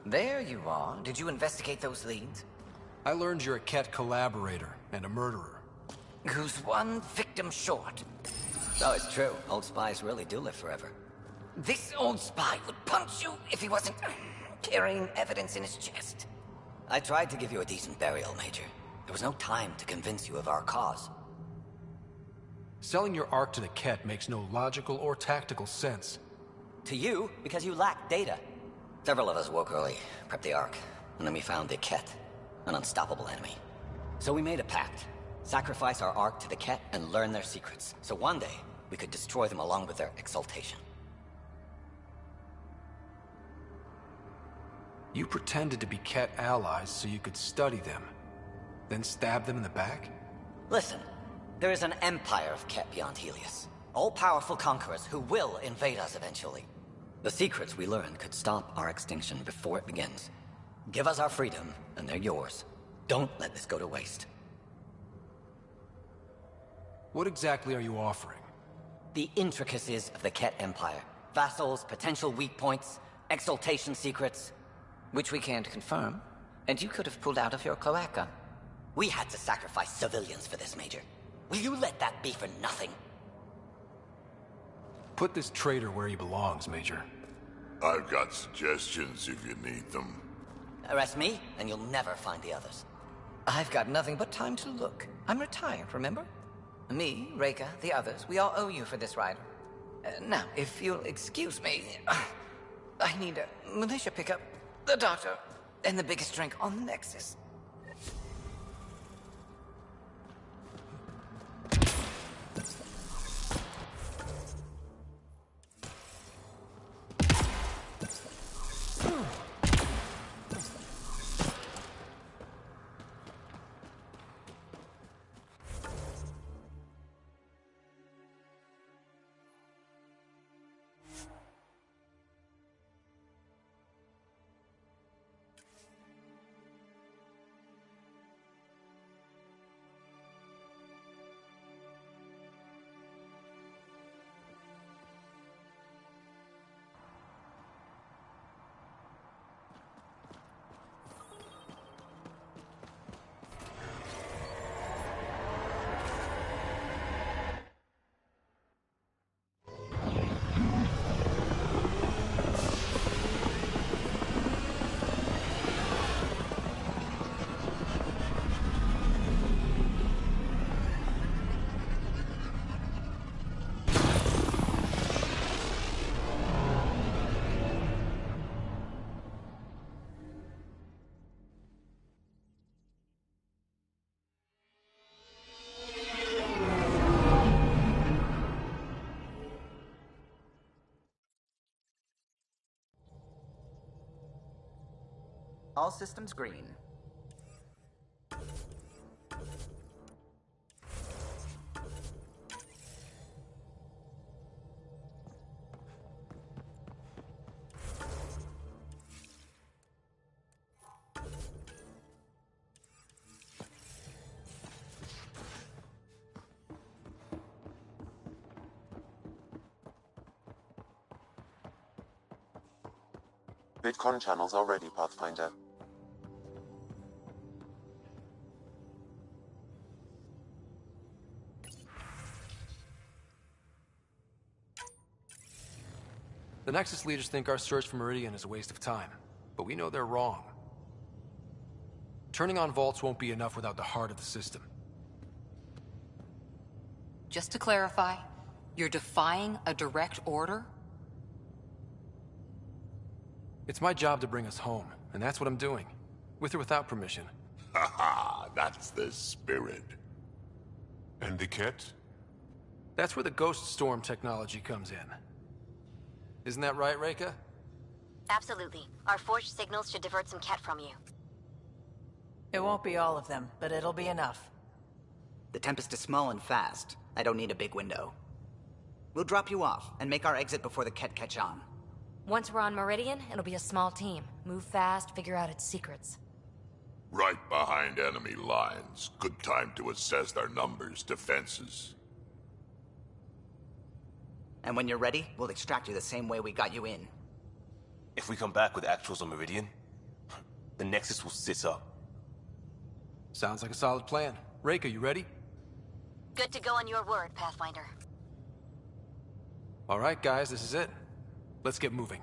There you are. Did you investigate those leads? I learned you're a Ket collaborator and a murderer. Who's one victim short? Oh, it's true. Old spies really do live forever. This old spy would punch you if he wasn't carrying evidence in his chest. I tried to give you a decent burial, Major. There was no time to convince you of our cause. Selling your Ark to the Ket makes no logical or tactical sense. To you, because you lack data. Several of us woke early, prepped the Ark, and then we found the Ket, an unstoppable enemy. So we made a pact. Sacrifice our Ark to the Ket and learn their secrets, so one day we could destroy them along with their exaltation. You pretended to be Ket allies so you could study them, then stab them in the back? Listen, there is an empire of Ket beyond Helios. All-powerful conquerors who will invade us eventually. The secrets we learn could stop our extinction before it begins. Give us our freedom, and they're yours. Don't let this go to waste. What exactly are you offering? The intricacies of the Ket Empire. Vassals, potential weak points, exaltation secrets. Which we can't confirm. And you could have pulled out of your cloaca. We had to sacrifice civilians for this, Major. Will you let that be for nothing? Put this traitor where he belongs, Major. I've got suggestions if you need them. Arrest me, and you'll never find the others. I've got nothing but time to look. I'm retired, remember? Me, Reika, the others, we all owe you for this ride. Now, if you'll excuse me, I need a militia pickup, the doctor, and the biggest drink on the Nexus. All systems green. VidCon channels are ready, Pathfinder. The Nexus leaders think our search for Meridian is a waste of time, but we know they're wrong. Turning on vaults won't be enough without the heart of the system. Just to clarify, you're defying a direct order? It's my job to bring us home, and that's what I'm doing. With or without permission. Haha, that's the spirit. And the kit? That's where the Ghost Storm technology comes in. Isn't that right, Reika? Absolutely. Our forged signals should divert some Ket from you. It won't be all of them, but it'll be enough. The Tempest is small and fast. I don't need a big window. We'll drop you off and make our exit before the Ket catch on. Once we're on Meridian, it'll be a small team. Move fast, figure out its secrets. Right behind enemy lines. Good time to assess their numbers, defenses. And when you're ready, we'll extract you the same way we got you in. If we come back with actuals on Meridian, the Nexus will sit up. Sounds like a solid plan. Reika, you ready? Good to go on your word, Pathfinder. All right, guys, this is it. Let's get moving.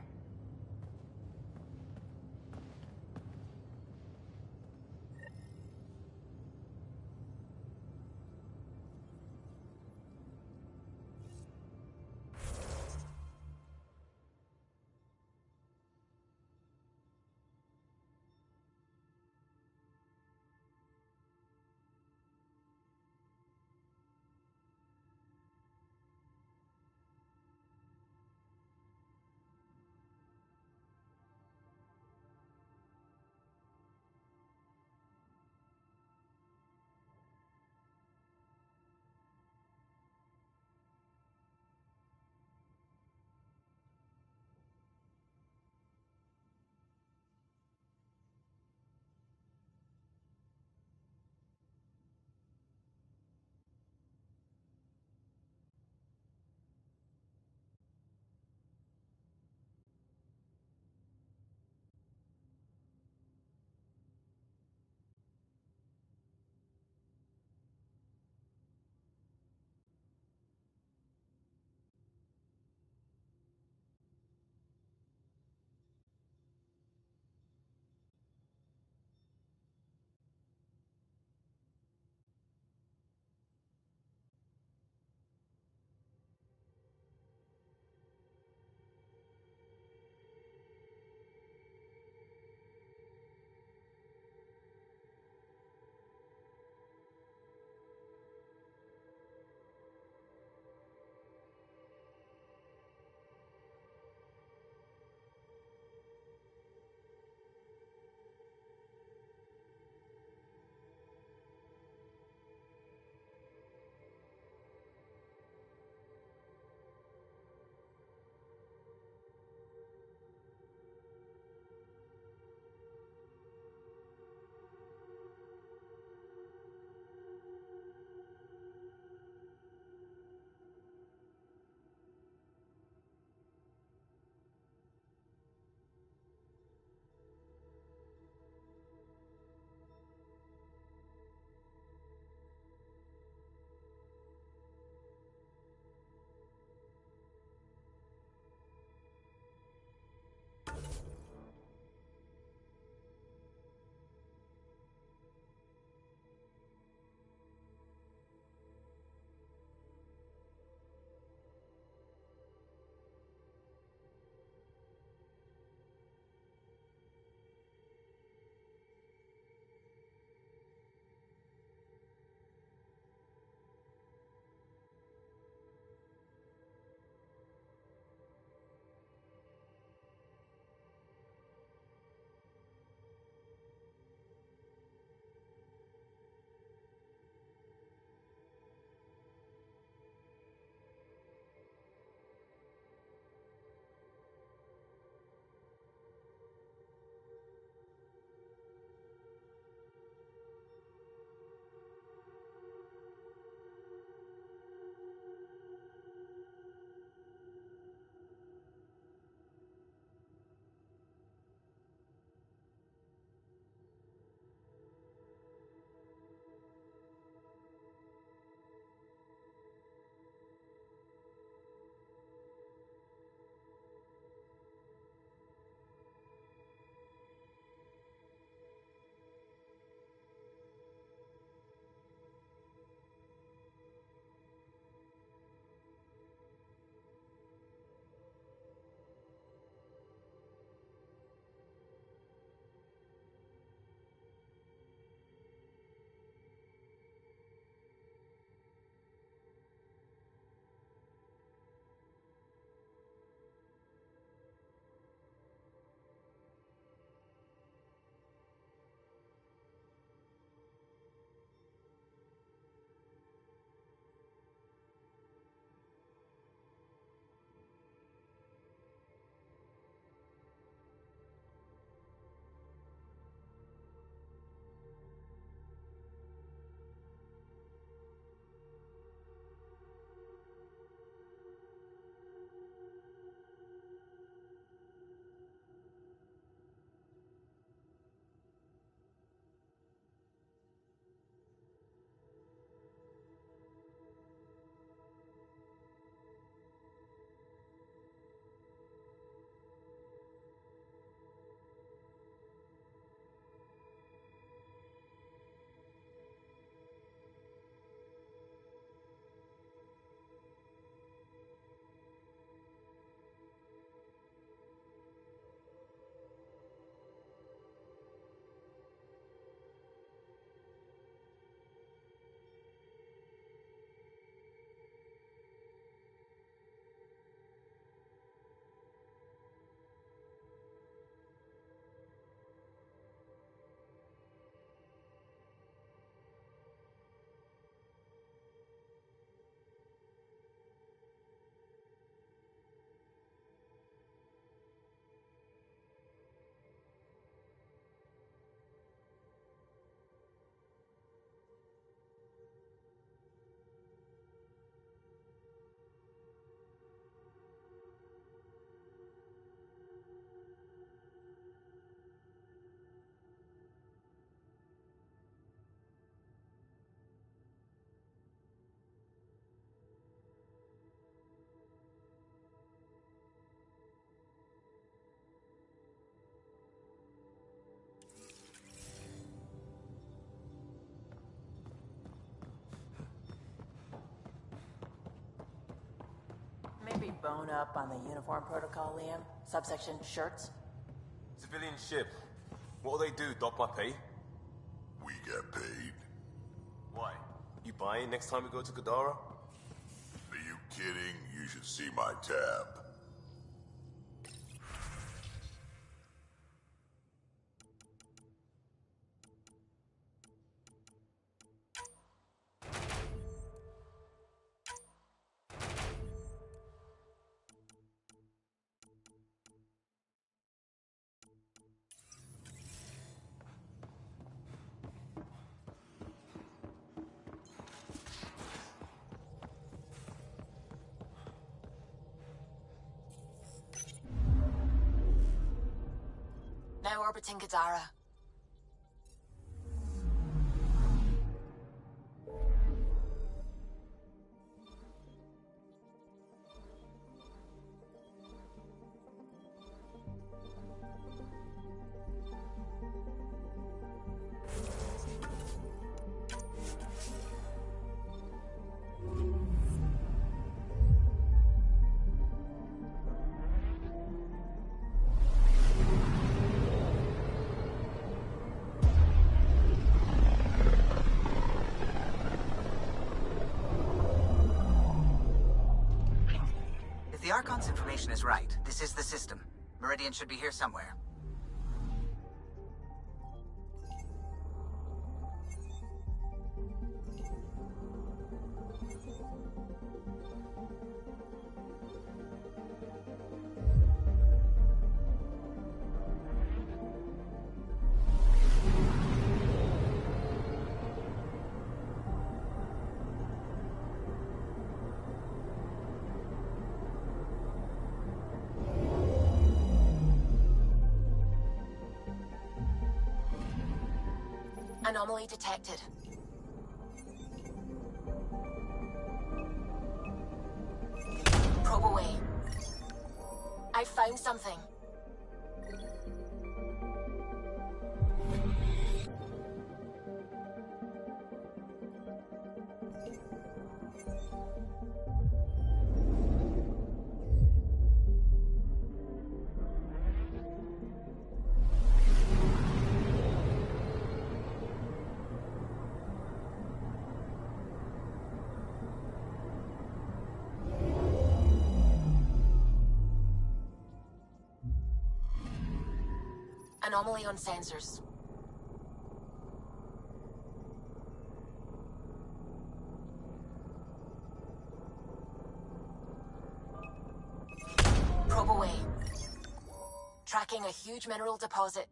bone up on the uniform protocol, Liam? Subsection shirts? Civilian ship. What'll they do, dock my pay? We get paid. Why? You buying next time we go to Kadara? Are you kidding? You should see my tab. Now orbiting Kadara. If the Archon's information is right, this is the system. Meridian should be here somewhere. Anomaly detected. Probe away. I found something. Anomaly on sensors. Probe away. Tracking a huge mineral deposit.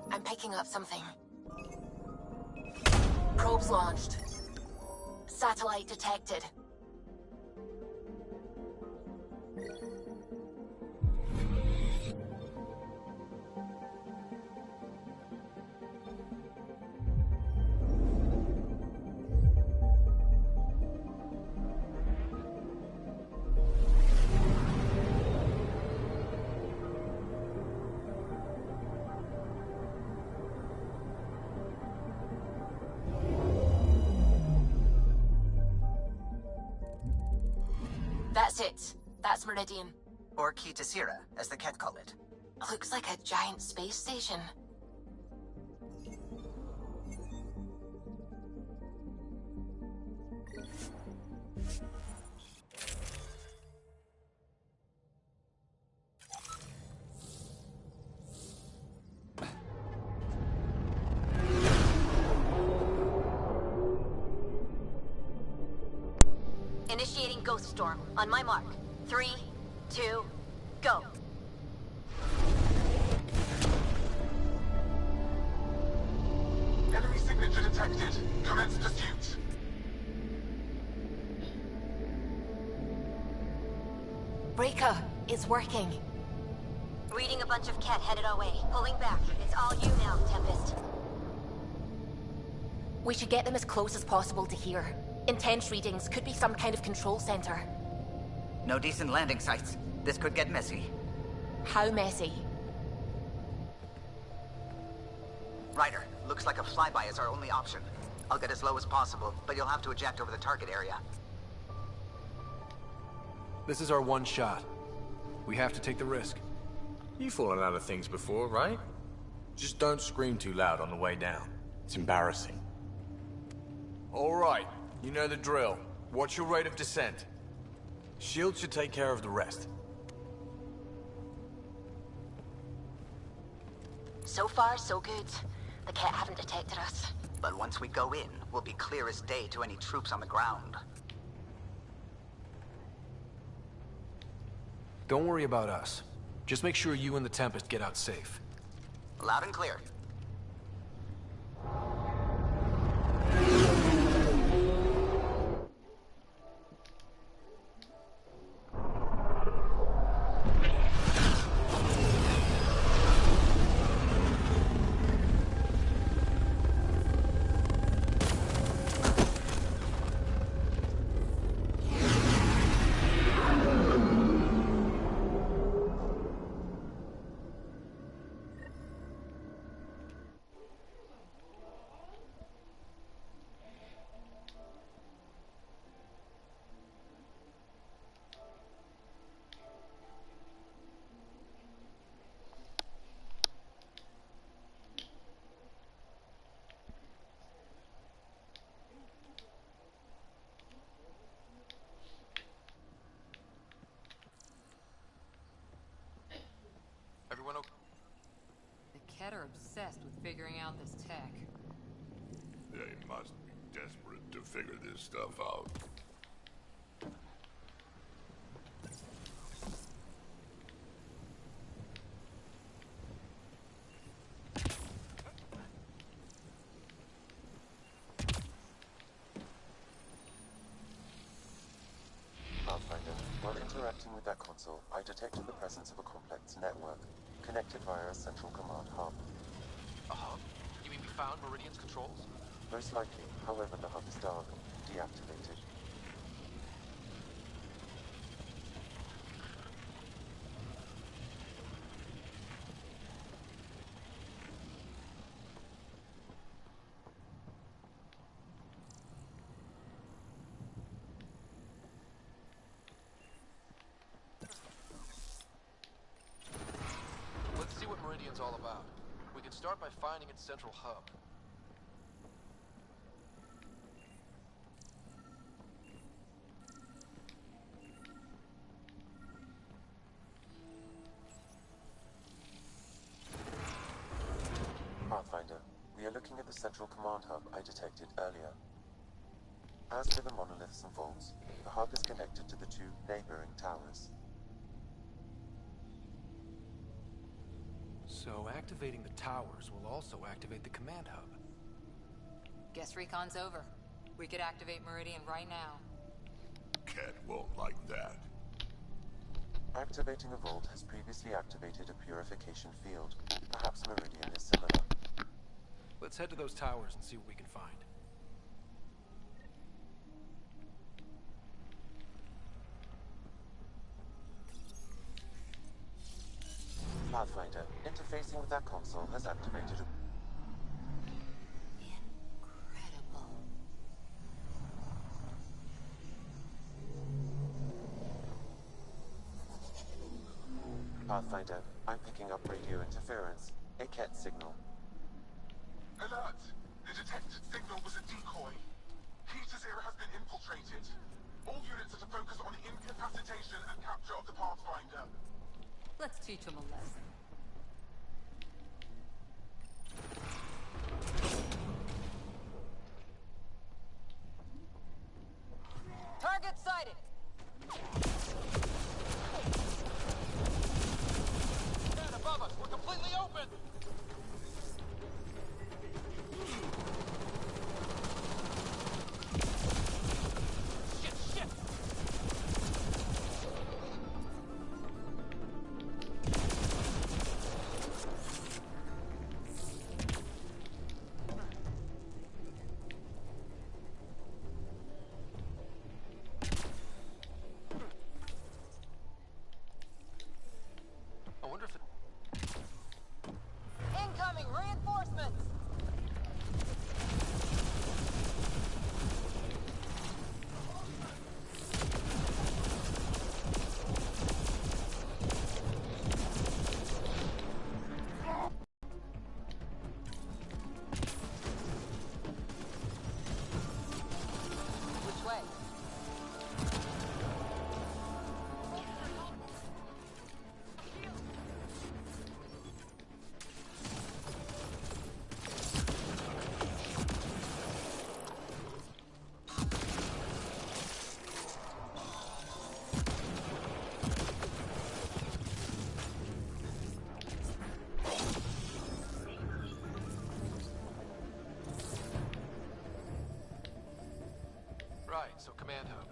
I'm picking up something. Probes launched. Satellite detected. That's it. That's Meridian. Or Key to Sierra, as the Ket call it. Looks like a giant space station. storm. On my mark. 3, 2, go. Enemy signature detected. Commence pursuit. Breaker, it's working. Reading a bunch of Ket headed our way. Pulling back. It's all you now, Tempest. We should get them as close as possible to here. Intense readings could be some kind of control center. No decent landing sites. This could get messy. How messy? Ryder, looks like a flyby is our only option. I'll get as low as possible, but you'll have to eject over the target area. This is our one shot. We have to take the risk. You've fallen out of things before, right? Just don't scream too loud on the way down. It's embarrassing. All right, you know the drill. What's your rate of descent? Shield should take care of the rest. So far, so good. The Ket haven't detected us. But once we go in, we'll be clear as day to any troops on the ground. Don't worry about us. Just make sure you and the Tempest get out safe. Loud and clear. Everyone okay? The Ket are obsessed with figuring out this tech. They must be desperate to figure this stuff out. Pathfinder, while interacting with that console, I detected the presence of a complex network, connected via a central command hub. A hub? You mean we found Meridian's controls? Most likely, however, the hub is dark, deactivated. Let's see what Meridian's all about. We can start by finding its central hub. Pathfinder, we are looking at the central command hub I detected earlier. As with the monoliths and vaults, the hub is connected to the two neighboring towers. So activating the towers will also activate the command hub. Guess recon's over. We could activate Meridian right now. Ket won't like that. Activating a vault has previously activated a purification field. Perhaps Meridian is similar. Let's head to those towers and see what we can find. Pathfinder, interfacing with that console has activated a... Pathfinder, I'm picking up radio interference. A Ket signal. Alert! The detected signal was a decoy. Key to Zero has been infiltrated. All units are to focus on incapacitation and capture of the Pathfinder. Let's teach them a lesson. Target sighted! I wonder if it... Incoming reinforcements! Which way? Right, so command hub.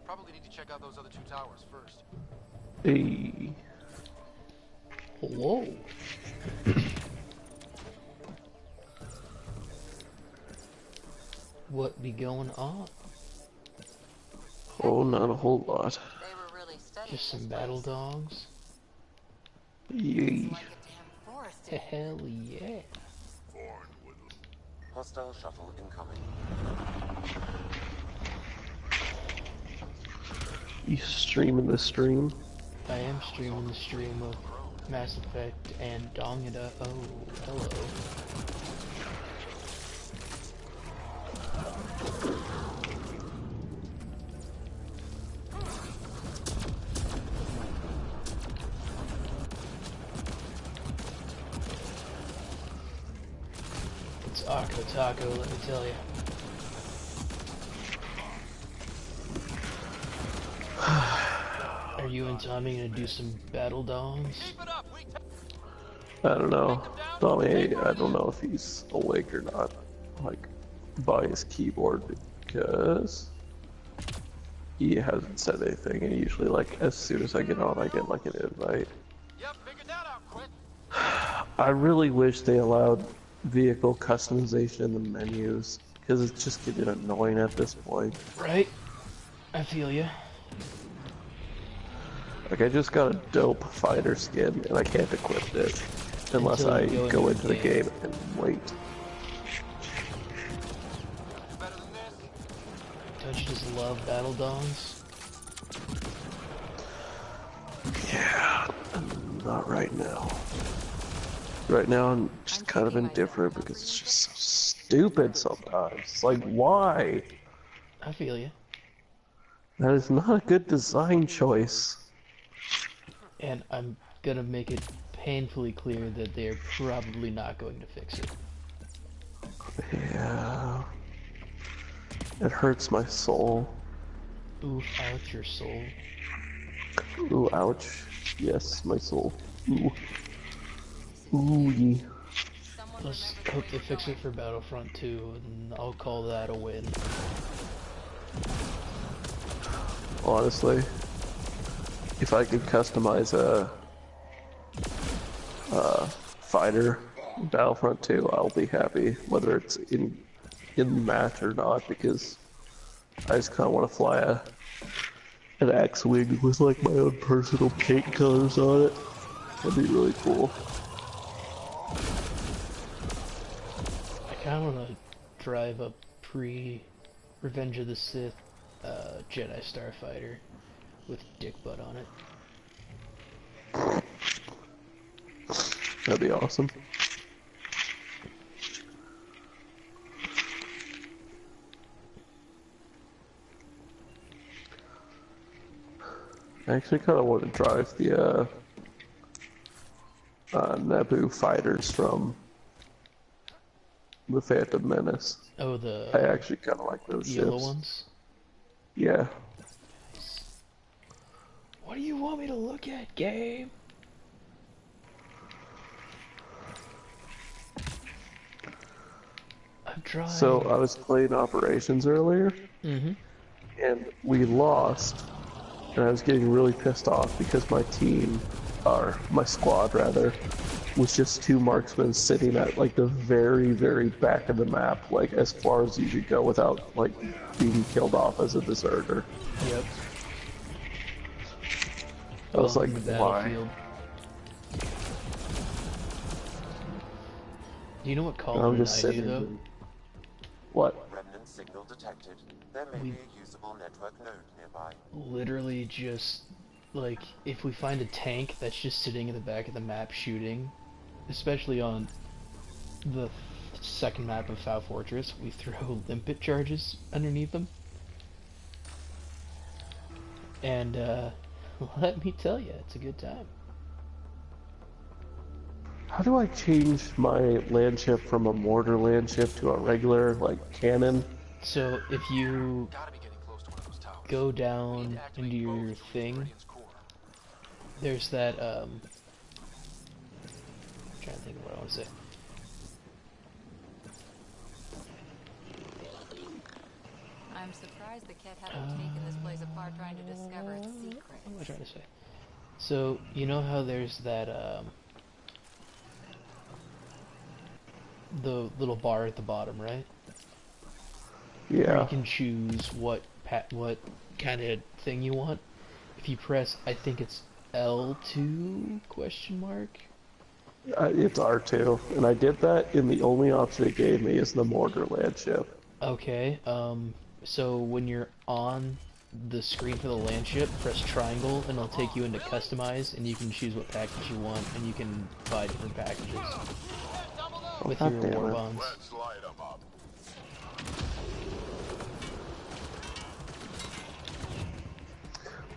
Probably need to check out those other 2 towers first. Hey. Hello. What be going on? Oh, not a whole lot. Just some battle dogs. Yay. Hell yeah. Hostile shuttle incoming. You streaming the stream? I am streaming the stream of Mass Effect and Dongida. Oh, hello. It's Akko Taco, let me tell you. Are you and Tommy gonna do some battle dongs? I don't know. Tommy, I don't know if he's awake or not. Like, by his keyboard, because he hasn't said anything, and usually, like, as soon as I get on, I get, like, an invite. I really wish they allowed vehicle customization in the menus, because it's just getting annoying at this point. Right? I feel ya. Like, I just got a dope fighter skin, and I can't equip it unless I go into the game and wait. Don't you just love battle dongs? Yeah, not right now. Right now, I'm just kind of indifferent because it's just so stupid sometimes. It's like, why? I feel you. That is not a good design choice. And I'm gonna make it painfully clear that they're probably not going to fix it. Yeah. It hurts my soul. Oof, ouch, your soul. Ooh, ouch. Yes, my soul. Ooh. Ooh, yeah. Let's hope they fix it for Battlefront 2, and I'll call that a win. Honestly, if I could customize a fighter in Battlefront 2, I'll be happy, whether it's in the match or not, because I just kind of want to fly an X-Wing with like my own personal paint colors on it. That'd be really cool. I kind of want to drive a pre-Revenge of the Sith Jedi Starfighter with dick butt on it. That'd be awesome. I actually kind of want to drive the Naboo fighters from the Phantom Menace. Oh, the... I actually kind of like those yellow ships. ones? Yeah. What do you want me to look at, game? So I was playing operations earlier, and we lost, and I was getting really pissed off because my team, or my squad rather, was just two marksmen sitting at like the very, very back of the map, like as far as you could go without like being killed off as a deserter. Yep. I was like, In the why? battlefield. Do you know what I'm Colin and just I sitting. do though? What? Remnant signal detected. There may be a usable network node nearby. Literally just, like, if we find a tank that's just sitting in the back of the map shooting, especially on the second map of Foul Fortress, we throw limpet charges underneath them. And, let me tell you, it's a good time. How do I change my land ship from a mortar land ship to a regular, like, cannon? So, if you go down into your thing, there's that, I'm trying to think of what I want to say. I'm surprised the cat haven't taken this place apart trying to discover its secrets. What am I trying to say? So, you know how there's that, the little bar at the bottom, right? Yeah. Where you can choose what kind of thing you want. If you press, I think it's L2 question mark. It's R2, and I did that, and the only option it gave me is the mortar land ship. Okay. So when you're on the screen for the land ship, press triangle, and it'll take you into customize, and you can choose what package you want, and you can buy different packages with your war bonds.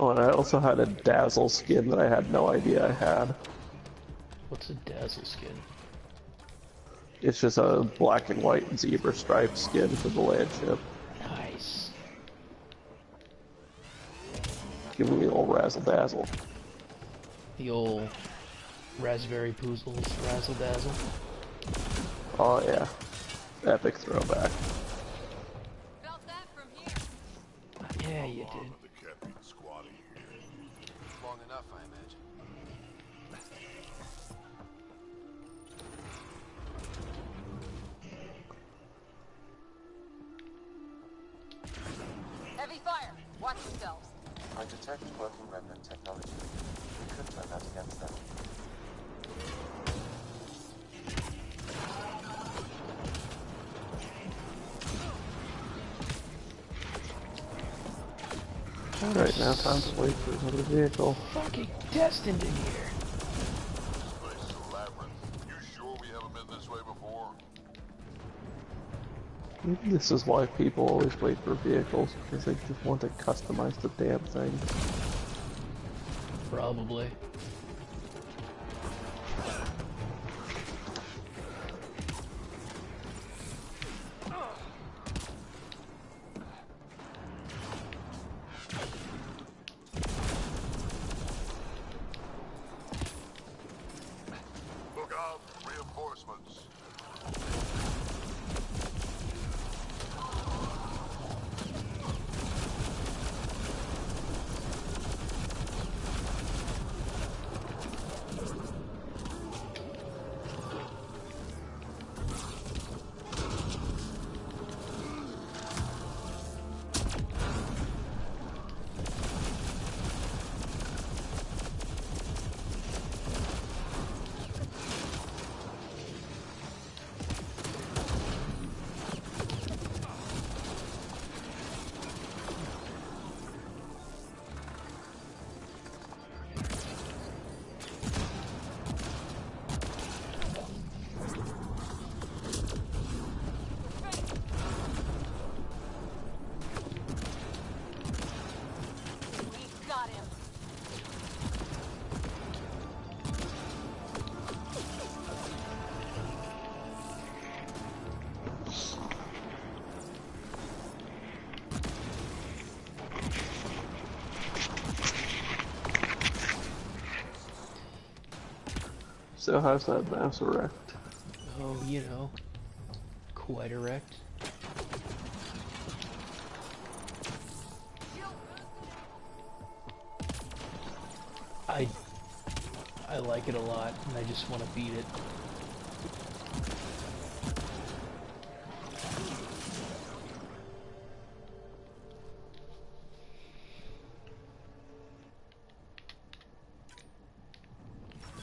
Oh, and I also had a Dazzle skin that I had no idea I had. What's a Dazzle skin? It's just a black and white zebra stripe skin for the land ship. Nice. Give me the old razzle dazzle. The old Raspberry Poozles razzle dazzle. Oh yeah, epic throwback. Yeah, you did. Long enough, I imagine. Heavy fire! Watch yourselves. I detect working remnant technology. We could turn that against them. Alright, now time to wait for another vehicle. Fucking destined in here. Maybe this is why people always wait for vehicles, because they just want to customize the damn thing. Probably. Look out, reinforcements. So how's that Mass Erect? Oh, you know, quite erect. I like it a lot, and I just want to beat it.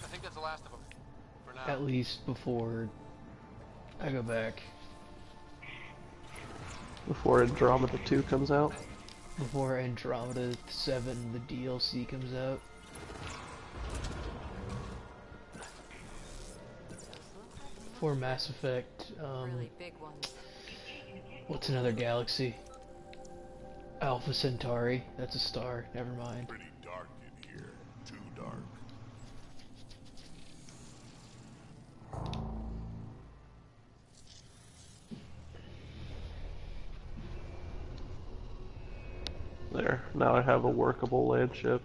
I think that's the last of them. For now. At least before I go back. Before Andromeda 2 comes out? Before Andromeda 7, the DLC comes out. For Mass Effect, really big ones. What's another galaxy? Alpha Centauri. That's a star. Never mind. Pretty dark in here. Too dark. There. Now I have a workable land ship.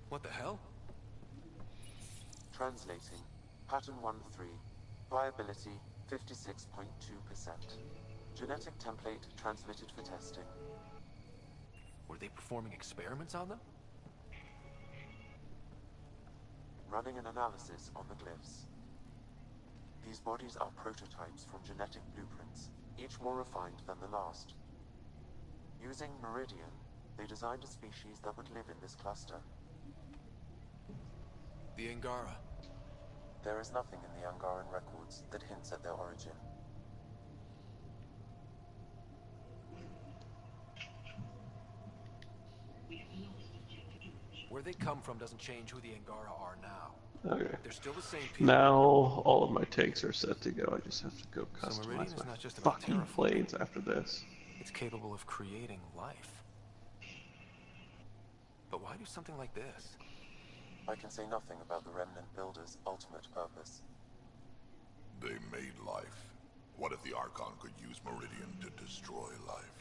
What the hell? Translating. Pattern 1-3. Viability 56.2%. Genetic template transmitted for testing. Were they performing experiments on them? Running an analysis on the glyphs. These bodies are prototypes from genetic blueprints, each more refined than the last. Using Meridian, they designed a species that would live in this cluster. The Angara. There is nothing in the Angaran records that hints at their origin. Where they come from doesn't change who the Angara are now. Okay. They're still the same people. Now all of my tanks are set to go. I just have to go So Meridian customize is my not just about fucking terraforming. planes after this. It's capable of creating life. But why do something like this? I can say nothing about the Remnant Builders' ultimate purpose. They made life. What if the Archon could use Meridian to destroy life?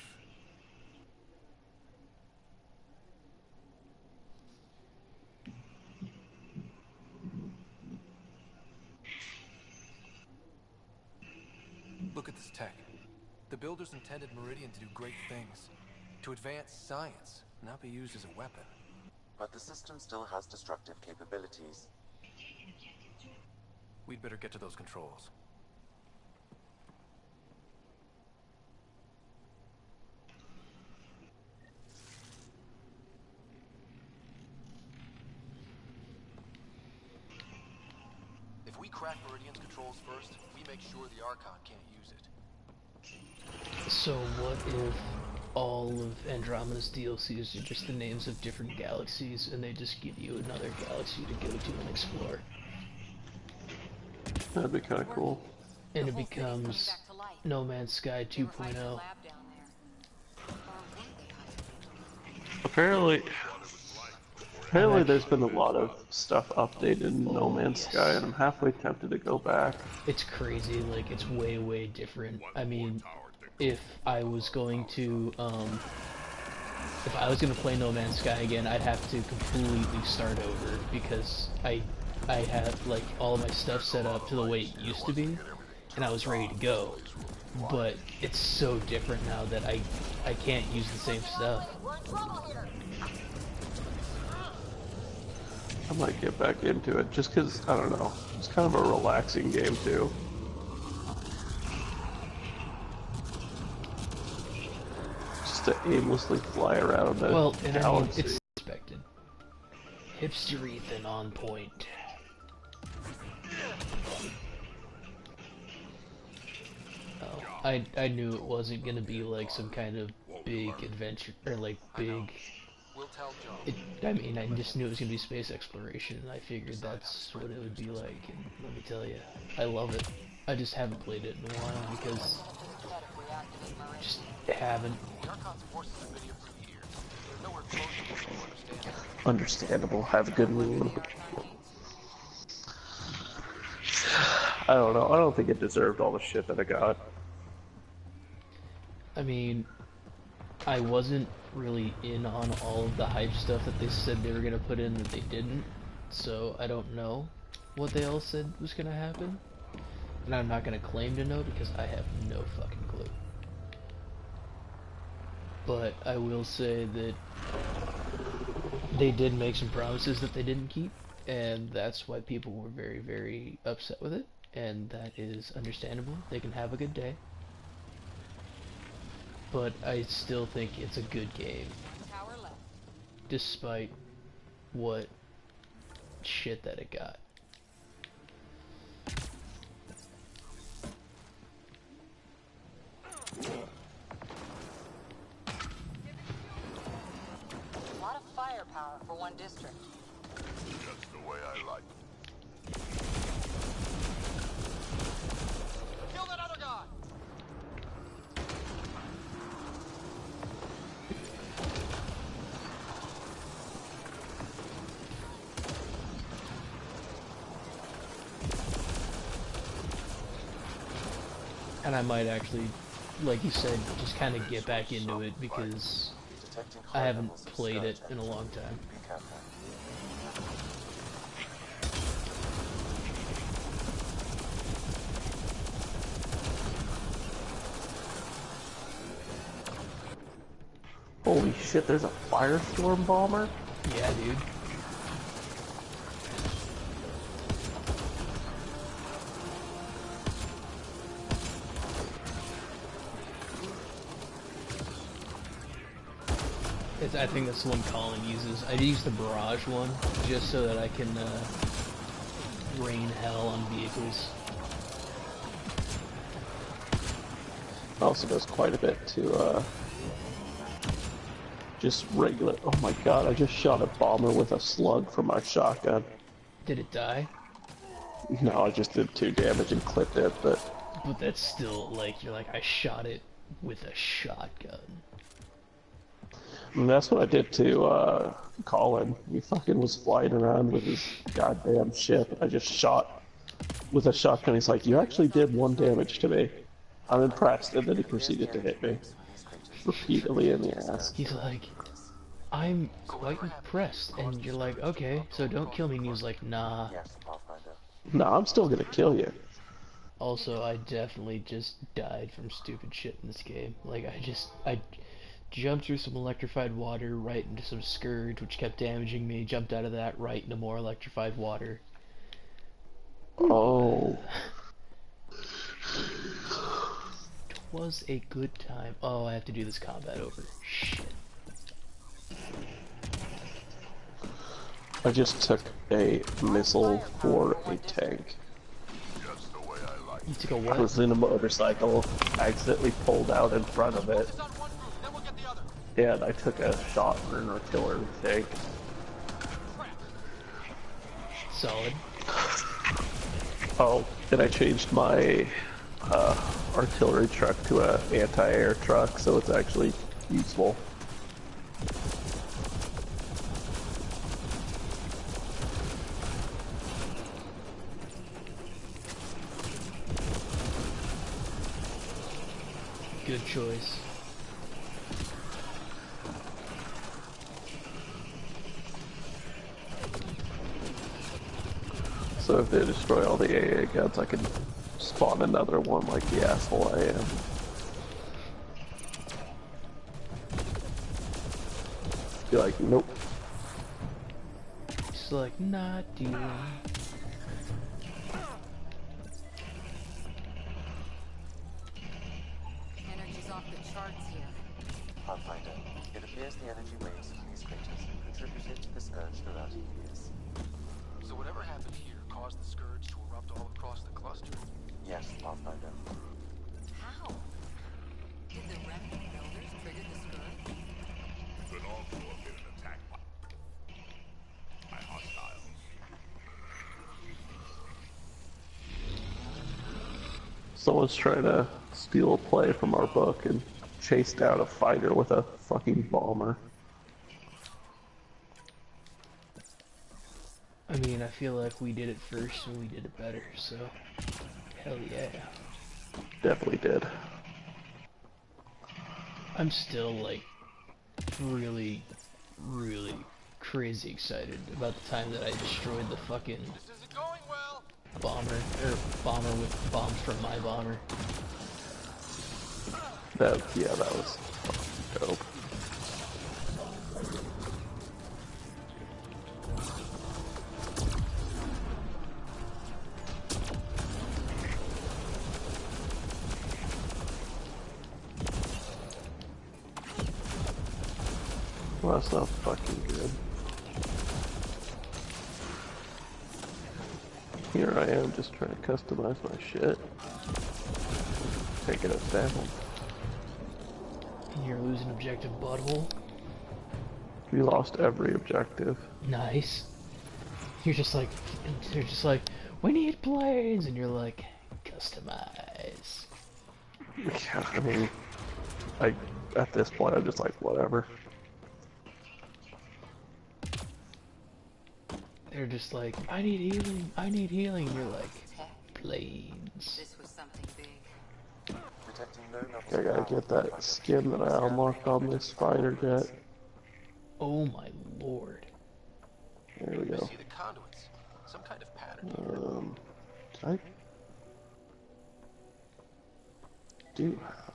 Look at this tech. The builders intended Meridian to do great things. To advance science, not be used as a weapon. But the system still has destructive capabilities. We'd better get to those controls. If we crack Meridian's controls first, we make sure the Archon can't use it. So what if all of Andromeda's DLCs are just the names of different galaxies, and they just give you another galaxy to go to and explore? That'd be kind of cool. And it becomes No Man's Sky 2.0. Apparently there's been a lot of stuff updated in No Man's Sky, and I'm halfway tempted to go back. It's crazy, like, it's way, way different. I mean, if I was going to play No Man's Sky again, I'd have to completely start over, because I had, like, all my stuff set up to the way it used to be, and I was ready to go. But it's so different now that I can't use the same stuff. I might get back into it, just because, I don't know, it's kind of a relaxing game, too. Just to aimlessly fly around the and galaxy. I mean, it's expected. Hipster Ethan on point. Oh, I knew it wasn't gonna be like some kind of big adventure, or like big... I mean, I just knew it was gonna be space exploration, and I figured that's what it would be like, and let me tell you, I love it. I just haven't played it in a while, because... just haven't. Understandable. Have a good moon. I don't know. I don't think it deserved all the shit that it got. I mean, I wasn't really in on all of the hype stuff that they said they were gonna put in that they didn't, so I don't know what they all said was gonna happen. And I'm not gonna claim to know because I have no fucking clue. But I will say that they did make some promises that they didn't keep, and that's why people were very, very upset with it, and that is understandable. They can have a good day. But I still think it's a good game, despite what shit that it got. A lot of firepower for one district. Just the way I like it. Kill that other guy! And I might actually, like you said, just kind of get back into it because I haven't played it in a long time. Holy shit, there's a firestorm bomber? Yeah, dude. I think that's the one Colin uses. I use the barrage one just so that I can rain hell on vehicles. Also does quite a bit to just regular. Oh my god, I just shot a bomber with a slug from my shotgun. Did it die? No, I just did 2 damage and clipped it, but that's still like, you're like, I shot it with a shotgun. And that's what I did to Colin. He fucking was flying around with his goddamn ship. I just shot with a shotgun. He's like, you actually did 1 damage to me. I'm impressed. And then he proceeded to hit me repeatedly in the ass. He's like, I'm quite impressed. And you're like, okay, so don't kill me. And he was like, nah. Nah, I'm still gonna kill you. Also, I definitely just died from stupid shit in this game. Like, I jumped through some electrified water right into some scourge, which kept damaging me. Jumped out of that right into more electrified water. Oh. Was a good time. Oh, I have to do this combat over. Shit. I just took a missile for a tank. You took a what? I was in a motorcycle, accidentally pulled out in front of it. And I took a shot for an artillery tank. Solid. Oh, and I changed my artillery truck to a anti-air truck, so it's actually useful. Good choice. So if they destroy all the AA guns, I can spawn another one like the asshole I am. Be like, nope. Just like, not dealing. Energy's off the charts here. Pathfinder, it appears the energy waves from these craters contributed to the scourge throughout years. So whatever happened here caused the scourge to erupt all across the cluster? Yes, Pathfinder. How? Did the remnant builders trigger the scourge? Could also have been an attack by hostiles. Someone's trying to steal a play from our book and chase down a fighter with a fucking bomber. I mean, I feel like we did it first and we did it better, so hell yeah. Definitely did. I'm still like really, really crazy excited about the time that I destroyed the fucking bomber with bombs from my bomber. That was fucking dope. Well, that's not fucking good. Here I am just trying to customize my shit. Taking it down. You're losing objective butthole. We lost every objective. Nice. You're just like, we need planes, and you're like, customize. Yeah, I mean, at this point, I'm just like, whatever. They're just like, I need healing, I need healing. And you're like, planes. This was something big. I gotta get that skin that I unlocked on this fighter jet. Oh my lord. There we go. See the conduits. Some kind of pattern. I do have.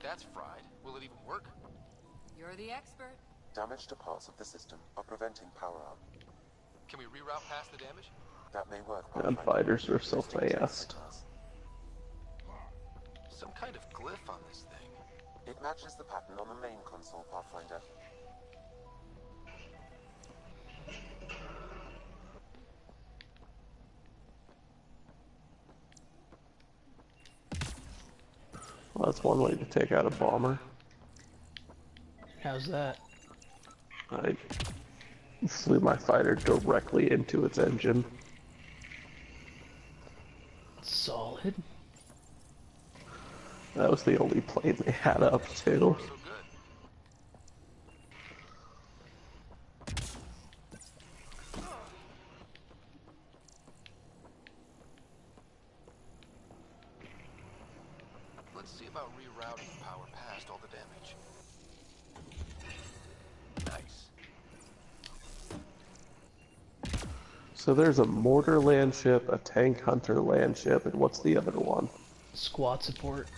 That's fried. Will it even work? You're the expert. Damage to parts of the system are preventing power up. Can we reroute past the damage? That may work. And fighters are so fast. Some kind of glyph on this thing. It matches the pattern on the main console, Pathfinder. Well, that's one way to take out a bomber. How's that? I flew my fighter directly into its engine. Solid. That was the only plane they had up, too. Let's see about rerouting power past all the damage. Nice. So there's a mortar land ship, a tank hunter land ship, and what's the other one? Squad support.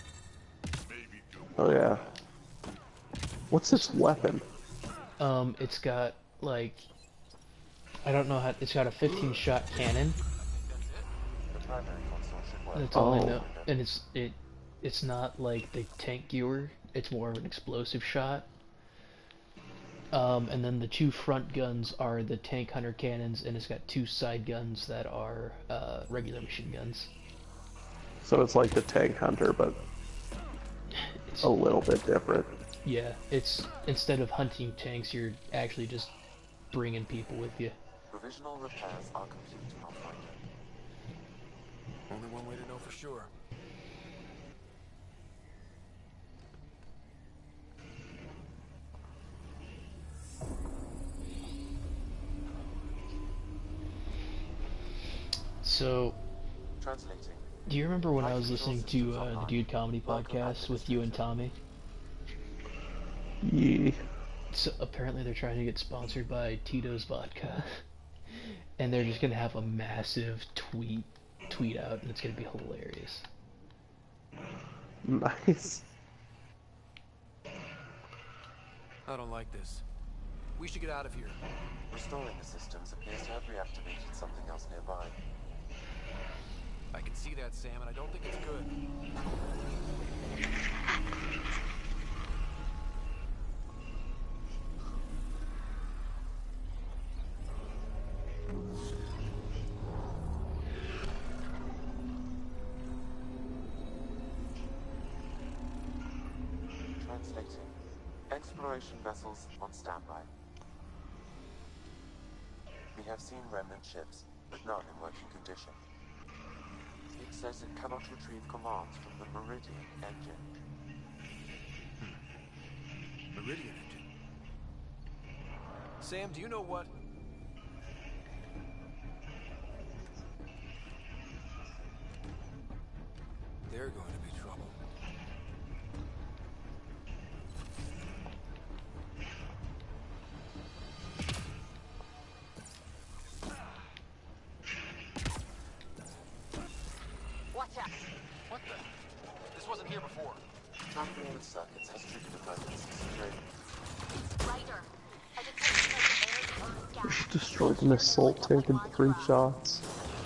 Oh yeah. What's its weapon? It's got like, I don't know how. It's got a 15-shot cannon. That's all I know. And it's not like the tank gewer. It's more of an explosive shot. And then the two front guns are the tank hunter cannons, and it's got two side guns that are regular machine guns. So it's like the tank hunter, but it's a little bit different. Yeah, it's instead of hunting tanks, you're actually just bringing people with you. Provisional repairs are complete, Pathfinder. Only one way to know for sure. So, translating. Do you remember when I was listening to the Dude Comedy podcast with you and Tommy? Yeah. So apparently they're trying to get sponsored by Tito's Vodka, and they're just gonna have a massive tweet out, and it's gonna be hilarious. Nice. I don't like this. We should get out of here. Restoring the systems appears to have reactivated something else nearby. I can see that, Sam, and I don't think it's good. Translating. Exploration vessels on standby. We have seen remnant ships, but none in working condition. It says it cannot retrieve commands from the Meridian engine. Meridian engine. Sam, do you know what? They're going to be trouble. Watch out! What the? This wasn't here before. Tampering with circuits has triggered emergency security. Ryder, I detect energy on the scout. Just destroyed an assault tank in 3 shots.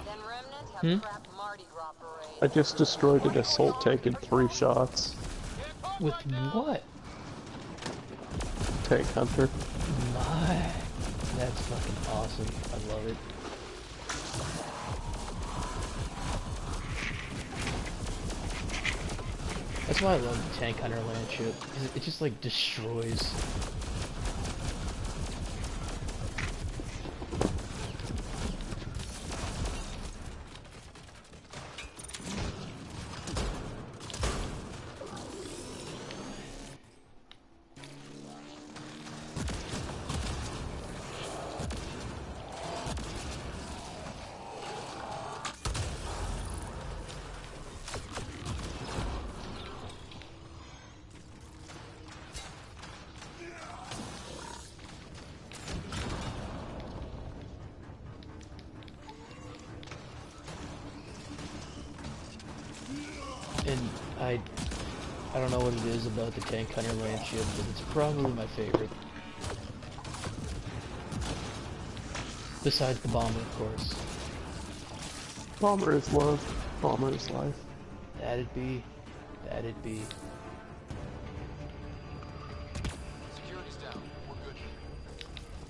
Then Remnant have crap Mardi Gras parade. I just destroyed an assault tank in 3 shots. With what? Tank hunter. My, that's fucking awesome. I love it. That's why I love the Tank Hunter land ship. It just like destroys. And I don't know what it is about the Tank Hunter land ship, but it's probably my favorite. Besides the Bomber, of course. Bomber is love. Bomber is life. That'd be. That'd be. Security's down. We're good here.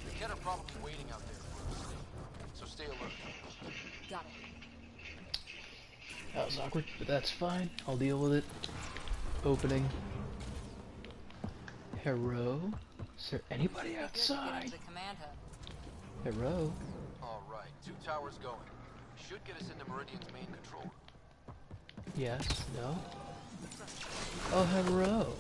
The Kett are probably waiting out there for us. So stay alert. Got it. That was awkward, but that's fine. I'll deal with it. Opening. Hello? Is there anybody outside? The command hub. Hello? All right, 2 towers going. Should get us into Meridian's main control. Yes? No? Oh, hello.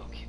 Okay.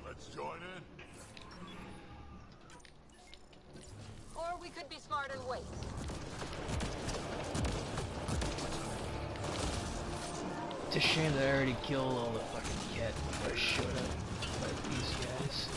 Let's join in. Or we could be smart and wait. It's a shame that I already killed all the fucking cat before I showed up to fight these guys.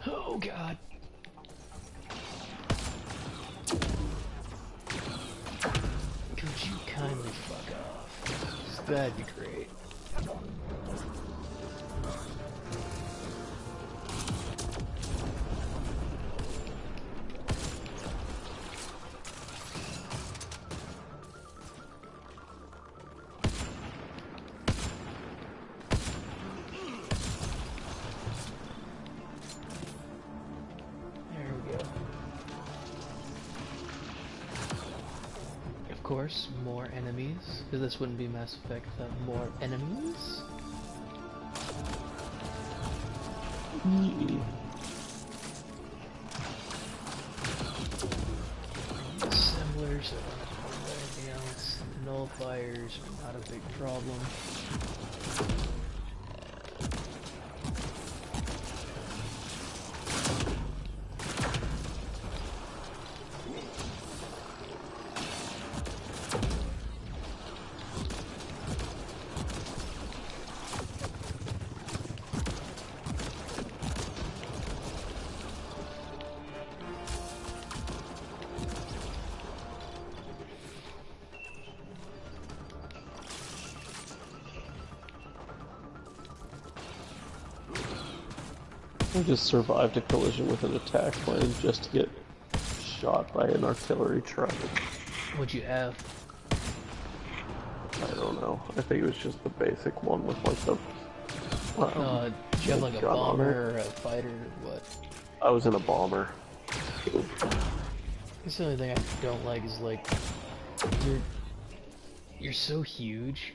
Oh god. Could you kindly fuck off? That'd be great. Of course, more enemies, because this wouldn't be Mass Effect without more enemies. Assemblers or anything else. Nullifiers are not a big problem. I just survived a collision with an attack plane just to get shot by an artillery truck. What'd you have? I don't know. I think it was just the basic one with like the... did you have like a bomber or a fighter or what? I was in a bomber. That's the only thing I don't like is like, you're so huge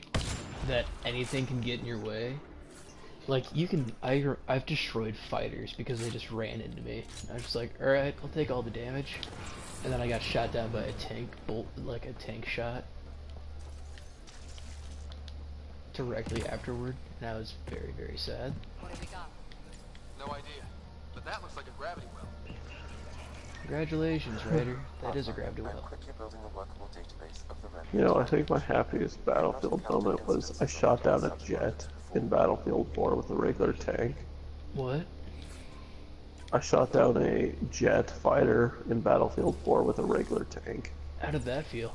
that anything can get in your way. Like, you can, I've destroyed fighters because they just ran into me. I was just like, alright, I'll take all the damage. And then I got shot down by a tank, like a tank shot. Directly afterward, and I was very, very sad. What have we got? No idea, but that looks like a gravity well. Congratulations, Ryder. That is a gravity well. You know, I think my happiest Battlefield moment was I shot down a jet in Battlefield 4 with a regular tank. What? I shot down a jet fighter in Battlefield 4 with a regular tank. How did that feel?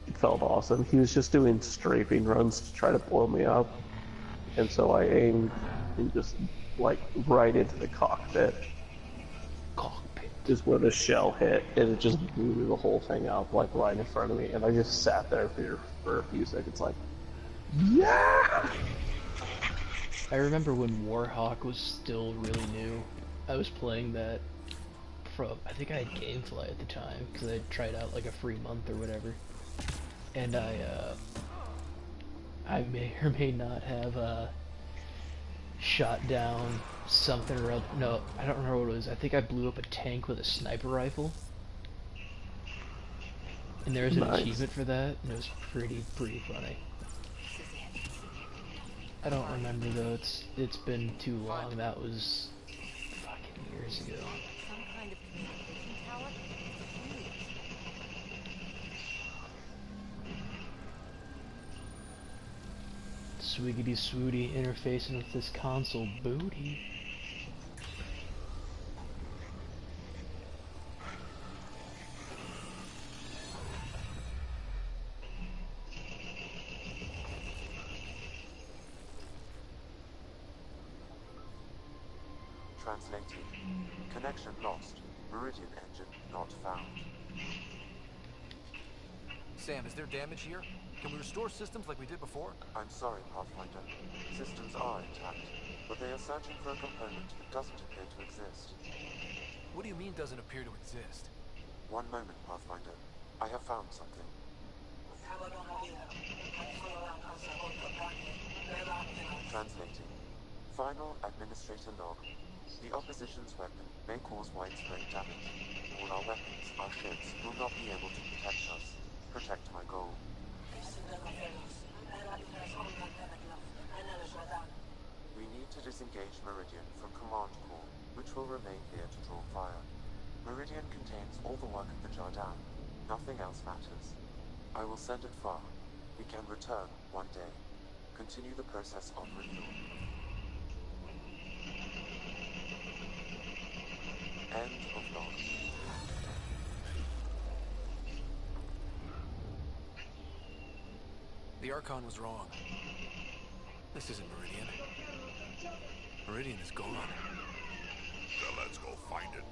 It felt awesome. He was just doing strafing runs to try to blow me up. And so I aimed and just, like, right into the cockpit. Cockpit. Just where the shell hit, and it just blew the whole thing up, like, right in front of me. And I just sat there for a few seconds, like, yeah! I remember when Warhawk was still really new. I was playing that from, I think I had Gamefly at the time, because I tried out like a free month or whatever. And I may or may not have shot down something or other. No, I don't remember what it was. I think I blew up a tank with a sniper rifle. And there was an achievement for that, and it was pretty funny. I don't remember though, it's been too long. That was fucking years ago. Some kind of communication tower? Swiggity swooty interfacing with this console booty. Translating. Connection lost. Meridian engine not found. Sam, is there damage here? Can we restore systems like we did before? I'm sorry, Pathfinder. Systems are intact, but they are searching for a component that doesn't appear to exist. What do you mean doesn't appear to exist? One moment, Pathfinder. I have found something. Translating. Final administrator log. The opposition's weapon may cause widespread damage. All our weapons, our ships, will not be able to protect us. Protect my goal. We need to disengage Meridian from Command Core, which will remain here to draw fire. Meridian contains all the work of the Jardin. Nothing else matters. I will send it far. We can return one day. Continue the process of renewal. End of log. The Archon was wrong. This isn't Meridian. Meridian is gone. Then let's go find it.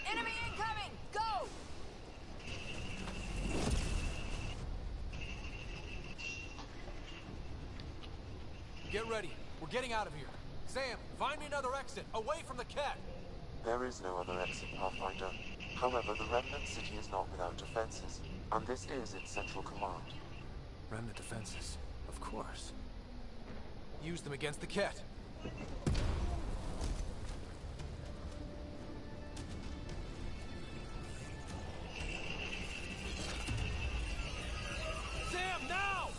Enemy incoming! Go! Get ready. We're getting out of here. Sam, find me another exit, away from the cat. There is no other exit, Pathfinder. However, the Remnant City is not without defenses, and this is its central command. Remnant defenses, of course. Use them against the cat. Sam, now!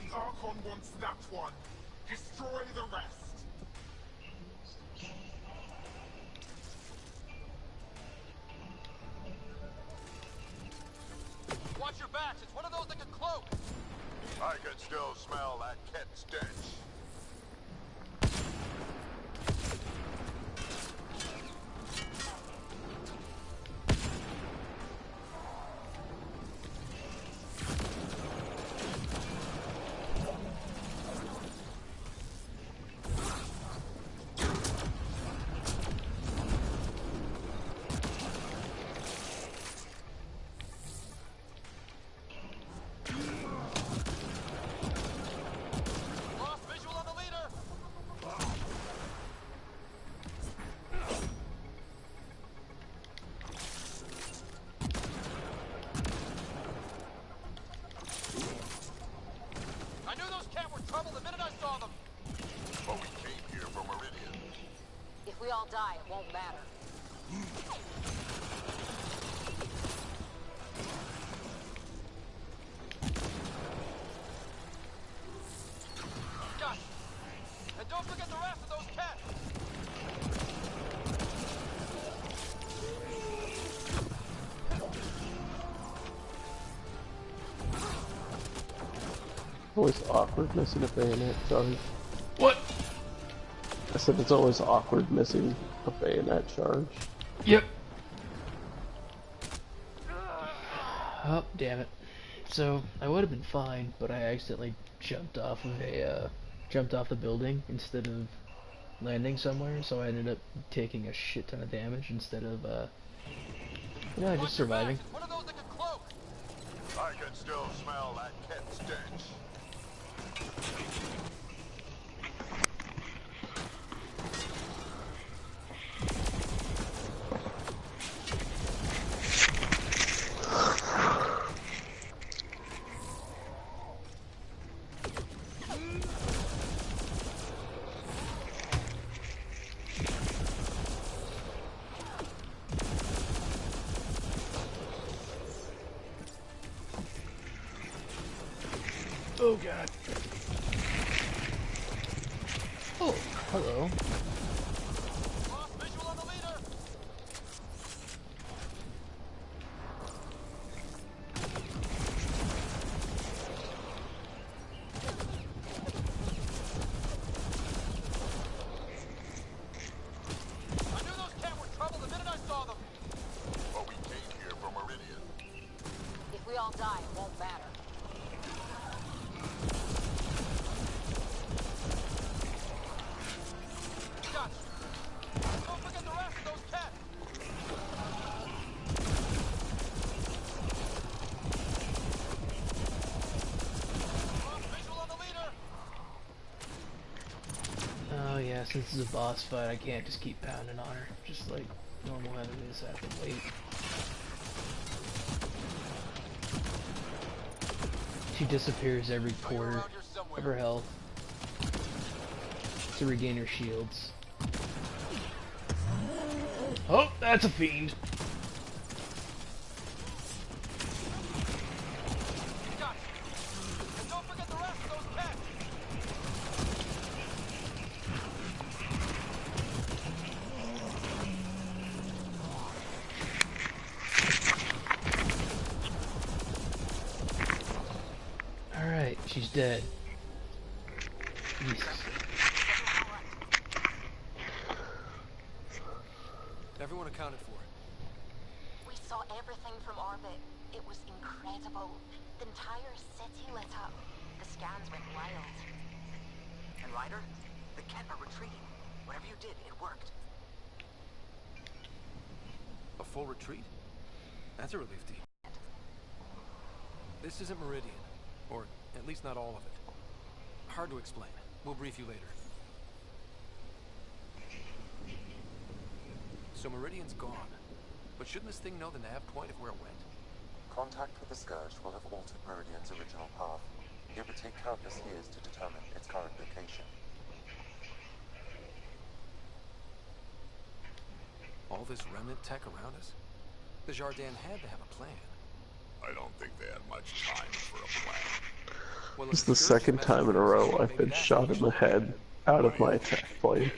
The Archon wants that one. Destroy the rest. Watch your backs. It's one of those that can cloak. I can still smell that cat stench. Lost visual on the leader. I knew those cat were trouble the minute I saw them. But we came here for Meridian. If we all die, it won't matter. Gosh. And don't forget the rest of those cats. Always awkward missing a bayonet charge. What? I said it's always awkward missing a bayonet charge. Yep. Oh, damn it. So, I would have been fine, but I accidentally jumped off the building instead of landing somewhere, so I ended up taking a shit ton of damage instead of, just surviving. One of those that can cloak. I can still smell that cat stench. Oh god. Oh, hello. Oh yeah, since it's a boss fight, I can't just keep pounding on her. Just like normal enemies, I have to wait. She disappears every quarter of her health to regain her shields. Oh, that's a fiend. Alright, she's dead. Jesus. Everyone accounted for. We saw everything from orbit. It was incredible. The entire city lit up. The scans went wild. And Ryder, the Kett are retreating. Whatever you did, it worked. A full retreat? That's a relief to hear. This isn't Meridian. Or at least not all of it. Hard to explain. We'll brief you later. So Meridian's gone. But shouldn't this thing know the nav point of where it went? Contact with the Scourge will have altered Meridian's original path. It would take countless years to determine its current location. All this remnant tech around us? The Jardin had to have a plan. I don't think they had much time for a plan. Well, This is the second time in a row I've been shot in the head out of my attack plane.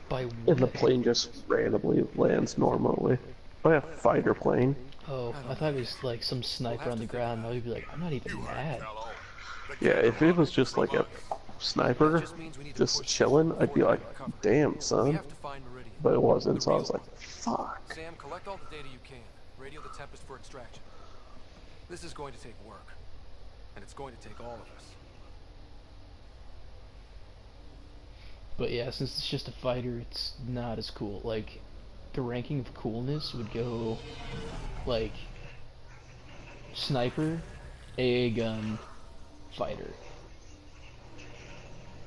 By what? And the plane just randomly lands normally. I have a fighter plane. Oh, I thought it was like some sniper on the ground. I would be like, I'm not even mad. Yeah, if it was just like a sniper just chilling, I'd be like, damn, son. But it wasn't, so I was like, fuck. Sam, collect all the data you can. Radio the Tempest for extraction. This is going to take work. And it's going to take all of us. But yeah, since it's just a fighter, it's not as cool. Like, the ranking of coolness would go, like, sniper, AA gun, fighter.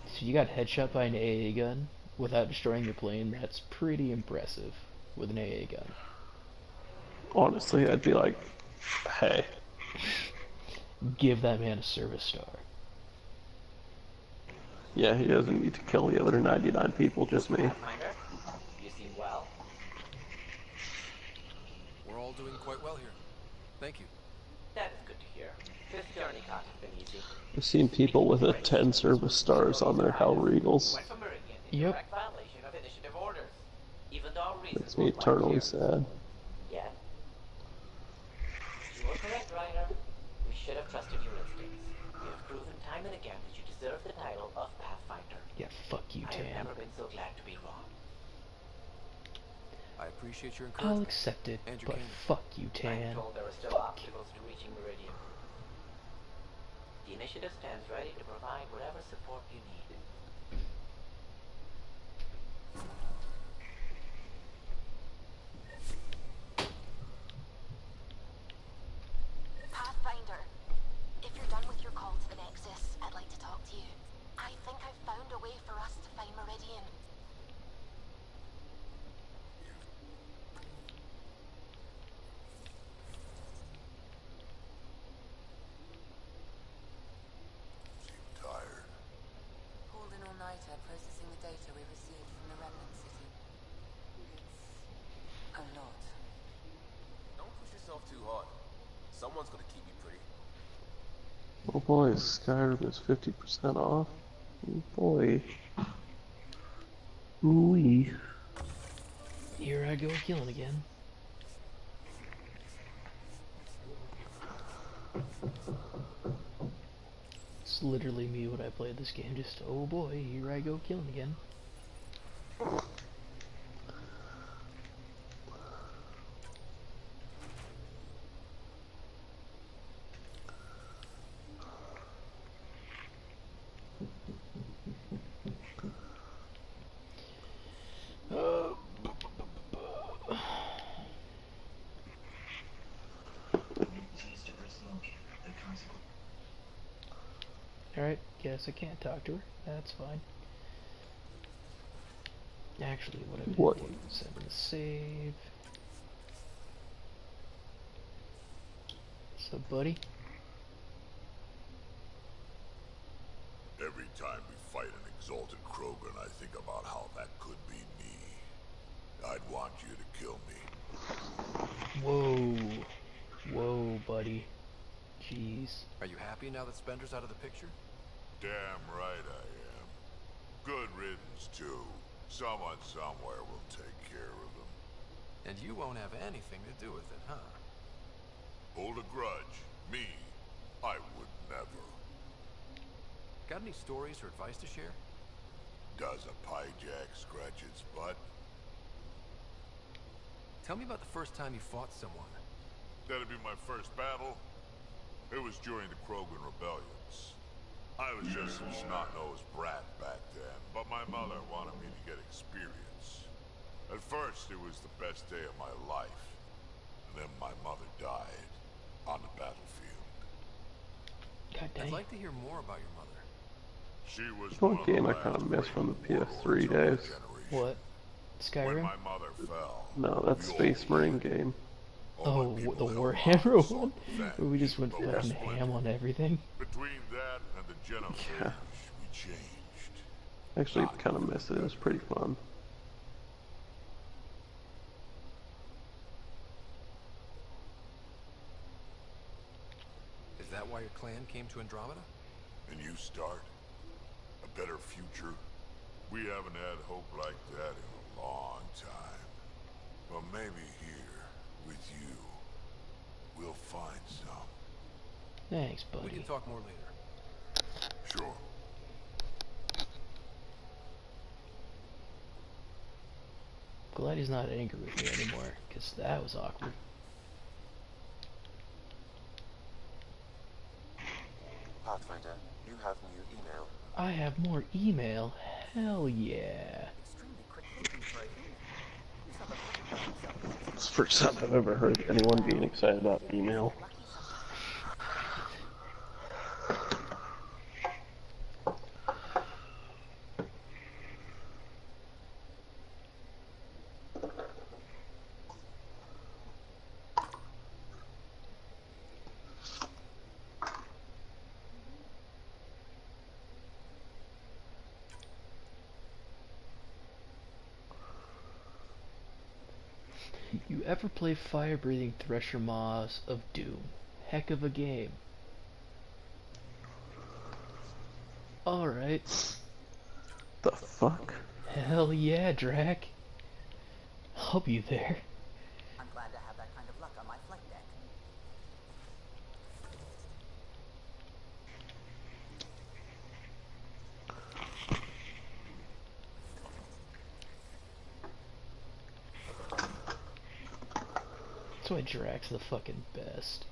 So you got headshot by an AA gun without destroying your plane, that's pretty impressive with an AA gun. Honestly, I'd be like, hey. Give that man a service star. Yeah, he doesn't need to kill the other 99 people, just me. You seem well. We're all doing quite well here. Thank you. That is good to hear. This journey can't have been easy. I've seen people with 10 service stars on their Hell Regals. Yep. Violation of initiative orders. Even though Makes me eternally sad. Yeah. You were correct, Ryder. We should have trusted your instincts. You have proven time and again that you deserve the title of Pathfinder. Yeah, fuck you, I Tan. have never been so glad to be wrong. I appreciate your encouragement. I'll accept it, and your but candor. fuck you, I'm Tan. told there are still obstacles to reaching Meridian. The initiative stands ready to provide whatever support you need. Pathfinder, if you're done with your call to the Nexus, I'd like to talk to you. I think I've found a way for us to find Meridian. Tired. Pulled an all-nighter processing the data we received from the Remnant City. It's a lot. Don't push yourself too hard. Someone's gonna keep you pretty. Oh boy, Skyrim is 50% off. Oh boy. Ooh-wee. Here I go killing again. It's literally me when I played this game, just, oh boy, here I go killing again. Alright, guess I can't talk to her. That's fine. Actually, what I What? did was send the save. So, buddy? Every time we fight an exalted Krogan, I think about how that could be me. I'd want you to kill me. Whoa. Whoa, buddy. Jeez. Are you happy now that Spender's out of the picture? Damn right I am. Good riddance, too. Someone somewhere will take care of him. And you won't have anything to do with it, huh? Hold a grudge. Me, I would never. Got any stories or advice to share? Does a pyjak scratch its butt? Tell me about the first time you fought someone. That'd be my first battle. It was during the Krogan rebellions. I was just some snot-nosed brat back then, but my mother wanted me to get experience. At first, it was the best day of my life. And then my mother died on the battlefield. God dang. I'd like to hear more about your mother. She was One game I kind of missed from the PS3 days. What? Skyrim? When my mother fell. No, that's Space Marine game. Oh, the Warhammer one? Where we just went fucking ham on everything? Between that and the genophage, Yeah. we changed. Actually, kind of missed it. It was pretty fun. Is that why your clan came to Andromeda? And you start? A better future? We haven't had hope like that in a long time. But maybe here, with you, we'll find some. Thanks, We buddy. can talk more later. Sure. Glad he's not angry with me anymore, because that was awkward. Pathfinder, you have new email. I have more email? Hell yeah. It's the first time I've ever heard anyone being excited about email. You ever play Fire-Breathing Thresher Maws of Doom? Heck of a game. Alright. The fuck? Hell yeah, Drac. I'll be there. I'm glad to have that kind of luck on my flight deck. That's why Drac's the fucking best.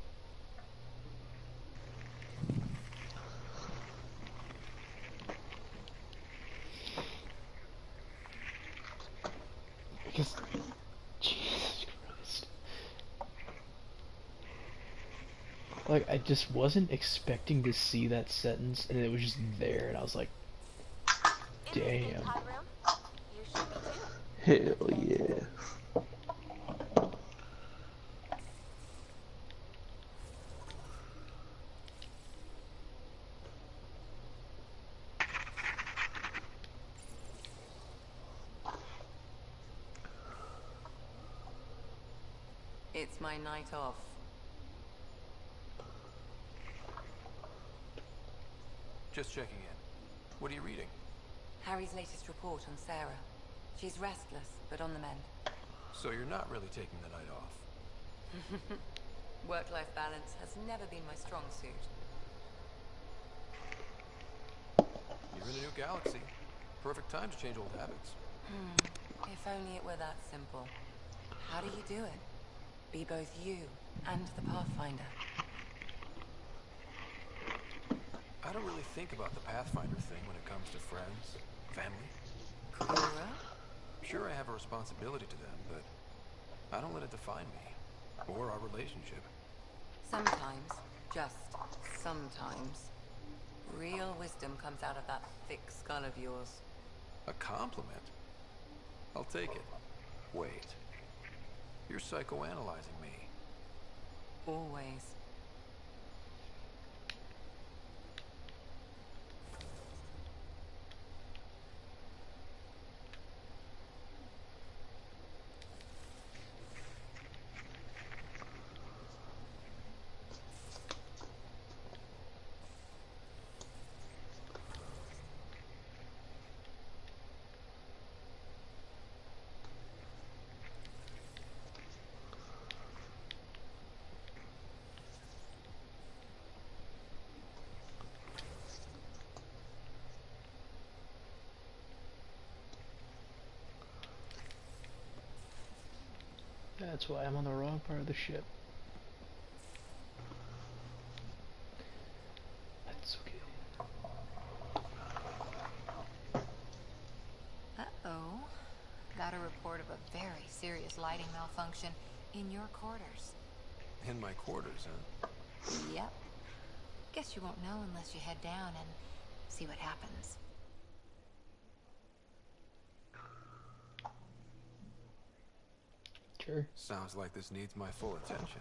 Because, Jesus Christ. Like, I just wasn't expecting to see that sentence, and it was just there, and I was like, damn. Hell yeah. It's my night off. Just checking in. What are you reading? Harry's latest report on Sarah. She's restless, but on the mend. So you're not really taking the night off. Work-life balance has never been my strong suit. You're in a new galaxy. Perfect time to change old habits. If only it were that simple. How do you do it? Be both you and the Pathfinder. I don't really think about the Pathfinder thing when it comes to friends, family. Cora? Sure, I have a responsibility to them, but I don't let it define me, or our relationship. Sometimes, just sometimes, real wisdom comes out of that thick skull of yours. A compliment? I'll take it. Wait. You're psychoanalyzing me. Always. That's why I'm on the wrong part of the ship. That's okay. Uh-oh. Got a report of a very serious lighting malfunction in your quarters. In my quarters, huh? Yep. Guess you won't know unless you head down and see what happens. Sure. Sounds like this needs my full attention.